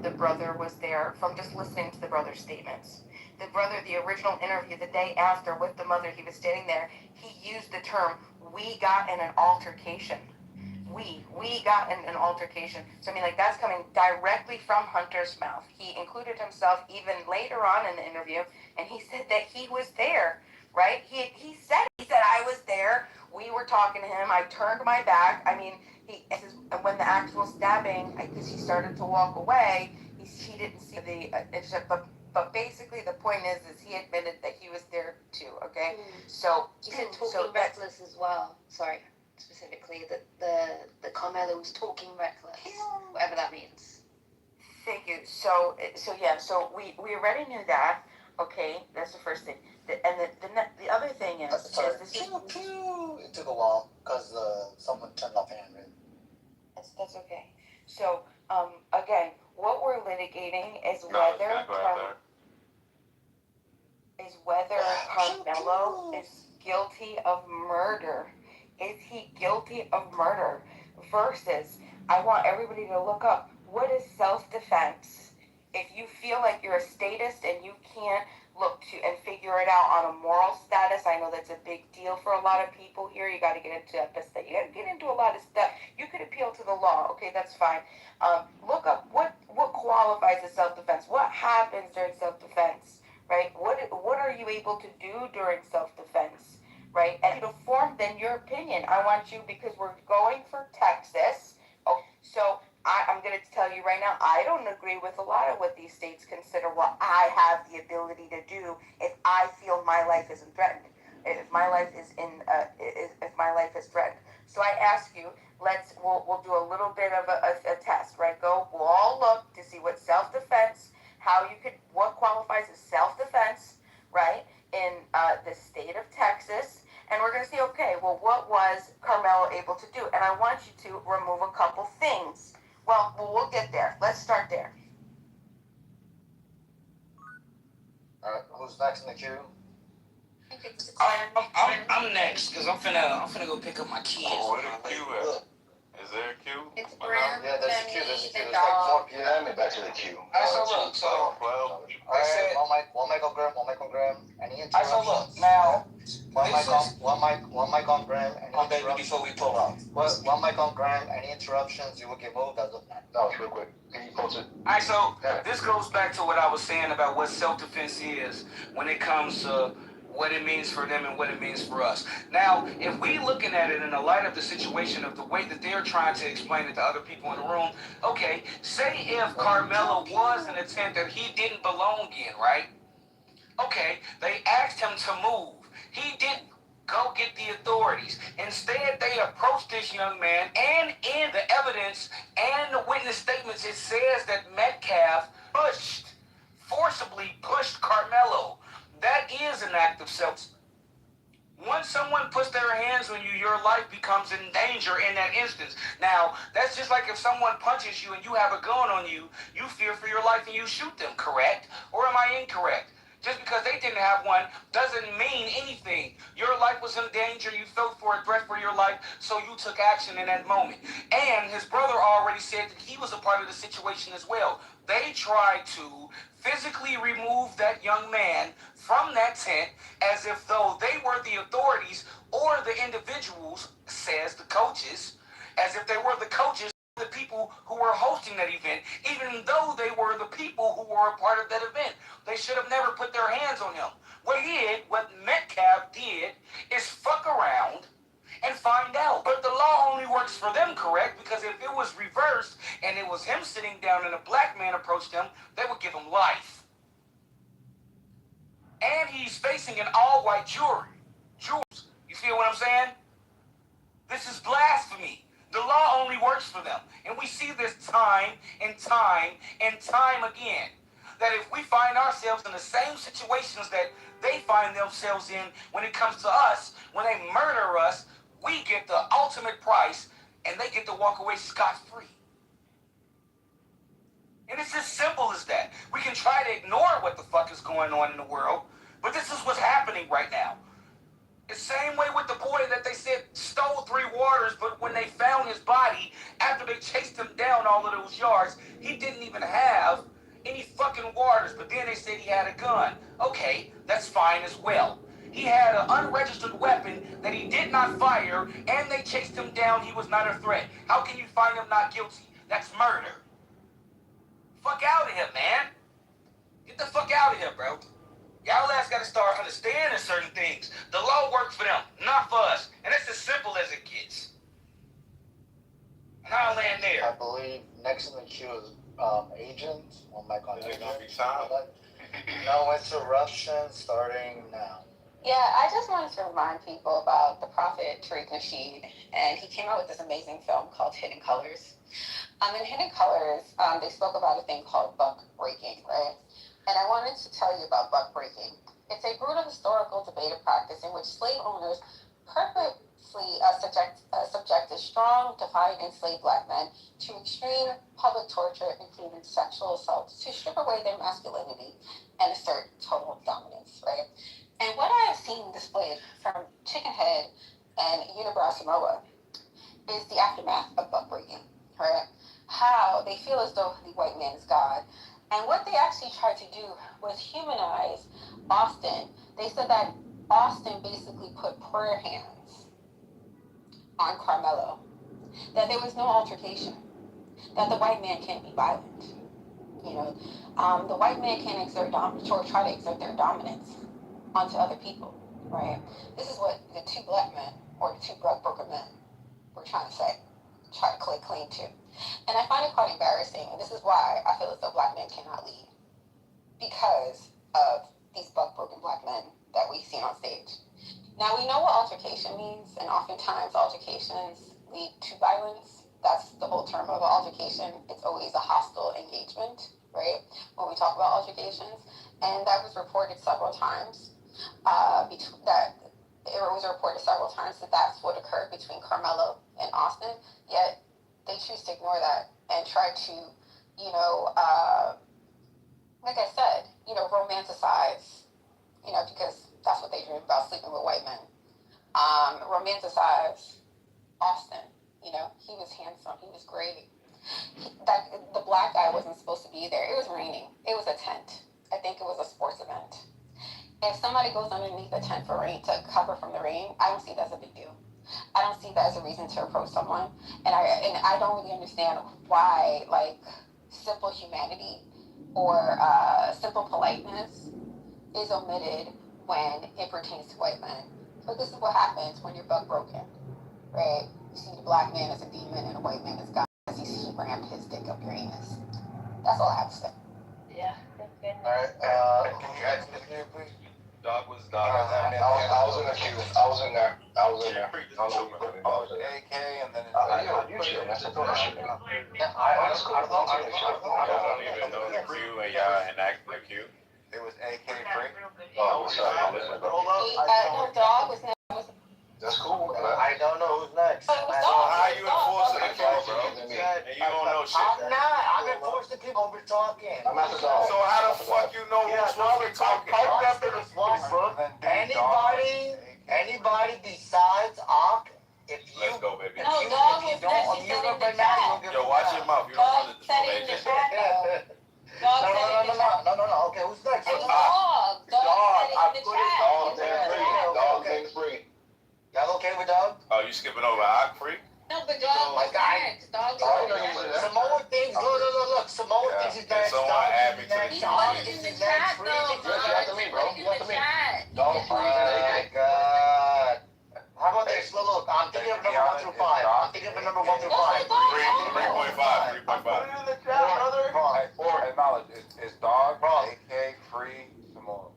the brother was there from just listening to the brother's statements. The brother, the original interview, the day after with the mother, he was standing there. He used the term "we got in an altercation." We got in an altercation. So I mean, like, that's coming directly from Hunter's mouth. He included himself even later on in the interview, and he said that he was there. Right? He said I was there. We were talking to him. I turned my back. I mean, when the actual stabbing, because he started to walk away, he didn't see but basically the point is he admitted that he was there too. Okay, so he said talking reckless as well. Sorry, specifically that the Carmelo was talking reckless, whatever that means. Thank you. So yeah. So we already knew that. Okay, that's the first thing. And the other thing is It took a while because someone turned off hand. That's okay. So again, what we're litigating is whether Carmelo is guilty of murder. Is he guilty of murder? Versus, I want everybody to look up, what is self-defense? If you feel like you're a statist and you can't look to and figure it out on a moral status, I know that's a big deal for a lot of people here. You got to get into that. You got to get into a lot of stuff. You could appeal to the law. Okay, that's fine. Look up what qualifies as self-defense. What happens during self-defense, right? What are you able to do during self-defense, right? And to form then your opinion. I want you, because we're going for Texas. Oh, so I'm going to tell you right now, I don't agree with a lot of what these states consider what I have the ability to do if I feel my life isn't threatened. If my life is if my life is threatened. So I ask you, we'll do a little bit of a test, right? We'll all look to see what self-defense, what qualifies as self-defense, right? In the state of Texas. And we're going to see, okay, well, what was Carmelo able to do? And I want you to remove a couple things. Well, we'll get there. Let's start there. Alright, who's next in the queue? I'm next, because I'm finna go pick up my kids. Oh, where the queue at? Is there a queue? It's Brim, Yeah, there's a queue. There's the like 4 dog. people. Let me back to the queue. Alright, so look, One mic on Graham. Any interruptions? so look, now, one mic on Graham. on baby before we pull up. One mic on Graham. Any interruptions, you will get moved as of now. No, it's real quick. Can you post it? Alright, so this goes back to what I was saying about what self-defense is when it comes to what it means for them and what it means for us. Now, if we looking at it in the light of the situation of the way that they're trying to explain it to other people in the room, okay, say if Carmelo was in a tent that he didn't belong in, right? Okay, they asked him to move. He didn't. Go get the authorities. Instead, they approached this young man, and in the evidence and the witness statements, it says that Metcalf forcibly pushed Carmelo. That is an act of self. Once someone puts their hands on you, your life becomes in danger in that instance. Now, that's just like if someone punches you and you have a gun on you, you fear for your life and you shoot them, correct? Or am I incorrect? Just because they didn't have one doesn't mean anything. Your life was in danger, you felt for a threat for your life, so you took action in that moment. And his brother already said that he was a part of the situation as well. They tried to physically remove that young man from that tent as if though they were the authorities or the individuals, says the coaches, as if they were the coaches, the people who were hosting that event, even though they were the people who were a part of that event. They should have never put their hands on him. What Metcalf did is fuck around and find out. But the law only works for them, correct? Because if it was reversed and it was him sitting down and a black man approached him, they would give him life. And he's facing an all-white jury. You feel what I'm saying? This is blasphemy. The law only works for them. And we see this time and time and time again. That if we find ourselves in the same situations that they find themselves in when it comes to us, when they murder us, we get the ultimate price and they get to walk away scot-free. And it's as simple as that. We can try to ignore what the fuck is going on in the world, but this is what's happening right now. The same way with the boy that they said stole 3 waters, but when they found his body, after they chased him down all of those yards, he didn't even have any fucking waters, but then they said he had a gun. Okay, that's fine as well. He had an unregistered weapon that he did not fire, and they chased him down. He was not a threat. How can you find him not guilty? That's murder. Fuck out of here, man. Get the fuck out of here, bro. Y'all ass gotta start understanding certain things. The law works for them, not for us. And it's as simple as it gets. And I'll land there. I believe next in the queue is Agent. Oh my god. Is it gonna be time? No interruption starting now. Yeah, I just wanted to remind people about the prophet Tariq Nasheed, and he came out with this amazing film called Hidden Colors. In Hidden Colors, they spoke about a thing called buck breaking, right? And I wanted to tell you about buck breaking. It's a brutal historical debated practice in which slave owners purposely subjected strong, defiant, enslaved black men to extreme public torture, including sexual assault, to strip away their masculinity and assert total dominance, right? And what I have seen displayed from Chicken Head and Unibrow Samoa is the aftermath of buck breaking, right? How they feel as though the white man is God. And what they actually tried to do was humanize Austin. They said that Austin basically put prayer hands on Carmelo, that there was no altercation, that the white man can't be violent. You know, the white man can't exert dominance or try to exert their dominance onto other people, right? This is what the 2 black men or the 2 broken men were trying to say, try to claim to. And I find it quite embarrassing, and this is why I feel as though black men cannot lead, because of these broken black men that we've seen on stage. Now, we know what altercation means, and oftentimes altercations lead to violence. That's the whole term of altercation. It's always a hostile engagement, right, when we talk about altercations. And that was reported several times, that that's what occurred between Carmelo and Austin, yet they choose to ignore that and try to, like I said, romanticize, because that's what they dream about, sleeping with white men. Romanticize Austin. He was handsome. He was great. The black guy wasn't supposed to be there. It was raining. It was a tent. I think it was a sports event. If somebody goes underneath a tent for rain to cover from the rain, I don't see that as a big deal. I don't see that as a reason to approach someone. And I don't really understand why, simple humanity or simple politeness is omitted when it pertains to white men. So this is what happens when you're buck broken, right? You see the black man as a demon and a white man as God, as he rammed his dick up your anus. That's all I have to say. Yeah, thank goodness. Alright, can you exit the queue, please? Dog was I was in the queue. I was in there. I was AK and then you chill. That's the shit. That's cool. I don't even know the queue and y'all enact the queue. It was AK free. Oh, sorry. No, dog was never. That's cool. I don't know who's next. But it was dog. How you enforcing the queue, bro? And you don't know shit. I'm not. I'm enforcing the queue over talking. I'm at the dog. So how the fuck you know who's supposed to be talking? Anybody besides Ak, if you Let's go, baby. No, dog was next. He said in the chat. Yo, watch your mouth. You don't Dog want to said it in the chat, though. Dog said it in the chat. No. Okay, who's next? It was dog. Dog said it in the chat. Dog thing's free. Y'all okay with dog? Oh, you skipping over Ock Free? No, but dog was next. Dog was next. Samoa thinks, look. Samoa thinks he's next. Someone add me to the He queue. put it in the chat, though. to me, bro. He put it in the chat. Dog Oh my god. How about this? Look, I'm thinking of number 1 through 5. I'm thinking of number 1 through 5. 3.5. Put it in the chat, brother. Acknowledge it's dog, AK free, Samoa.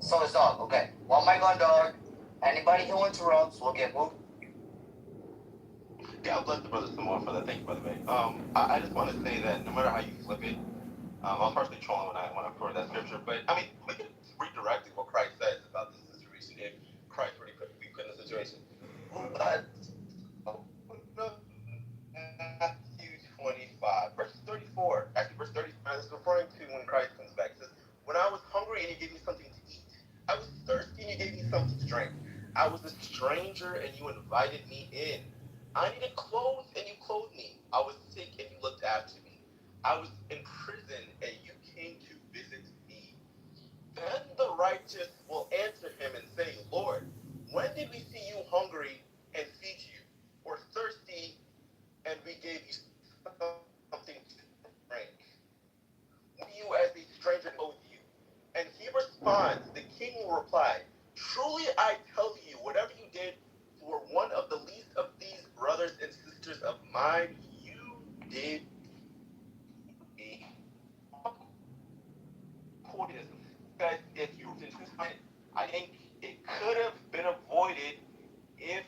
So it's dog. Okay. One mic on dog. Anybody who interrupts will get moved. Yeah, I'll bless the brother some more for that. Thank you, brother May. I just want to say that no matter how you flip it, I was partially trolling when I quoted that scripture, but I mean, we can redirect what Christ says about this situation if Christ really could be put in the situation. But Matthew 20, stranger and you invited me in. I needed clothes and you clothed me. I was sick and you looked after me. I was in prison and you came to visit me. Then the righteous will answer him and say, Lord, when did we see you hungry and feed you, or thirsty and we gave you something to drink? You as a stranger owed you. And he responds, the king will reply, truly I tell you, whatever you did for one of the least of these brothers and sisters of mine, you did me. Because if you I think it could have been avoided if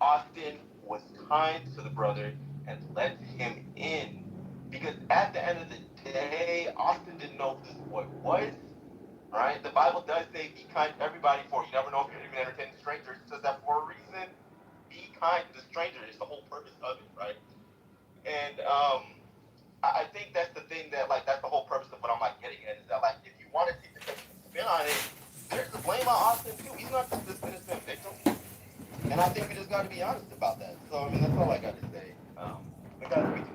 Austin was kind to the brother and let him in. Because at the end of the day, Austin didn't know who this boy was. Right? The Bible does say be kind to everybody, for you never know if you're even entertaining strangers. It says that for a reason. Be kind to strangers. It's the whole purpose of it, right? And I think that's the thing that, like, that's the whole purpose of what I'm, like, getting at, is that, like, if you want to take the spin on it, there's the blame on Austin, too. He's not just this innocent victim. And I think we just got to be honest about that. So, I mean, that's all I got to say. We got to speak to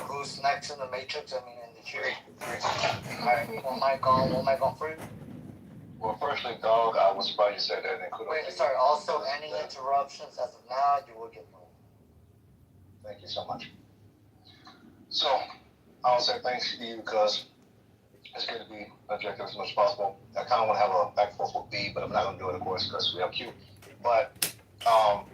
Who's next in the Matrix? I mean, in the queue. Alright, one mic on free. Well, firstly, dog, I was surprised you said that. Wait, sorry. Also, any interruptions as of now, you will get moved. Thank you so much. So, I'll say thanks to you because it's good to be objective as much as possible. I kind of want to have a back and forth with B, but I'm not going to do it, of course, because we have Q. But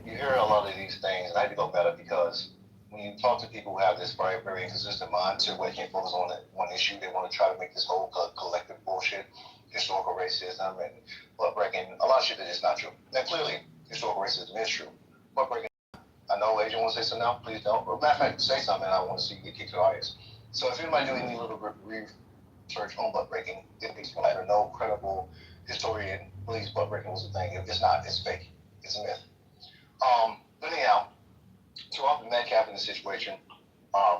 you hear a lot of these things, and I had to go better because when you talk to people who have this very, very inconsistent mindset where they can't focus on one issue, they want to try to make this whole collective bullshit, historical racism and blood breaking, a lot of shit that is not true. Now, clearly, historical racism is true. Blood breaking, I know Agent wants to say something now, please don't. Matter of fact, say something, and I want to see you get kicked to the audience. So if anybody doing any little research on blood breaking, if it's or no credible historian believes blood breaking was a thing, if it's not, it's fake. It's a myth. But anyhow, to often Metcalf in the situation,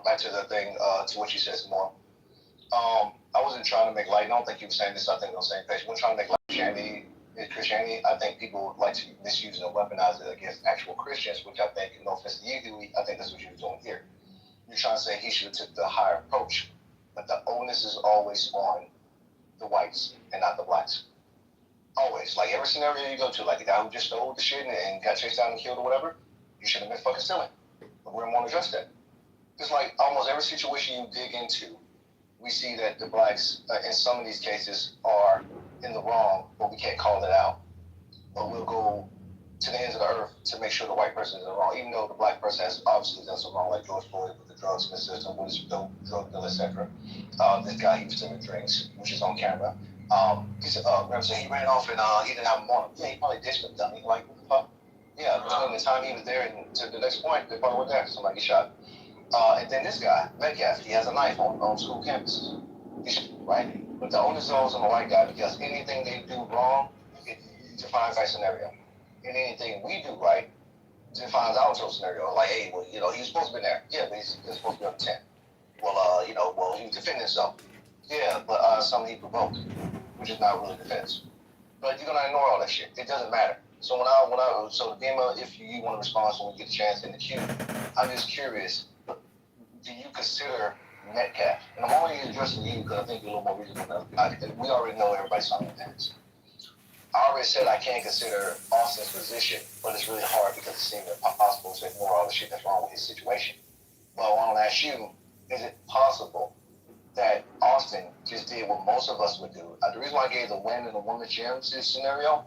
back to the thing, to what you said some more. I wasn't trying to make light. I don't think you were saying this. I think on the same page. We're trying to make light of Christianity. I think people like to misuse and weaponize it against actual Christians, which I think, no offense to you, Dewey, I think that's what you're doing here. You're trying to say he should have took the higher approach, but the onus is always on the whites and not the blacks. Always. Like every scenario you go to, like the guy who just stole the shit and got chased down and killed or whatever, you should have been fucking stealing. But we don't want to address that. It's like almost every situation you dig into, we see that the blacks, in some of these cases, are in the wrong, but we can't call it out. But we'll go to the ends of the earth to make sure the white person is in the wrong, even though the black person has obviously done some wrong, like George Floyd with the drugs in the system, with his drug deal, etc. This guy, he was selling drinks, which is on camera. He said, he ran off and he didn't have him on him. Yeah, he probably ditched him, dummy. Like, what the fuck? Yeah, between the time he was there and to the next point, they probably were there. Somebody get shot. And then this guy, Metcalf, he has a knife on school campuses. Right? But the onus is always on the white guy because anything they do wrong, it defines our scenario. And anything we do right defines our scenario. Like, hey, well, he was supposed to be there. Yeah, but he's supposed to be on the 10. Well, he was defending himself. Yeah, but something he provoked, which is not really defense. But you're gonna ignore all that shit. It doesn't matter. So so Dima, if you want to respond when we get a chance in the queue, I'm just curious. Do you consider Metcalf? And I'm only addressing you because I think you're a little more reasonable than we already know everybody's on the dance. I already said I can't consider Austin's position, but it's really hard because it seems impossible to ignore all the shit that's wrong with his situation. But I want to ask you, is it possible that Austin just did what most of us would do? The reason why I gave the win and the woman gems to this scenario,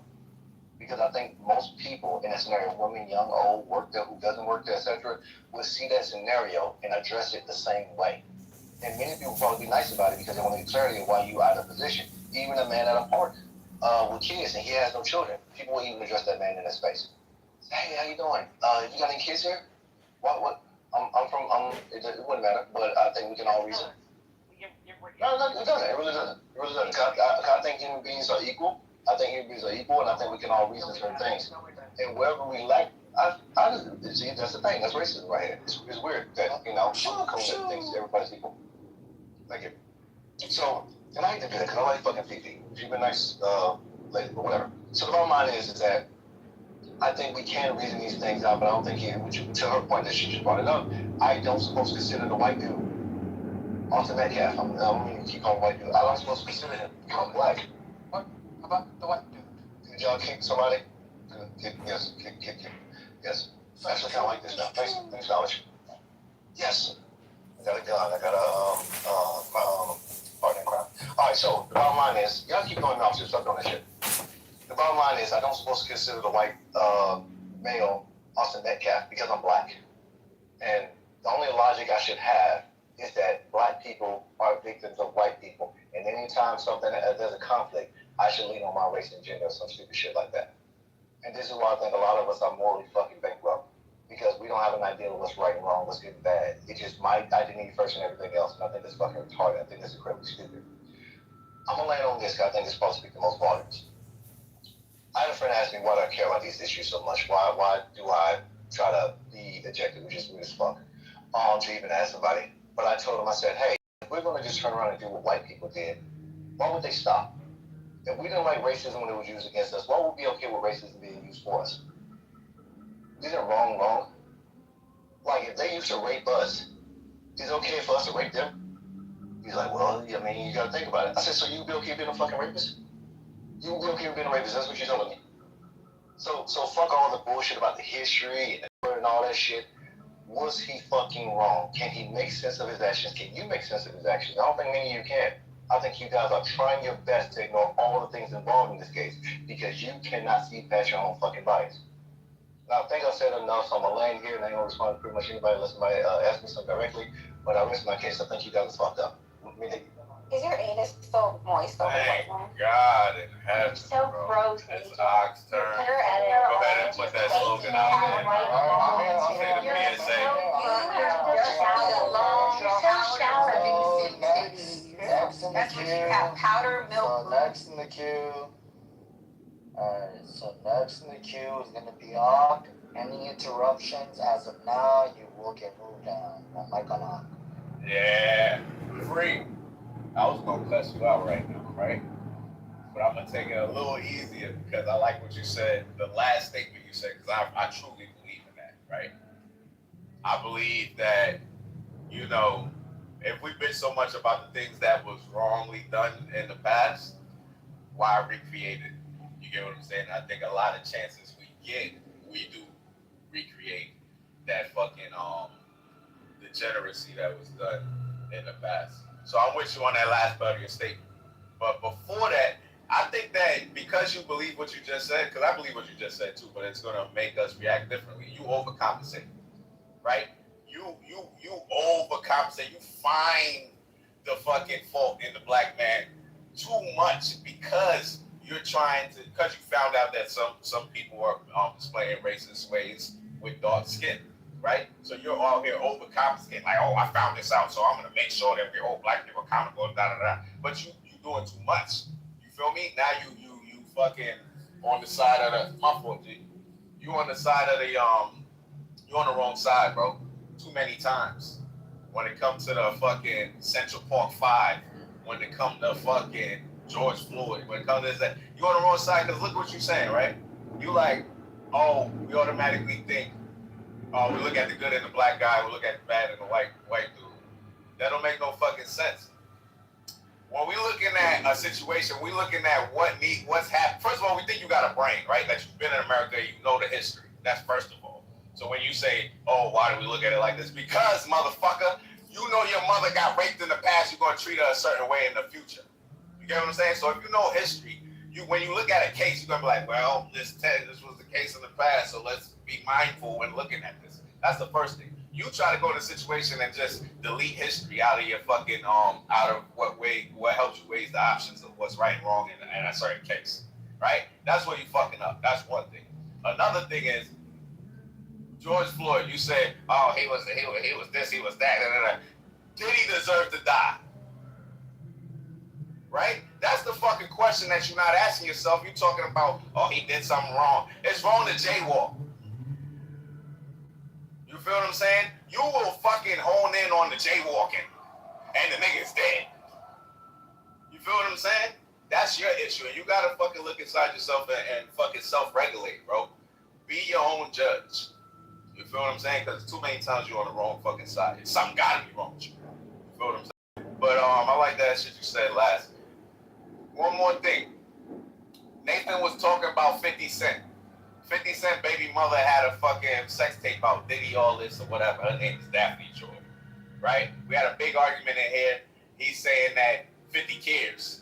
because I think most people in that scenario, women, young, old, work there, who doesn't work there, etc., will see that scenario and address it the same way. And many people probably be nice about it because they want to get clarity of why you out of position. Even a man at a park with kids and he has no children, people will even address that man in that space. Hey, how you doing? You got any kids here? What? It wouldn't matter, but I think we can all reason. No, it doesn't. It really doesn't. It really doesn't. I think human beings are equal. I think human beings are equal, and I think we can all reason certain things. And wherever we lack, I just see that's the thing. That's racism right here. It's weird that COVID thinks everybody's equal. Thank you. So, and I hate to do that because I like fucking Fifi. She's been nice, lady, but whatever. So the bottom line is that I think we can reason these things out, but I don't think to her point that she just brought it up, I don't supposed to consider the white dude. Austin Metcalf, I'm going to keep calling white dude. I'm not supposed to consider him. I'm black. What about the white dude? Did y'all kick somebody? Yes, kick. Yes. Actually, kind of like this now. Thanks, knowledge. Yes. I got a gun. I got a partner in crime. All right, so the bottom line is, y'all keep going off, stop doing that shit. The bottom line is, I don't supposed to consider the white male Austin Metcalf because I'm black. And the only logic I should have is that black people are victims of white people. And anytime there's a conflict, I should lean on my race and gender or some stupid shit like that. And this is why I think a lot of us are morally fucking bankrupt. Because we don't have an idea of what's right and wrong, what's good and bad. It's just my identity first and everything else. And I think that's fucking retarded. I think that's incredibly stupid. I'm gonna land on this because I think it's supposed to speak the most volumes. I had a friend ask me why do I care about these issues so much? Why do I try to be objective, which is weird as fuck, to even ask somebody? But I told him, I said, hey, if we're gonna just turn around and do what white people did, why would they stop? If we didn't like racism when it was used against us, why would we be okay with racism being used for us? Isn't wrong? Like, if they used to rape us, is it okay for us to rape them? He's like, well, I mean, you gotta think about it. I said, so you be okay being a fucking rapist? You will be okay with being a rapist, that's what you're telling me. So fuck all the bullshit about the history and all that shit. Was he fucking wrong? Can he make sense of his actions? Can you make sense of his actions? I don't think many of you can. I think you guys are trying your best to ignore all the things involved in this case because you cannot see past your own fucking bias. Now, I think I've said enough, so I'm gonna land here and I ain't gonna respond to pretty much anybody unless somebody asks me something directly. But I rest my case. I think you guys are fucked up. Is your anus so moist over Thank there? God in heaven, So bro. gross. It's Ox turn. Go ahead and put that slogan out there. I'll say the PSA. That's what you have, powder milk. So next in the queue. Alright, so next in the queue is gonna be Hawk. Any interruptions as of now, you will get moved down. One mic on Hawk. Yeah, free. I was gonna cuss you out right now, right? But I'm gonna take it a little easier because I like what you said, the last statement you said, because I truly believe in that, right? I believe that, you know, if we bitch so much about the things that was wrongly done in the past, why recreate it? You get what I'm saying? I think a lot of chances we do recreate that fucking degeneracy that was done in the past. So I'm with you on that last part of your statement. But before that, I think that because you believe what you just said, because I believe what you just said too, but it's gonna make us react differently. You overcompensate, right? You overcompensate. You find the fucking fault in the black man too much because because you found out that some people are displaying racist ways with dark skin, right? So you're all here overcompensating, like, oh, I found this out, so I'm gonna make sure that we're all black people accountable, But you doing too much. You feel me? Now you fucking on the side of the my fault, G. You on the side of the you're on the wrong side, bro. Too many times. When it comes to the fucking Central Park 5, when it comes to fucking George Floyd, when it comes to that, you're on the wrong side because look what you're saying, right? You like, oh, we automatically think, oh, we look at the good in the black guy, we look at the bad in the white dude. That don't make no fucking sense. When we looking at a situation, we looking at what's happened. First of all, we think you got a brain, right? That you've been in America, you know the history. That's first of all. So when you say, oh, why do we look at it like this? Because, motherfucker, you know your mother got raped in the past, you're going to treat her a certain way in the future. You get what I'm saying? So if you know history, when you look at a case, you're going to be like, well, this was the case in the past, so let's be mindful when looking at this. That's the first thing. You try to go in a situation and just delete history out of your fucking, out of what helps you weigh the options of what's right and wrong in a certain case, right? That's where you fucking up. That's one thing. Another thing is, George Floyd, you said, oh, he was this, he was that, Did he deserve to die? Right? That's the fucking question that you're not asking yourself. You're talking about, oh, he did something wrong. It's wrong to jaywalk. You feel what I'm saying? You will fucking hone in on the jaywalking, and the nigga's dead. You feel what I'm saying? That's your issue, and you gotta fucking look inside yourself and fucking self-regulate, bro. Be your own judge. You feel what I'm saying? Because too many times you're on the wrong fucking side. Something gotta be wrong with you. You feel what I'm saying? But I like that shit you said last. One more thing. Nathan was talking about 50 Cent. 50 Cent baby mother had a fucking sex tape out, Diddy, all this or whatever. Her name is Daphne Joy. Right? We had a big argument in here. He's saying that 50 cares.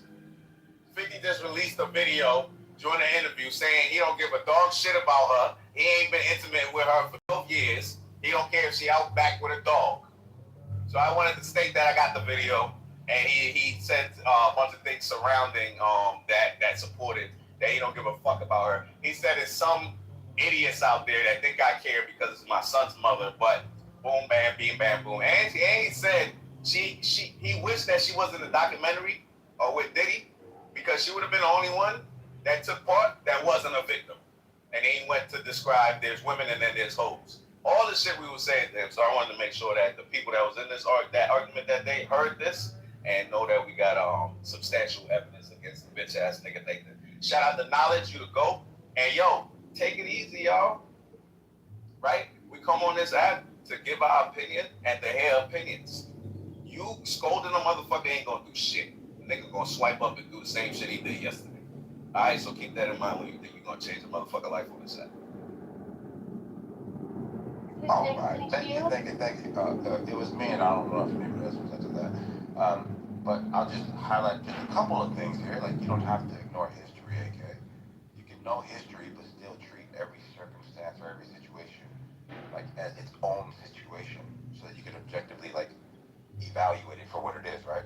50 just released a video during the interview saying he don't give a dog shit about her. He ain't been intimate with her for 12 years. He don't care if she out back with a dog. So I wanted to state that I got the video, and he said a bunch of things surrounding that supported that he don't give a fuck about her. He said there's some idiots out there that think I care because it's my son's mother, but boom, bam, beam, bam, boom. And he said he wished that she was in the documentary or with Diddy because she would have been the only one that took part that wasn't a victim. And he went to describe there's women and then there's hoes. All the shit we were saying to him, so I wanted to make sure that the people that was in this that argument that they heard this and know that we got substantial evidence against the bitch ass nigga Nathan. Shout out to Knowledge, you to go. And yo, take it easy, y'all. Right? We come on this app to give our opinion and to hear opinions. You scolding a motherfucker ain't gonna do shit. The nigga gonna swipe up and do the same shit he did yesterday. Alright, so keep that in mind when you think you're gonna change a motherfucker life on this app. All right, thank you. It was me, and I don't know if anybody else was into that. But I'll just highlight just a couple of things here. Like, you don't have to ignore history, AK. You can know history, but still treat every circumstance or every situation like as its own situation, so that you can objectively like evaluate it for what it is, right?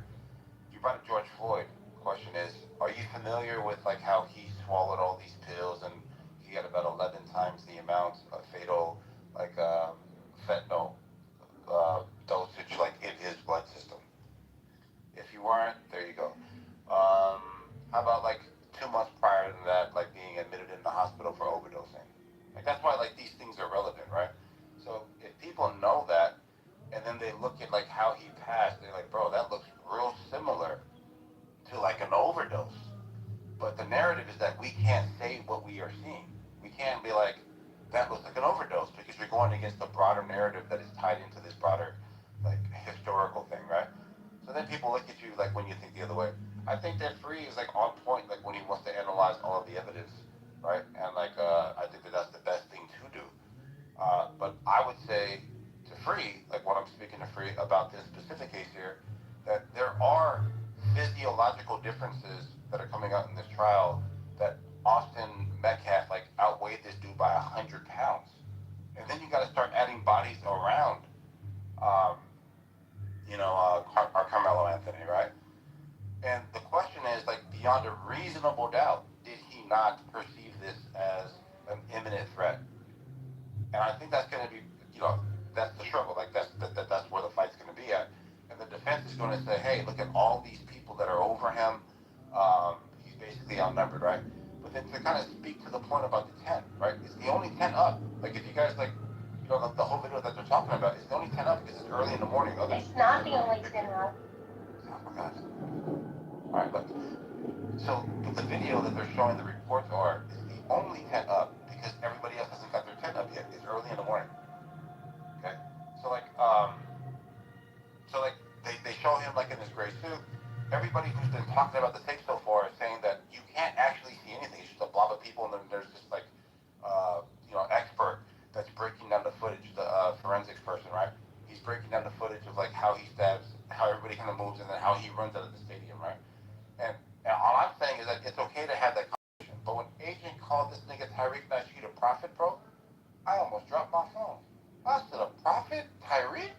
You brought up George Floyd. The question is, are you familiar with like how he swallowed all these pills and he had about 11 times the amount of fatal fentanyl dosage like in his blood system? If you weren't, there you go. How about like 2 months prior to that, like being admitted in the hospital for overdosing? Like that's why like these things are relevant, right? So if people know that, and then they look at like how he passed, they're like, bro, that looks real similar to like an overdose. But the narrative is that we can't say what we are seeing. We can't be like, that looks like an overdose, because you're going against the broader narrative that is tied into this broader like historical thing, right? So then people look at you like when you think the other way. I think that Free is like on point, like when he wants to analyze all of the evidence, right? And like I think that that's the best thing to do. But I would say to Free, like when I'm speaking to Free about this specific case here, that there are physiological differences that are coming out in this trial that Austin Metcalf like outweighed this dude by 100 pounds. And then you got to start adding bodies around, our Carmelo Anthony, right? And the question is, like, beyond a reasonable doubt, did he not perceive this as an imminent threat? And I think that's going to be, that's the struggle. Like, that's where the fight's going to be at. And the defense is going to say, hey, look at all these people that are over him. He's basically outnumbered, right? But then to kind of speak to the point about the 10, right? It's the only 10 up. Like, if you guys, like, the whole video that they're talking about, it's the only 10 up because it's early in the morning. It's not the only 10 up. Oh, my God. All right, look. So the video that they're showing the reports are is the only 10 up because everybody else hasn't got their 10 up yet. It's early in the morning. Okay? So they show him like in his gray suit. Everybody who's been talking about the tape so far is saying that you can't actually see anything. It's just a blob of people, and then there's this like expert that's breaking down the footage, the forensics person, right? He's breaking down the footage of like how he stabs, how everybody kind of moves, and then how he runs out of the stadium, right? And all I'm saying is that it's okay to have that conversation. But when Agent called this nigga Tyreek Nasheed a prophet, bro, I almost dropped my phone. I said, a prophet? Tyreek?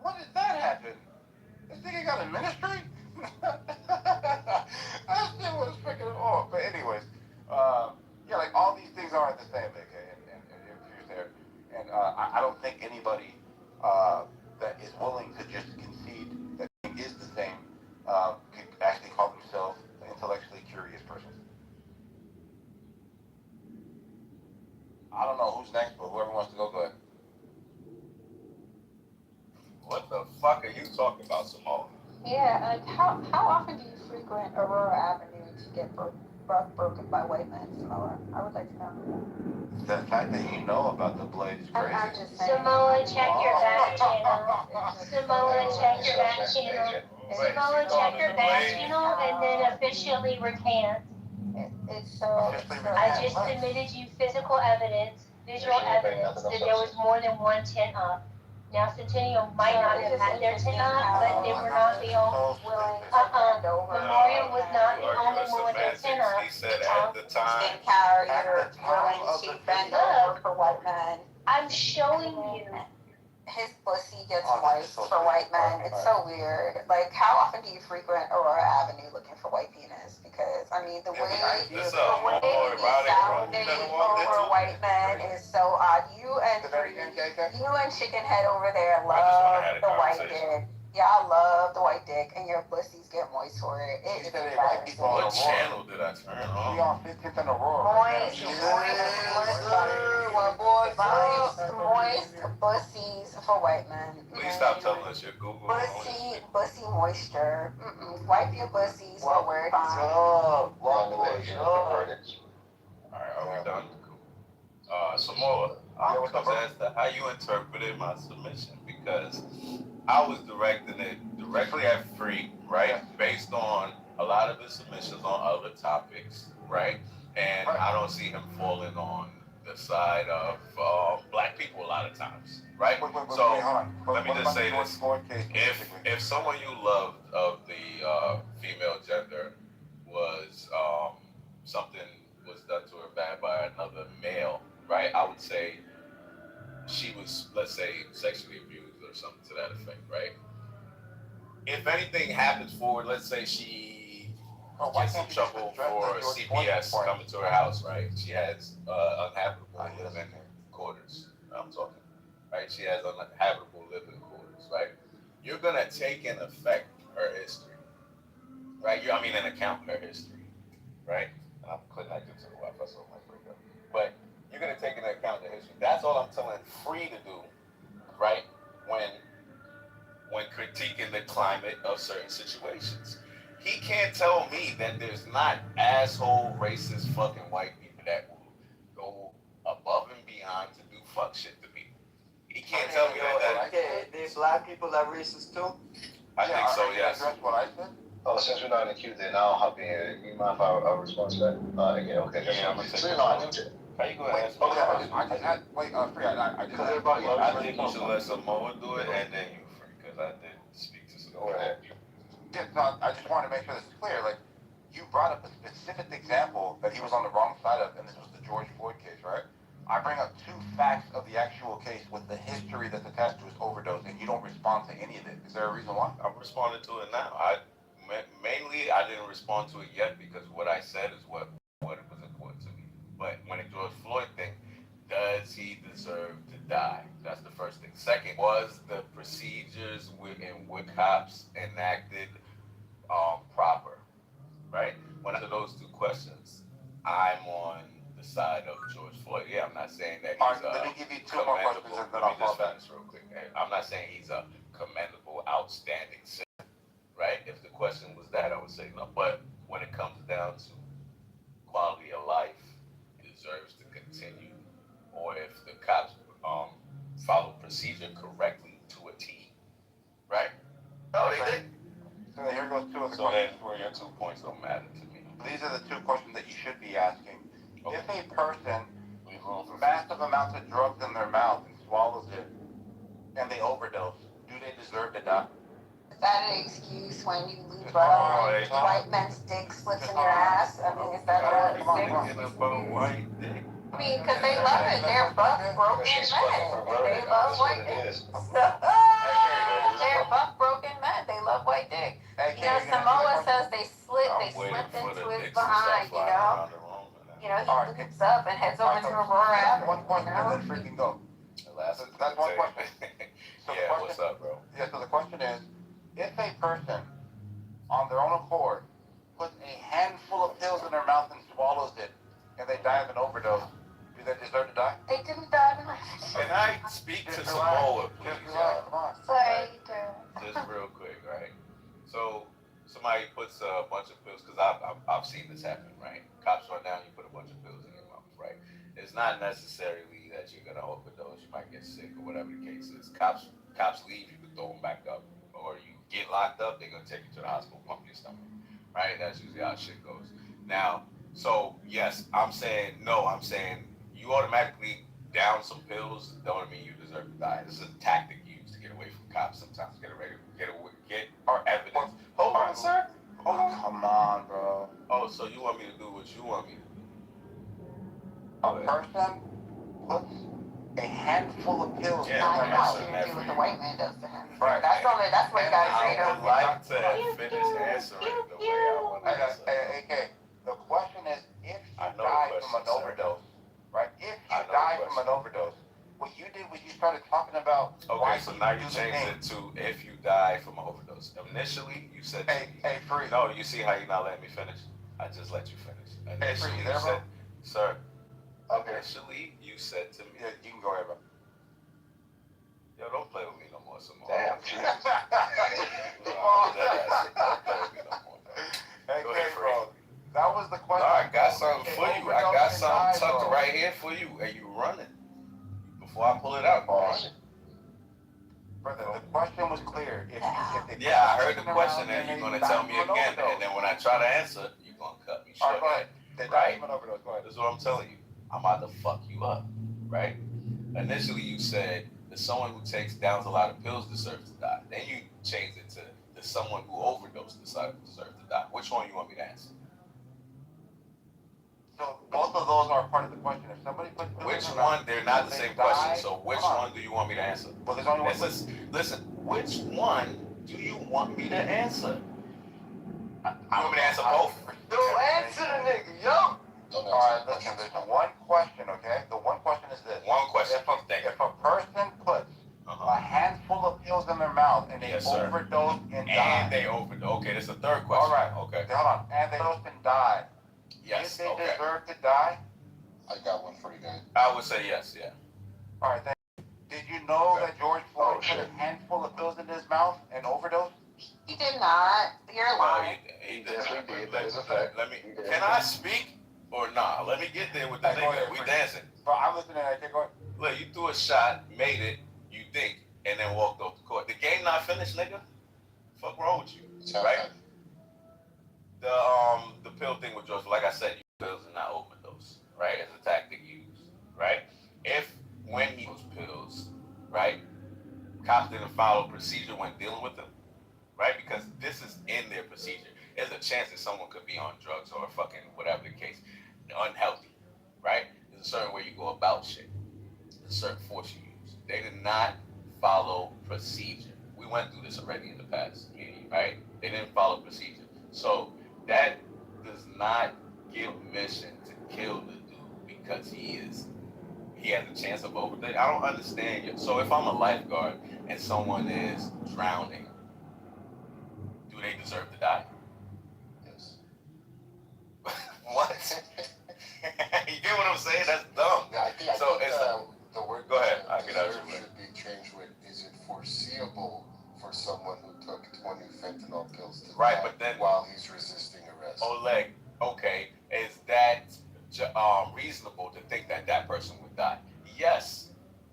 When did that happen? This nigga got a ministry? That shit was freaking off. But anyways, like all these things aren't the same, AK, and you're there. And I don't think anybody that is willing to just concede that it is the same could actually call themselves an intellectually curious person. I don't know who's next, but whoever wants to go ahead. What the fuck are you talking about, Simone? Yeah, like how often do you frequent Aurora Avenue to get food? buck broken by white men, Samoa? I would like to know. The fact that you know about the blade is crazy. I'm just saying. Samoa, check your back channel. Samoa, check your back channel. Samoa, check your back channel and then officially recant. It's so. I just submitted you physical evidence, visual evidence that there was more than one tent up. Now Centennial might not have had their tent up, but they were not the only. Memorial was not the only one with their tent up. He said at the time. You're willing to bend over for white men. I'm showing you. His pussy gets moist for white men. It's so weird. Like, how often do you frequent Aurora Avenue looking for white penis? Because, I mean, the way you salivate over white men is so odd. You and Chickenhead over there love the white dick. Y'all love the white dick, and your pussies get moist for it. It is embarrassing. What channel did I turn on? We on 15th and Aurora. Moist pussies for white men. Please stop telling us your Google. Pussy moisture. Wipe your pussies for we're fine. Alright, are we done? Cool. Samoa, I was going to ask how you interpreted my submission, because I was directing it directly at Free, right? Based on a lot of his submissions on other topics, right? And I don't see him falling on the side of black people a lot of times, right? So let me just say this: if someone you loved of the female gender was something was done to her bad by another male, right? I would say she was, let's say, sexually abused or something to that effect, right? If anything happens forward, let's say she gets in trouble for CPS coming to her house, right? She has uninhabitable living quarters. I'm talking, right? She has uninhabitable living quarters, right? You're gonna take in effect her history, right? In account her history, right? And I'm connected to the Wi-Fi, so it might break up. But you're gonna take into account the history. That's all I'm telling Free to do, right? When critiquing the climate of certain situations. He can't tell me that there's not asshole, racist, fucking white people that will go above and beyond to do fuck shit to people. He can't tell me that. Okay, there's black people that racist too? I think so, yes. That's what I said. Oh, since we're not in the queue, then I'll hop in here. You mind if I respond to that? Yeah, okay. Yeah, I'm gonna take so you know I do. How you gonna ask me? Free. I just I think you should let Samoa do it and then you Free, because I did speak to Samoa. Go ahead. Yeah, no, I just want to make sure this is clear. Like, you brought up a specific example that he was on the wrong side of, and this was the George Floyd case, right? I bring up two facts of the actual case with the history that's attached to his overdose, and you don't respond to any of it. Is there a reason why? I'm responding to it now. Mainly, I didn't respond to it yet because what I said is what was important to me. But when it George Floyd thing, does he deserve to die? That's the first thing. Second, was the procedures in what cops enacted proper, right? When I answer those two questions, I'm on the side of George Floyd. Yeah, I'm not saying that he's let me give you two more questions and then I'll fall back. Real quick. I'm not saying he's a commendable, outstanding citizen, right? If the question was that, I would say no. But when it comes down to quality of life, he deserves to continue, or if the cops follow procedure correctly to a T, right? Oh, they did. So here goes two of the So then, questions. where your 2 points don't matter to me. These are the two questions that you should be asking. Okay. If a person massive amounts of drugs in their mouth and swallows it, and they overdose, do they deserve to die? Is that an excuse when you lose white men's dick slips in your ass? I mean, is that a white dick? I mean, because they love it. They're buck broken men. They love white dick. They're buck broken men. They love white dick. You know, Samoa says they slipped into his behind, you know? You know, he loops up and heads over to Aurora Avenue. One question and then freaking go. That's one question. Yeah, what's up, bro? Yeah, so the question is, if a person, on their own accord, puts a handful of pills in their mouth and swallows it, and they die of an overdose, do they deserve to die? They didn't die of an overdose. Can I speak to Samoa, please? Sorry, Just real quick, right? So somebody puts a bunch of pills, because I've seen this happen, right? not necessarily that you're gonna overdose. You might get sick or whatever the case is. Cops leave, you can throw them back up, or you get locked up, they're gonna take you to the hospital, pump your stomach. Right? That's usually how shit goes. Now, so yes, I'm saying no. I'm saying you automatically down some pills don't mean you deserve to die. This is a tactic used to get away from cops. Sometimes get our evidence. Hold on, sir. Hold on. Come on, bro. Oh, so you want me to do what you want me to do? A person puts a handful of pills in their Nah, you mouth. shouldn't do what the white man does to him. Right. That's what you gotta treat I him. would like to finish answering the way I want to answer. Okay, the question is, if you I know die the from question, an sir. overdose, right? If I you know die the from an overdose, what you did was you started talking about why Okay, so now you do the changed thing. it to if you die from an overdose. Initially, you said Hey, Free. no. You see how you not letting me finish? I just let you finish. Hey, Free, Initially, you you there, bro? said, sir. Okay. Initially, you said to me, Yeah, you can go ahead, bro. yo, don't play with me no more, Simone. Damn, Don't play with me no more. Hey, Go ahead, Free. bro. That was the question. No, I got something for you. I got Overdose something and die, tucked bro. right here for you, and you running. Before I pull it out, you running. Brother, the question was clear. If they Yeah, I heard the question, and you're gonna tell me again, and then when I try to answer, you're gonna cut me short. All right, go ahead. They died from an overdose. Go ahead. This is what I'm telling you. I'm about to fuck you up, right? Initially, you said that someone who takes down a lot of pills deserves to die. Then you changed it to someone who overdosed deserves to die. Which one you want me to answer? So both of those are part of the question. If somebody puts pills Which in one? They're not the same question. So which hold on. one do you want me to answer? Well, there's only one. Listen. Which one do you want me to answer? You want me to answer both? Don't answer the nigga, yo. Alright, listen, there's one question, okay? The one question is this. One question. If a person puts a handful of pills in their mouth and they overdose and die. Okay, that's the third question. Alright, okay. Hold on. And they overdose and die. Yes, Did they deserve to die? I got one for you guys. I would say yes, yeah. Alright, thank you. Did you know that George Floyd put a handful of pills in his mouth and overdosed? He did not. You're lying. He definitely did. That is a fact. Can I speak or nah? Let me get there with the nigga. We dancing. Bro, I'm listening. I can't go. Look, you threw a shot, made it, you think, and then walked off the court. The game not finished, nigga. Fuck wrong with you, right? The pill thing with George, like I said, pills are not overdose, right? It's a tactic used, right? When he was pills, right? Cops didn't follow procedure when dealing with them, right? Because this is in their procedure. There's a chance that someone could be on drugs or fucking whatever the case, unhealthy, right? There's a certain way you go about shit. There's a certain force you use. They did not follow procedure. We went through this already in the past meeting, right? They didn't follow procedure. So that does not give permission to kill the dude because he has a chance of overdose. I don't understand you. So if I'm a lifeguard and someone is drowning, do they deserve to die? Yes. What? You get what I'm saying? That's dumb. Yeah, I think the word go ahead. I'll get out of deserve should be changed with, is it foreseeable for someone who took 20 fentanyl pills to Right, die but then while he's resisting arrest? Oleg, okay, is that reasonable to think that that person would die? Yes,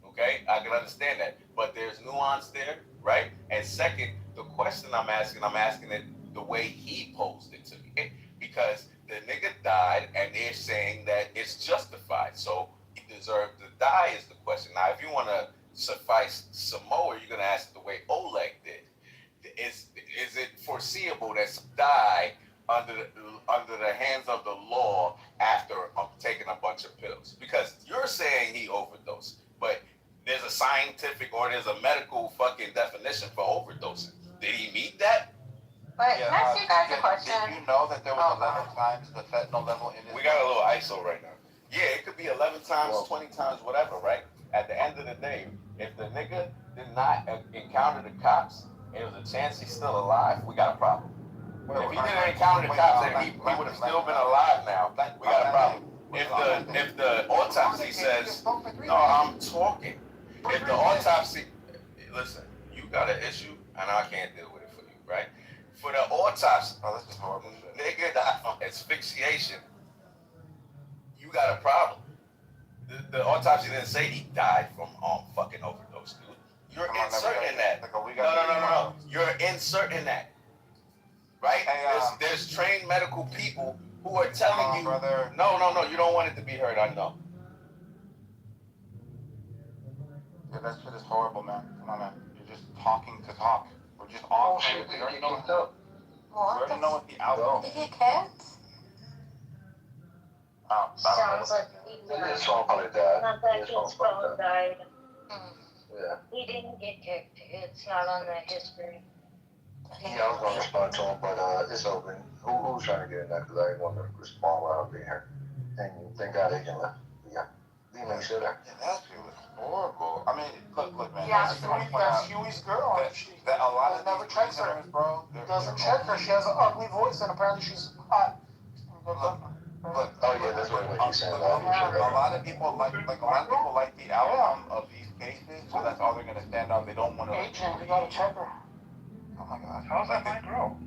okay, I can understand that, but there's nuance there, right? And second, the question I'm asking it the way he posed it to me, because the nigga died, and they're saying that it's justified, so he deserved to die is the question. Now, if you want to suffice some more, you're gonna ask it the way Oleg did. Is it foreseeable that some die under the hands of the law after taking a bunch of pills? Because you're saying he overdosed, but there's a scientific or there's a medical fucking definition for overdosing. Did he meet that? But can I ask you guys a question? Did you know that there was 11 times the fentanyl level in his We got a little ISO right now. Yeah, it could be 11 times, 20 times, whatever, right? At the end of the day, if the nigga did not encounter the cops, and there was a chance he's still alive, we got a problem. If he didn't encounter the cops, then he would have still been alive now. We got a problem. If the autopsy says, no, I'm talking. If the autopsy, listen, you got an issue, and I can't deal with it for you, right? For the autopsy, nigga died from asphyxiation, you got a problem. You're inserting that. No. You're inserting that. Right? There's trained medical people who are telling you, brother. No, you don't want it to be heard, I know. Yeah, that shit is horrible, man. Come on, man. You're just talking to talk. We're just all shit. We already know what the outcome is. Did he kicked? Sounds like His phone probably died. not that his phone died. Yeah. He didn't get kicked. It's not on the history. Yeah, I was gonna respond to him, but it's open. Who's trying to get in there? Because I didn't want to respond while being here. And thank God they can left. Yeah. Leave me shit there. Yeah, that shit was horrible. I mean, look, man. Yeah, that's Huey's girl. That a lot of never checks her. Bro. Doesn't check her. She has an ugly voice, and apparently she's hot. Look, oh yeah, that's what he's saying. A lot of people like the outcome of these cases, so that's all they're gonna stand on. They don't want to. Agent, you gotta check her. Oh my God. How's that my girl?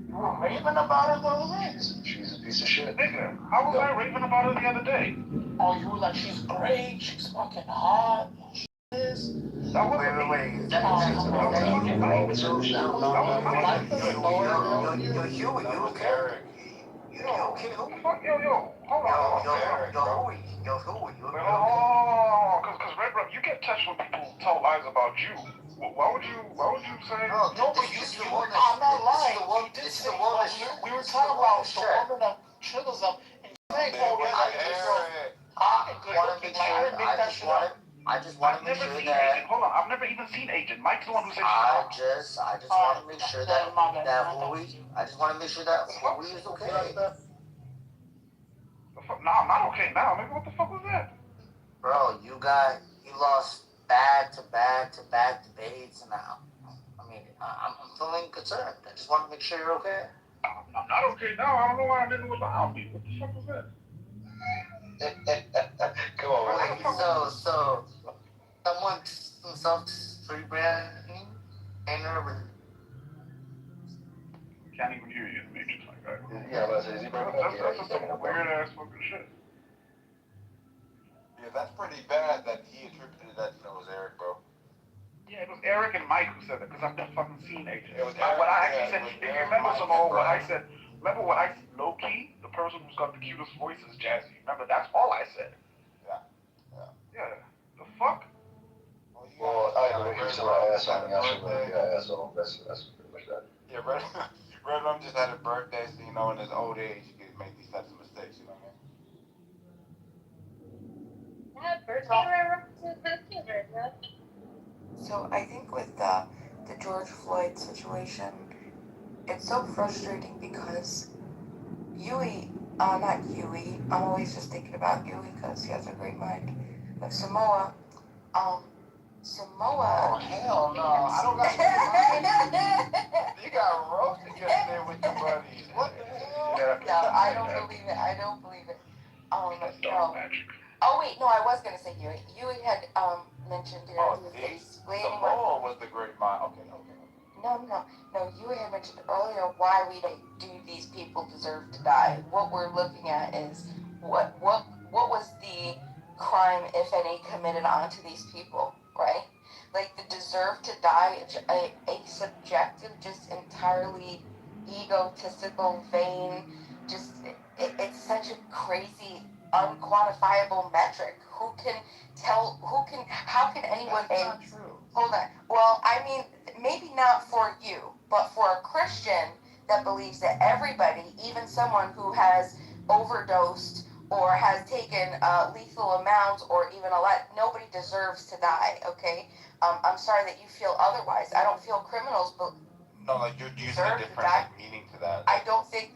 You were raving about her the other day. She's a piece of shit. Nigga, how was I raving about her the other day? Oh, you were like, she's great. She's fucking hot. She is. Wait. You're Huey. You okay? Yo, hold on. Cause Red Rum, you get touched when people tell lies about you. Why would you say? No, but I'm not lying. You did say, we were talking about the woman that triggers them and saying, oh, yeah, hot and good looking. Like, I didn't make that shit up. I just want to make sure that. Hold on, I've never even seen Agent. Mike's the one who said I she's hot. just want to make sure that Huey is okay. No, I'm not okay now. Maybe what the fuck was that? Bro, you lost back to back debates now. I mean, I'm feeling concerned. I just want to make sure you're okay. I'm not okay now. I don't know why I didn't was behind me. What the fuck was that? Come on, So someone themselves free branding and Can't even hear you in the Matrix like that. Yeah, but is he broken up? That's some weird ass fucking shit. Yeah, that's pretty bad that he attributed that it was Eric, bro. Yeah, it was Eric and Mike who said that because I've never fucking seen Agent. What I actually said, if you remember some old, what I said, low key, the person who's got the cutest voice is Jazzy. Remember, that's all I said. Yeah. The fuck? Well, I agree. He's my ass on me. I should really be an asshole. That's pretty much that. Yeah, Red Rum just had a birthday, so you know, in his old age, he could make these types of mistakes. You know what I mean? Happy birthday, Red Rum. So I think with the George Floyd situation, it's so frustrating because not Huey, I'm always just thinking about Huey because he has a great mind, but Samoa. Oh, hell no. I don't got you got roasted yesterday with your buddies. What the hell? No, I don't believe it. No. Oh wait, no, I was gonna say Huey. Huey had mentioned explaining Samoa was the great mind. Okay. No, Huey had mentioned earlier why we do these people deserve to die. What we're looking at is what was the crime, if any, committed onto these people, right? Like the deserve to die, a subjective, just entirely egotistical, vain, just it's such a crazy, unquantifiable metric. How can anyone hold on. Well, I mean, maybe not for you, but for a Christian that believes that everybody, even someone who has overdosed or has taken lethal amounts or even a lot, nobody deserves to die, okay? I'm sorry that you feel otherwise. I don't feel criminals, but no, like you're using a different meaning to that. I don't think,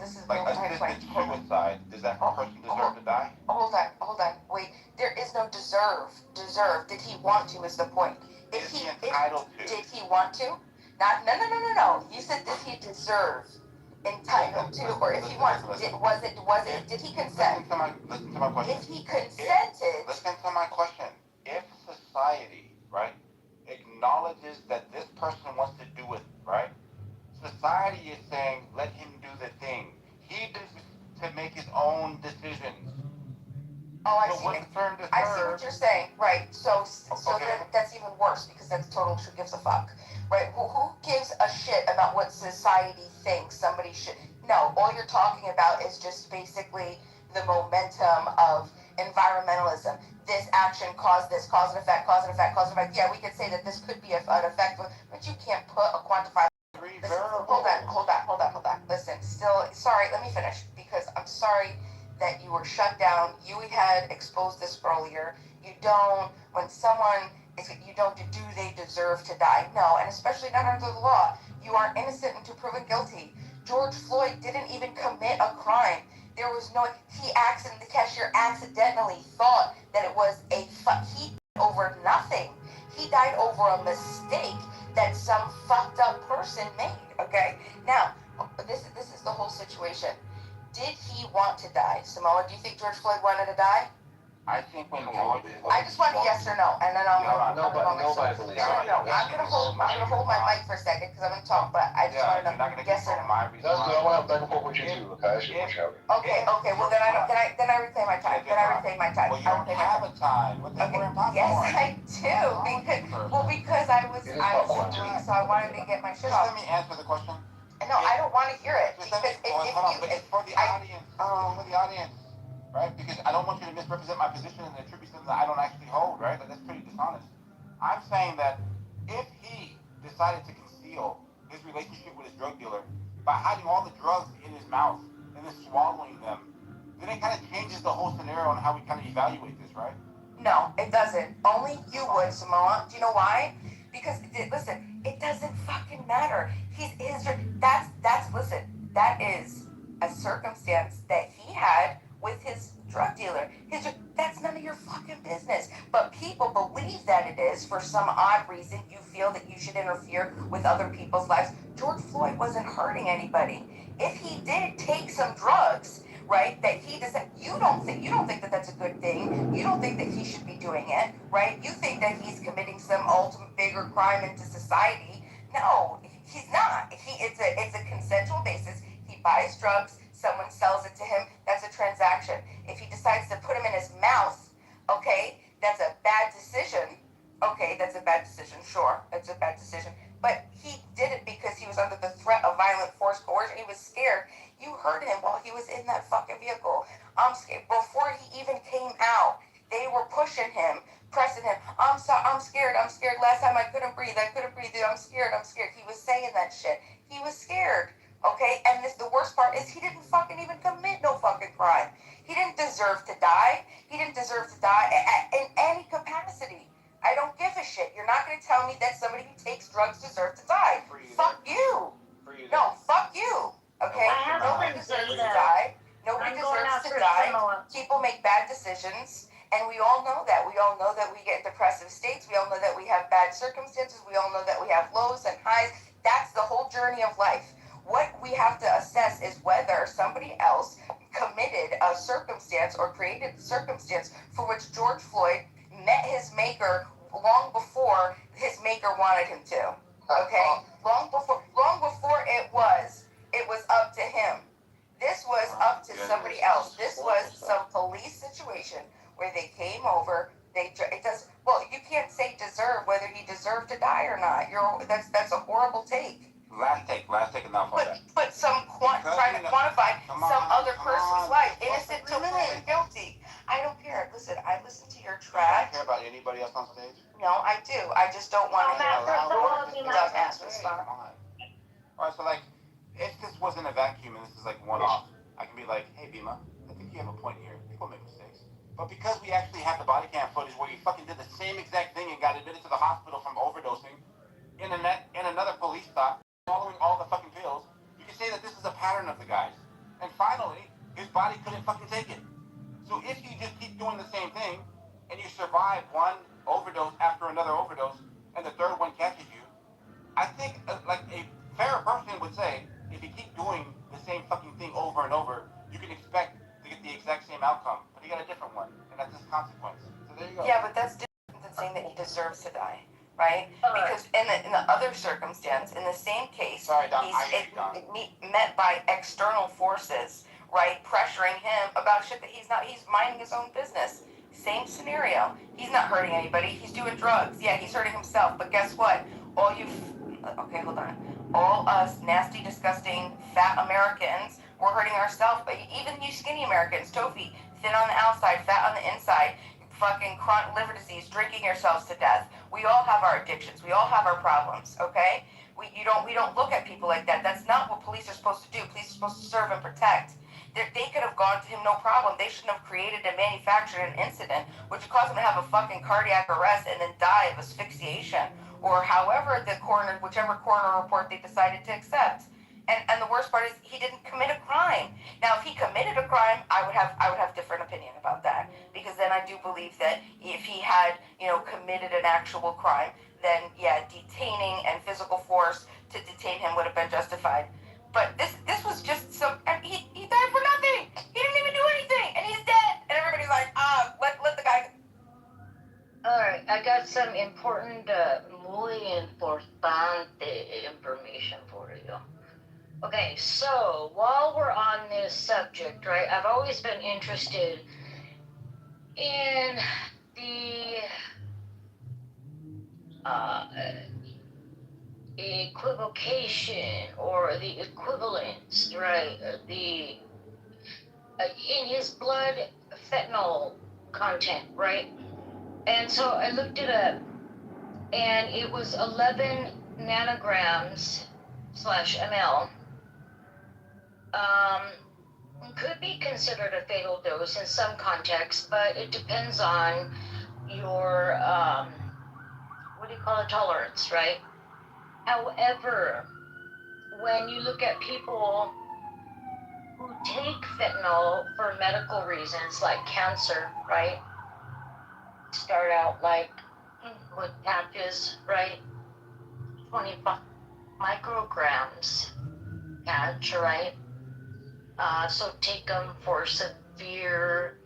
this is like suicide. Does that person deserve to die? Hold on, wait. There is no deserve. Did he want to is the point. Did he want to? No. You said did he deserve? Entitled to, or if he wants, did he consent? Listen to my question. If he consented. Listen to my question. If society, right, acknowledges that this person wants to do it, right? Society is saying, let him do the thing. He needs to make his own decisions. Oh, I So see. what's the term deserve? I see what you're saying, right? So Okay. then that's even worse because that's total who gives a fuck, right? Who gives a shit about what society thinks somebody should? No, all you're talking about is just basically the momentum of environmentalism. This action caused this, cause and effect, cause and effect, cause and effect. Yeah, we could say that this could be an effect, but you can't put a quantified. Hold on. Listen, still, sorry, let me finish because I'm sorry that you were shut down. You had exposed this earlier. You don't, when someone is, you don't, do they deserve to die? No, and especially not under the law. You are innocent until proven guilty. George Floyd didn't even commit a crime. There was no, the cashier accidentally thought that it was he over nothing. He died over a mistake that some fucked up person made, okay? Now, this is the whole situation. Did he want to die? Samoa, do you think George Floyd wanted to die? I think when George. I just want a yes or no, and then Nobody believes that. No, I'm gonna hold my mic for a second because I'm gonna talk, but I just want to know yes or no. That's good. I want to have back and forth with you too, okay? Okay. Well, then I reclaim my time. Well, you don't have a time. What the hell are you Yes, I do. Because I was doing so I wanted to get my shit Just off. let me answer the question. No, I don't want to hear it Just because let me, but it's for the audience. It's for the audience, right? Because I don't want you to misrepresent my position and attribute something that I don't actually hold, right? Like, that's pretty dishonest. I'm saying that if he decided to conceal his relationship with his drug dealer by hiding all the drugs in his mouth and then swallowing them, then it kind of changes the whole scenario on how we kind of evaluate this, right? No, it doesn't. Only you would, Samoa. Do you know why? Because listen, it doesn't fucking matter. Listen, that is a circumstance that he had with his drug dealer. That's none of your fucking business. But people believe that it is for some odd reason. You feel that you should interfere with other people's lives. George Floyd wasn't hurting anybody. If he did take some drugs, right, that he does that, you don't think that that's a good thing. You don't think that he should be doing it, right? You think that he's committing some ultimate bigger crime into society. No, he's not. It's a consensual basis. He buys drugs, someone sells it to him, that's a transaction. If he decides to put them in his mouth, okay, that's a bad decision. Okay, that's a bad decision, sure, that's a bad decision. But he did it because he was under the threat of violent force coercion. He was scared. You heard him while he was in that fucking vehicle. I'm scared. Before he even came out, they were pushing him, pressing him. I'm scared. Last time I couldn't breathe. Dude, I'm scared. He was saying that shit. He was scared. Okay? And the worst part is he didn't fucking even commit no fucking crime. He didn't deserve to die. In any capacity. I don't give a shit. You're not going to tell me that somebody who takes drugs deserves to die. Fuck you. No, fuck you. Okay? Nobody deserves to die. Nobody deserves to die. People make bad decisions. And we all know that. We all know that we get depressive states. We all know that we have bad circumstances. We all know that we have lows and highs. That's the whole journey of life. What we have to assess is whether somebody else committed a circumstance or created a circumstance for which George Floyd met his maker long before his maker wanted him to. Okay? Long before it was up to him. This was up to somebody else. This was some police situation where they came over. You can't say deserve whether he deserved to die or not. That's a horrible take. Last take enough on that. But trying to quantify some other person's life, innocent to proven guilty. I don't care. Listen, I listen to your trash. You don't care about anybody else on stage? No, I do. I just don't want to hear Alright, so like, if this wasn't a vacuum and this is like one off, I can be like, hey Bima, I think you have a point here. People make mistakes. But because we actually have the body cam footage where he fucking did the same exact thing and got admitted to the hospital from overdosing in another police stop, following all the fucking pills, you can say that this is a pattern of the guys. And finally, his body couldn't fucking take it. So if you just keep doing the same thing, and you survive one overdose after another overdose, and the third one catches you, I think like a fair person would say, if you keep doing the same fucking thing over and over, you can expect to get the exact same outcome. But he got a different one, and that's his consequence. So there you go. Yeah, but that's different than saying that he deserves to die, right? Because in the other circumstance, in the same case, he's met by external forces, right, pressuring him about shit that he's minding his own business. Same scenario. He's not hurting anybody. He's doing drugs. Yeah, he's hurting himself. But guess what? Okay, hold on. All us nasty, disgusting, fat Americans, we're hurting ourselves. But even you skinny Americans, Tofi, thin on the outside, fat on the inside, fucking chronic liver disease, drinking yourselves to death. We all have our addictions. We all have our problems. Okay? We don't look at people like that. That's not what police are supposed to do. Police are supposed to serve and protect. They could have gone to him no problem. They shouldn't have created and manufactured an incident which caused him to have a fucking cardiac arrest and then die of asphyxiation, or however whichever coroner report they decided to accept. And the worst part is he didn't commit a crime. Now, if he committed a crime, I would have different opinion about that, because then I do believe that if he had committed an actual crime, then yeah, detaining and physical force to detain him would have been justified. But this was just he died for nothing. He didn't even do anything, and he's dead. And everybody's like, let the guy. Alright, I got some important, muy importante information for you. Okay, so while we're on this subject, right, I've always been interested in the equivocation or the equivalence, right? In his blood, fentanyl content, right? And so I looked it up, and it was 11 nanograms /ml. Could be considered a fatal dose in some contexts, but it depends on your what do you call it, tolerance, right? However, when you look at people who take fentanyl for medical reasons like cancer, right? Start out like with patches, right? 25 micrograms patch, right? So take them for severe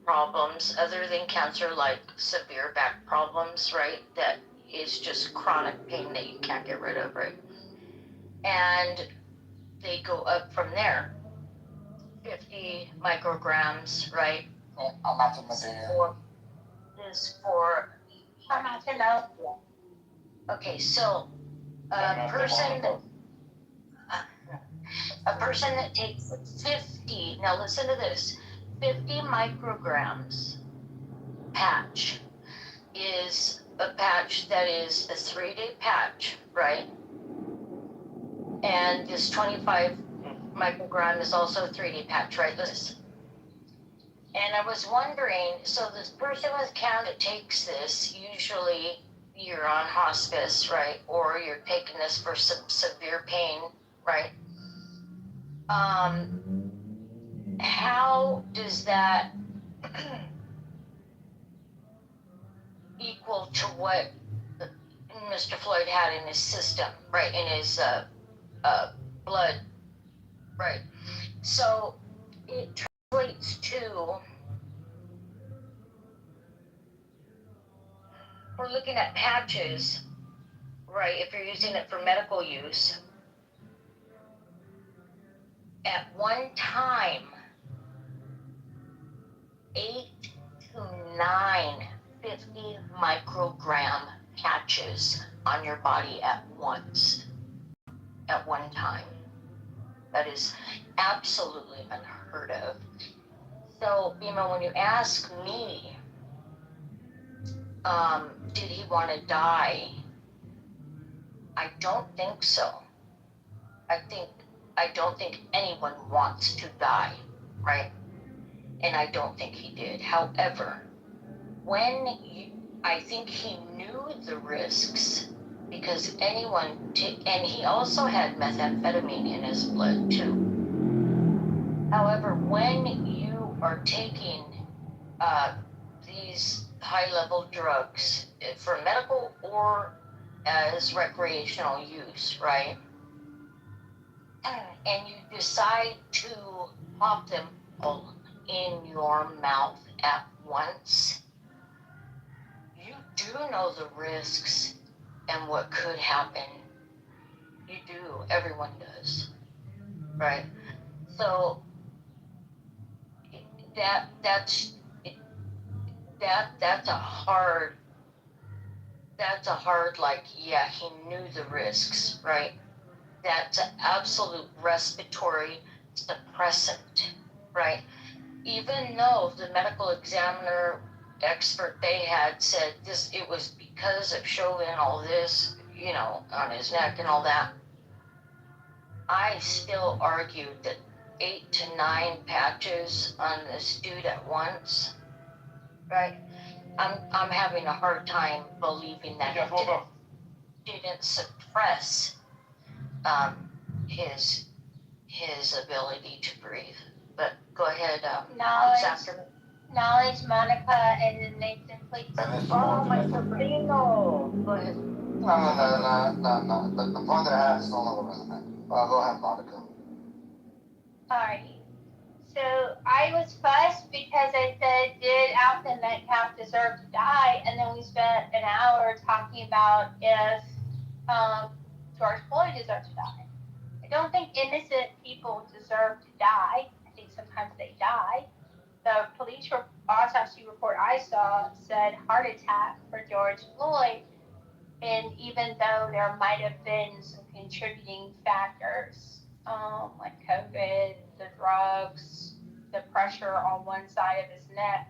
problems other than cancer, like severe back problems, right? That is just chronic pain that you can't get rid of, right? And they go up from there. 50 micrograms, right? Okay, so a person that takes 50, now listen to this, 50 micrograms patch is a patch that is a 3-day patch, right? And this 25 microgram is also a 3-day patch, right? Listen. And I was wondering, so this person with cancer takes this, usually you're on hospice, right? Or you're taking this for some severe pain, right? How does that equal to what Mr. Floyd had in his system, right? In his blood, right? So it translates to, we're looking at patches, right? If you're using it for medical use, at one time, 8 to 9 50 microgram patches on your body at once, at one time. That is absolutely unheard of. So, when you ask me, did he want to die? I don't think so. I don't think anyone wants to die, right? And I don't think he did. However, I think he knew the risks, because and he also had methamphetamine in his blood too. However, when you are taking these high-level drugs for medical or as recreational use, right? And you decide to pop them all in your mouth at once, you do know the risks and what could happen. You do. Everyone does. Right? So that's that's a hard, like, yeah, he knew the risks, right? That's an absolute respiratory suppressant, right? Even though the medical examiner expert they had said this, it was because of shoving all this, you know, on his neck and all that, I still argued that 8 to 9 patches on this dude at once, right? I'm having a hard time believing that it didn't suppress his ability to breathe. But go ahead, Knowledge, Monica, and then Nathan, please. Oh, my sobrino. Go ahead. No. The point that I have is no longer relevant. Go ahead, Monica. Alright. So I was fussed because I said, did Alton Metcalf deserve to die? And then we spent an hour talking about if George Floyd deserved to die. I don't think innocent people deserve to die. I think sometimes they die. The police autopsy report I saw said heart attack for George Floyd. And even though there might have been some contributing factors, like COVID, the drugs, the pressure on one side of his neck,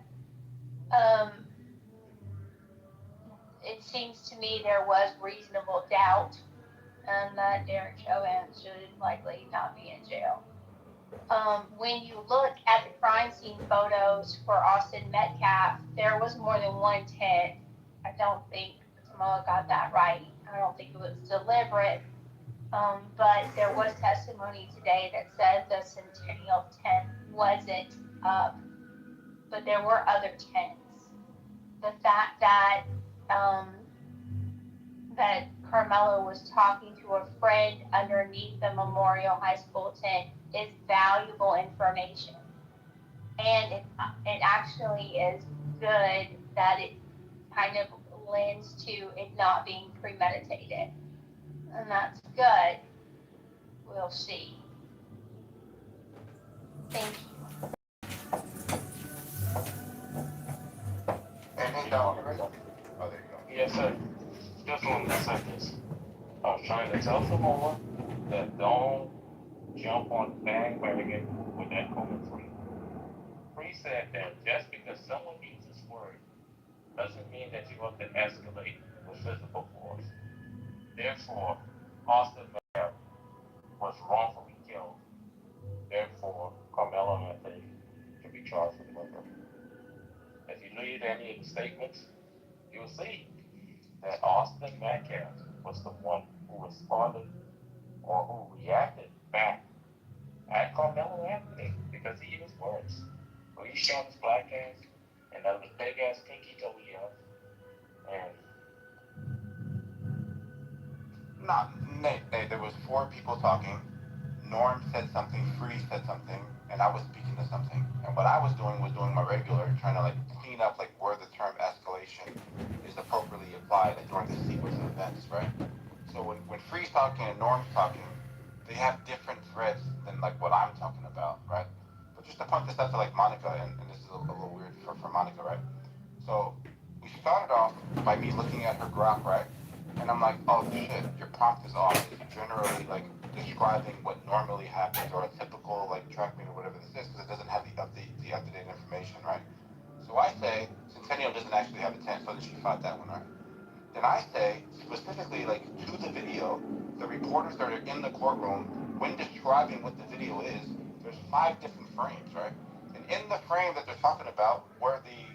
it seems to me there was reasonable doubt that Derek Chauvin should likely not be in jail. When you look at the crime scene photos for Austin Metcalf, there was more than one tent. I don't think Samoa got that right. I don't think it was deliberate. But there was testimony today that said the Centennial tent wasn't up, but there were other tents. The fact that that Carmelo was talking to a friend underneath the Memorial High School tent is valuable information. And it actually is good that it kind of lends to it not being premeditated. And that's good. We'll see. Thank you. Anything down here? Oh, there you go. Yes, sir. Just wanted to say this. I was trying to tell Samoa that don't jump on the bandwagon with that COVID free. Free said that just because someone uses words doesn't mean that you have to escalate with physical force. Therefore, Austin Bear was wrongfully killed. Therefore, Carmelo Anthony can be charged with murder. If you read any of the statements, you'll see that Austin Metcalf was the one who responded or who reacted back at Carmelo Anthony because he used words. Well, he shot his black ass and that was big ass pinky toe he has. And No, Nate, there was 4 people talking. Norm said something, Free said something, and I was speaking to something. And what I was doing my regular, trying to like clean up like where the term escalation is appropriately applied like, during the sequence of events, right? So when Free's talking and Norm's talking, they have different threads than like what I'm talking about, right? But just to point this out to like Monica, and this is a little weird for Monica, right? So we started off by me looking at her graph, right? And I'm like, oh shit, your prompt is off. It's generally like describing what normally happens or a typical like track meet or whatever this is because it doesn't have the up-to-date information, right? So I say Centennial doesn't actually have a tent, so then she fought that one, right? Then I say specifically like to the video, the reporters that are in the courtroom when describing what the video is, there's 5 different frames, right? And in the frame that they're talking about where the